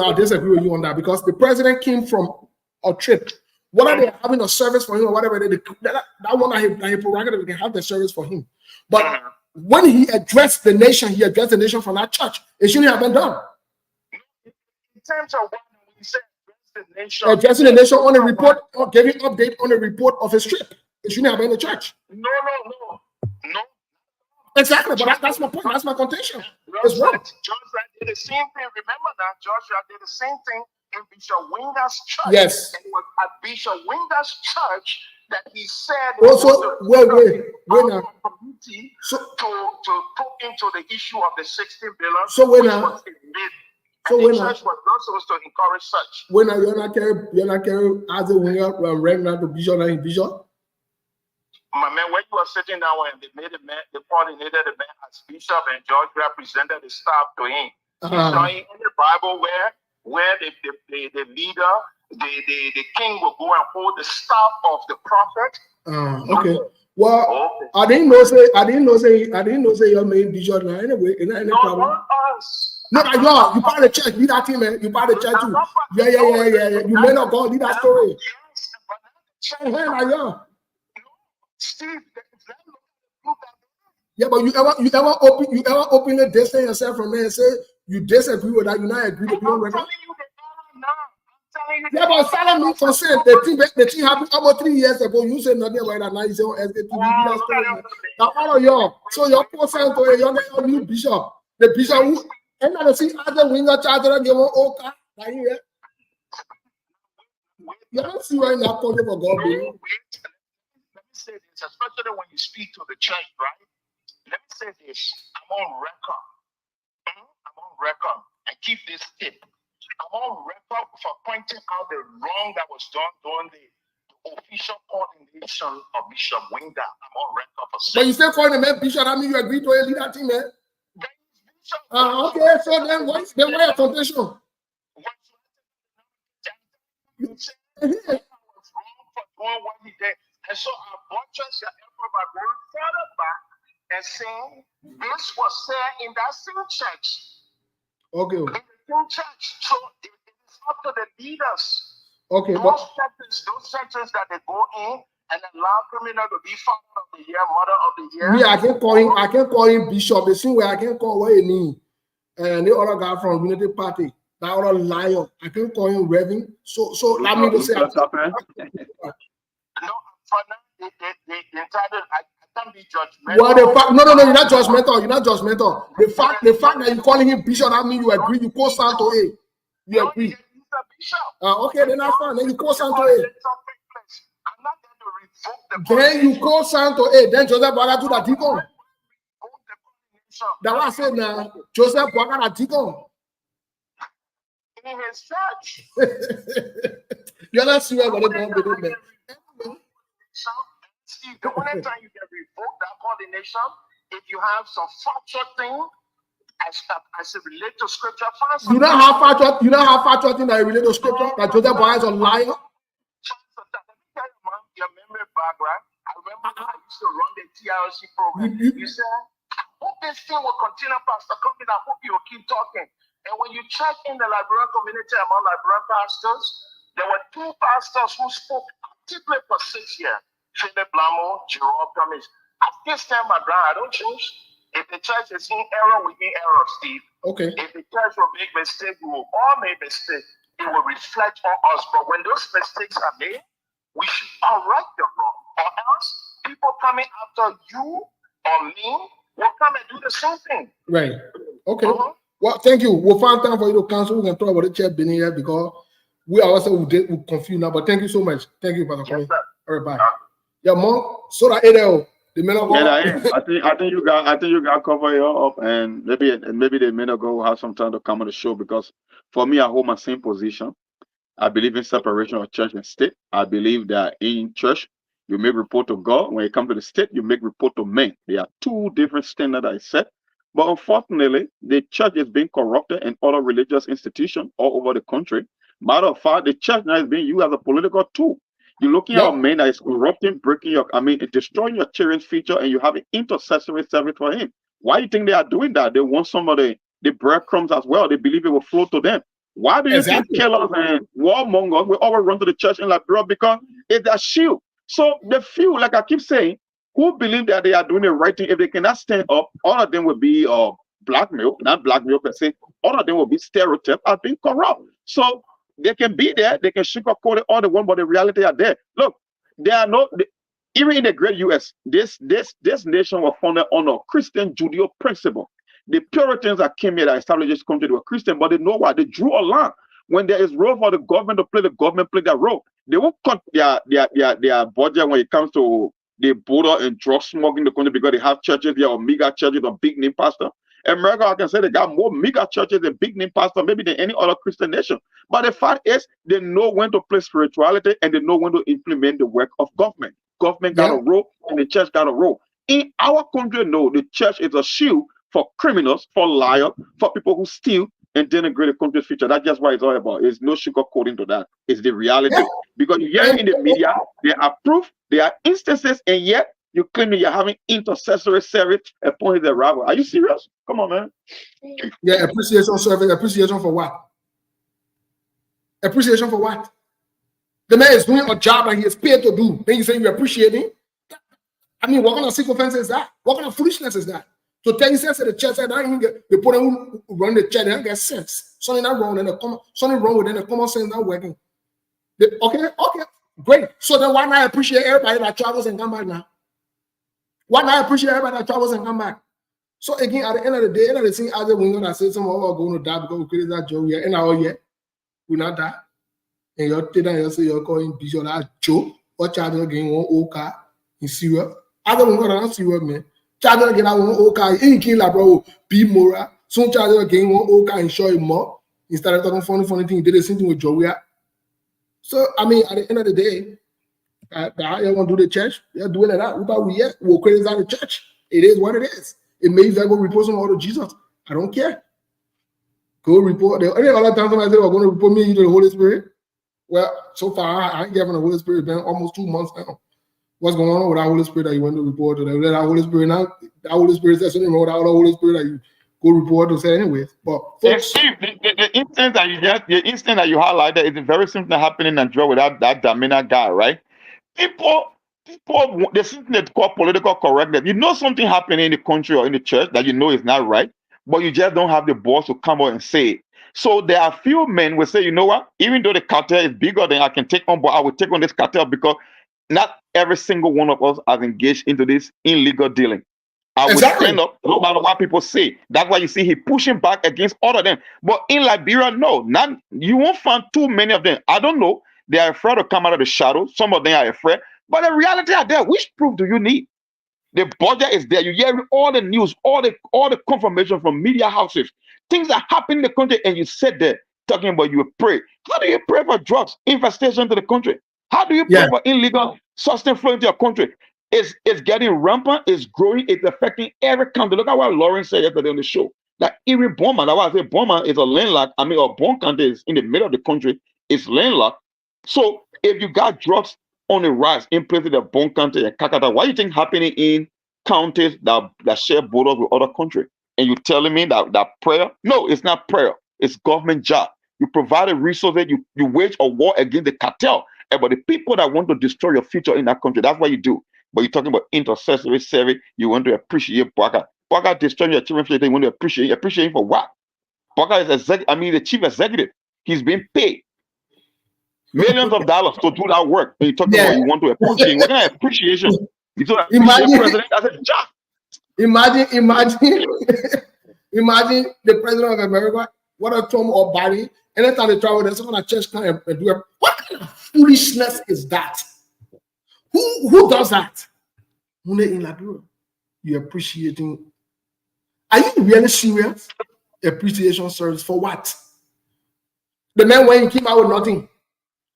I disagree with you on that because the president came from a trip. What are they having a service for him or whatever? That one I prerogative, they can have the service for him. But when he addressed the nation, from that church. It shouldn't have been done. In terms of what we said, addressing the nation on a report or giving update on a report of his trip. It shouldn't have been in the church. No. Exactly, but that's my point. That's my contention. It's wrong. Joshua did the same thing. Remember that Joshua did the same thing in Bishop Winger's church. Yes. And it was at Bishop Winger's church that he said also wait now. So to put into the issue of the 16 billion. So when now, so when church was not supposed to encourage such. When you're not carrying as a winger right to Bishop and Bishop. My man, when you were sitting down and they made they coordinated the man as bishop and George represented the staff to him. He's showing in the Bible where the leader, the king will go and hold the staff of the prophet. Okay. Well, I didn't know say your main bishop now anyway. Any problem? Not us. No, you part of the church. Lead that team, man. You part of the church too. Yeah. You may not go lead that story. Steve, yeah, but you ever openly distance yourself from there and say you disagree with that, you not agree to be on record? Yeah, but silent means consent. The thing happened about 3 years ago. You said nothing about that. Now you say, oh, SK2. Now all of y'all. So your person to a young new bishop. The bishop who and now see other winger charger and give one okay. Now you don't see why not calling for God. Let me say this, especially when you speak to the church, right? Let me say this. I'm on record. And keep this tip. I'm on record for pointing out the wrong that was done during the official coordination of Bishop Winger. I'm on record for saying. But you still calling the man Bishop, that means you agree to a leader team, man. Okay, so then why a contention? You said I was wrong for doing what he did. And so I buttress your effort by going further back and saying this was said in that same church. Okay. In the same church. So it is up to the leaders. Okay. Those churches that they go in and allow criminal to be father of the year, mother of the year. Me, I can call him bishop. The same way I can call what he mean. And the other guy from Unity Party. That other liar. I can't call him Reverend. So I mean to say, No, for now, they entitled, I can't be judgmental. Well, the fact, no, you're not judgmental. You're not judgmental. The fact that you're calling him bishop, that means you agree. You co-sign to it. You agree. He's a bishop. Okay, then that's fine. Then you co-sign to it. I'm not going to revoke the Then you co-sign to it. Then Joseph Boaga do that deacon. That's what I said now. Joseph Boaga that deacon. In his church. You're not serious about it, man. Steve, the only time you can revoke that coordination if you have some factual thing as it relates to scripture. You know how factual thing that relate to scripture? That Joseph Boaga is a liar. Your memory background. I remember I used to run the TRC program. You said, I hope this thing will continue, Pastor Company. I hope you'll keep talking. And when you check in the Liberian community among Liberian pastors, there were 2 pastors who spoke actively for 6 years. Philip Blamo, Jerome Cummings. At this time, my brother, I don't choose. If the church is in error, we in error, Steve. Okay. If the church will make mistakes, we will all make mistakes. It will reflect on us. But when those mistakes are made, we should correct them wrong. Or else, people coming after you or me will come and do the same thing. Right. Okay. Well, thank you. We'll find time for you to cancel. We can talk about the church being here because we also will confuse now. But thank you so much. Thank you, Pastor Colin. All right, bye. Yeah, Mom. So that the men of God. I think you got cover it up, and maybe the men of God will have some time to come on the show because for me, I hold my same position. I believe in separation of church and state. I believe that in church, you make report to God. When it comes to the state, you make report to men. There are 2 different standards I set. But unfortunately, the church is being corrupted and other religious institutions all over the country. Matter of fact, the church now is being used as a political tool. You're looking at a man that is corrupting, destroying your children's future, and you have an intercessory service for him. Why do you think they are doing that? They want some of the breadcrumbs as well. They believe it will flow to them. Why do you think killers and warmongers will always run to the church in Liberia? Because it's a shield. So the few, like I keep saying, who believe that they are doing the right thing, if they cannot stand up, all of them will be blackmail, not blackmail per se, all of them will be stereotyped as being corrupt. So they can be there, they can sugarcoat it all the one, but the reality are there. Look, there are even in the great US, this nation was founded on a Christian Judeo principle. The Puritans that came here that established this country, they were Christian, but they know why. They drew a line. When there is role for the government to play, the government play that role. They won't cut their budget when it comes to the border and drug smuggling in the country because they have churches here or mega churches or big name pastor. America, I can say they got more mega churches and big name pastor maybe than any other Christian nation. But the fact is, they know when to play spirituality and they know when to implement the work of government. Government got a role and the church got a role. In our country, no, the church is a shield for criminals, for liars, for people who steal and denigrate the country's future. That's just what it's all about. There's no sugarcoating to that. It's the reality. Because you hear in the media, there are proof, there are instances, and yet you claim that you're having intercessory service upon his arrival. Are you serious? Come on, man. Yeah, appreciation service. Appreciation for what? Appreciation for what? The man is doing a job that he is paid to do. Then you say you appreciate him? I mean, what kind of sick offense is that? What kind of foolishness is that? So tell you sense at the church, I don't get the people who run the church, they don't get sense. Something not wrong, and something wrong with them, the common sense not working. Okay, great. So then why not appreciate everybody that travels and come back now? Why not appreciate everybody that travels and come back? So again, at the end of the day, end of the thing, other women that say some of us are going to die because we created that joke here, and now yet we not die. And you're telling you say you're calling Bishop that joke or charging again one old car in Syria. Other women are not serious, man. Charging again one old car in Kingla, bro. Be moral. Some charging again one old car and show him more. Instead of talking funny thing, they did the same thing with Joey. So I mean, at the end of the day, how you want to do the church? You're doing it out. We'll criticize the church. It is what it is. It may go report some order Jesus. I don't care. Go report. Any other time somebody say, we're going to report me to the Holy Spirit. Well, so far, I ain't given the Holy Spirit. It's been almost 2 months now. What's going on with our Holy Spirit that you went to report to? That our Holy Spirit now, that Holy Spirit says something wrong with our Holy Spirit that you go report to say anyways. But folks, the instance that you highlighted is very simple happening in Nigeria with that Damina guy, right? People, there's something that's called political correctness. You know something happening in the country or in the church that you know is not right, but you just don't have the balls to come out and say it. So there are few men will say, you know what, even though the cartel is bigger than I can take on, but I will take on this cartel because not every single one of us has engaged into this illegal dealing. I will stand up no matter what people say. That's why you see he pushing back against all of them. But in Liberia, no, not you won't find too many of them. I don't know. They are afraid to come out of the shadows. Some of them are afraid. But the reality are there. Which proof do you need? The budget is there. You hear all the news, all the confirmation from media houses. Things that happen in the country, and you sit there talking about you pray. How do you pray for drugs infestation to the country? How do you pray for illegal substance flow into your country? It's getting rampant, it's growing, it's affecting every country. Look at what Lauren said yesterday on the show. That every Burma, that's why I say Burma is a landlocked, a born country is in the middle of the country, it's landlocked. So if you got drugs on the rise in places of born country and Kakata, what do you think happening in counties that share borders with other countries? And you telling me that prayer? No, it's not prayer. It's government job. You provide the resources, you wage a war against the cartel. But the people that want to destroy your future in that country, that's what you do. But you're talking about intercessory service, you want to appreciate Baka. Baka destroying your children's future, you want to appreciate him for what? Baka is the chief executive. He's being paid millions of dollars to do that work. And you're talking about you want to appreciate. What kind of appreciation? You don't appreciate president as a job. Imagine the president of America, what a Trump or Biden, anytime they travel, there's someone at church come and do it. What kind of foolishness is that? Who does that? In Liberia, you're appreciating. Are you really serious? Appreciation service for what? The man when he came out with nothing,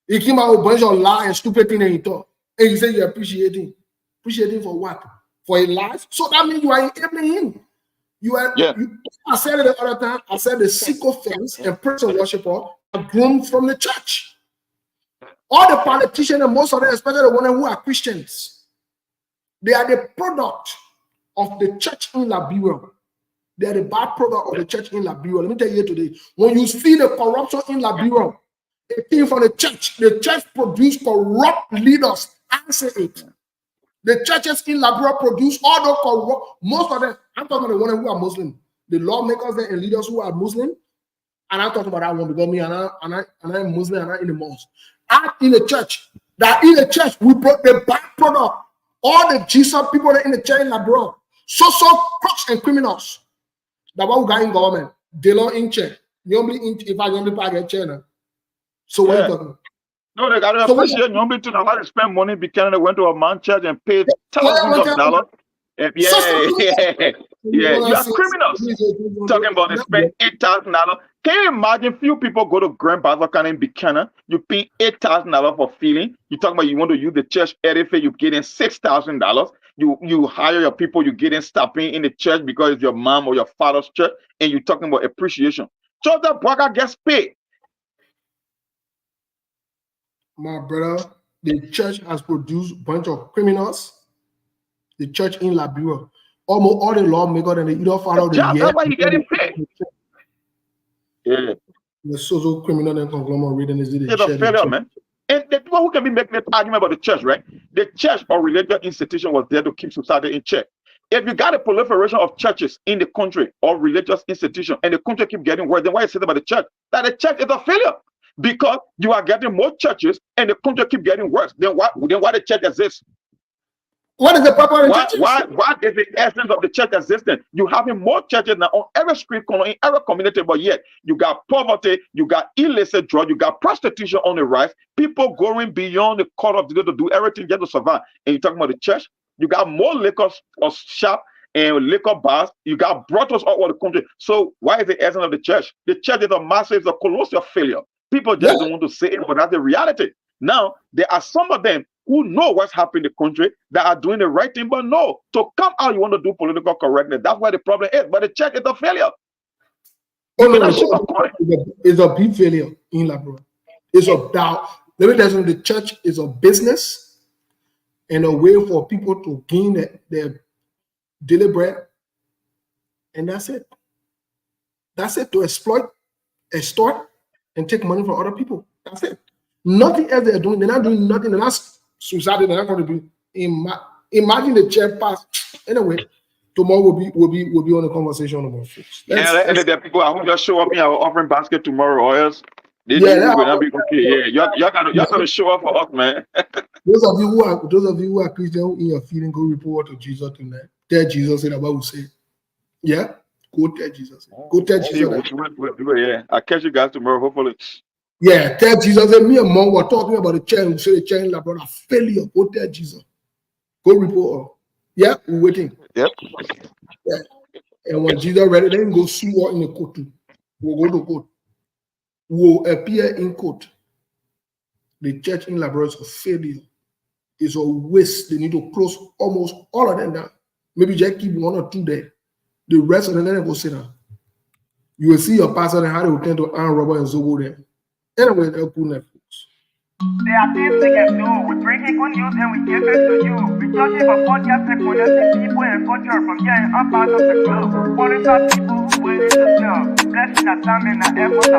he came out with a bunch of lies and stupid things and he thought, and he said you're appreciating for what? For a life? So that means you are enabling him. You are. I said it the other time. I said the sycophants and person worshiper are groomed from the church. All the politicians and most of them, especially the ones who are Christians, they are the product of the church in Liberia. They are the bad product of the church in Liberia. Let me tell you today, when you see the corruption in Liberia, it came from the church. The church produced corrupt leaders. Answer it. The churches in Liberia produce all the corrupt, most of them. I'm talking about the ones who are Muslim, the lawmakers and leaders who are Muslim. And I'm talking about that one because me and I'm Muslim and I'm in the mosque. I'm in the church. That in the church, we brought the bad product. All the Jesus people that in the church in Liberia, so crooks and criminals. That what we got in government. They don't in check. You only if I only pay a chair. So what are you talking about? No, they got to appreciate you to know how to spend money because they went to a man church and paid thousands of dollars. You are criminals. Talking about they spend $8,000. Can you imagine few people go to Grand Bazooka in Buchanan, you pay $8,000 for feeling. You talking about you want to use the church edifice, you get in $6,000. You hire your people, you get in stopping in the church because it's your mom or your father's church, and you're talking about appreciation. So the broker gets paid. My brother, the church has produced a bunch of criminals. The church in Liberia, almost all the lawmakers and the either follow the year. That's why you getting paid. Yeah. The social criminal and conglomerate and is it's a failure, man. And the people who can be making an argument about the church, right? The church or religious institution was there to keep society in check. If you got a proliferation of churches in the country or religious institution and the country keep getting worse, then why is it about the church? That the church is a failure. Because you are getting more churches and the country keep getting worse. Then why the church exists? What is the purpose of the church? What is the essence of the church existing? You having more churches now on every street corner in every community, but yet you got poverty, you got illicit drugs, you got prostitution on the rise, people going beyond the call of duty to do everything just to survive. And you're talking about the church? You got more liquor shop and liquor bars, you got brothels all over the country. So why is the essence of the church? The church is a massive, it's a colossal failure. People just don't want to say it, but that's the reality. Now, there are some of them who know what's happening in the country that are doing the right thing, but no, to come out, you want to do political correctness. That's where the problem is. But the church is a failure. It's a big failure in Liberia. It's about, let me tell you, the church is a business and a way for people to gain their daily bread. And that's it. That's it, to exploit, extort, and take money from other people. That's it. Nothing else they're doing. They're not doing nothing. They're not suicidal. They're not going to do. Imagine the church pass. Anyway, tomorrow will be on a conversation about folks. And there are people who just show up in our offering basket tomorrow, or else they Yeah, will not be okay. Yeah, y'all gotta show up for us, man. those of you who are Christian who in your feeling, go report to Jesus tonight. Tell Jesus in about say. Yeah, go tell Jesus. Go tell Jesus. We'll do it, yeah. I'll catch you guys tomorrow, hopefully. Yeah, tell Jesus. And me and Mom were talking about the chair. We say the chair in La brother failure. Go tell Jesus. Go report. Yeah, we're waiting. Yep. Yeah. And when Jesus ready, then go sue her in the court too. We'll go to court. Will appear in court. The church in Labrador is a failure. It's a waste. They need to close almost all of them down. Maybe just keep 1 or 2 there. The rest of them, then go sit down. You will see your pastor and how they will tend to arm robber and Zobo them. Anyway, they'll cool Netflix. There are things we can do. We bring in good news and we give it to you. We judge it for podcast and connecting people and culture from here and up out of the globe. Monitor people who willing to sell. Blessing that time and the effort.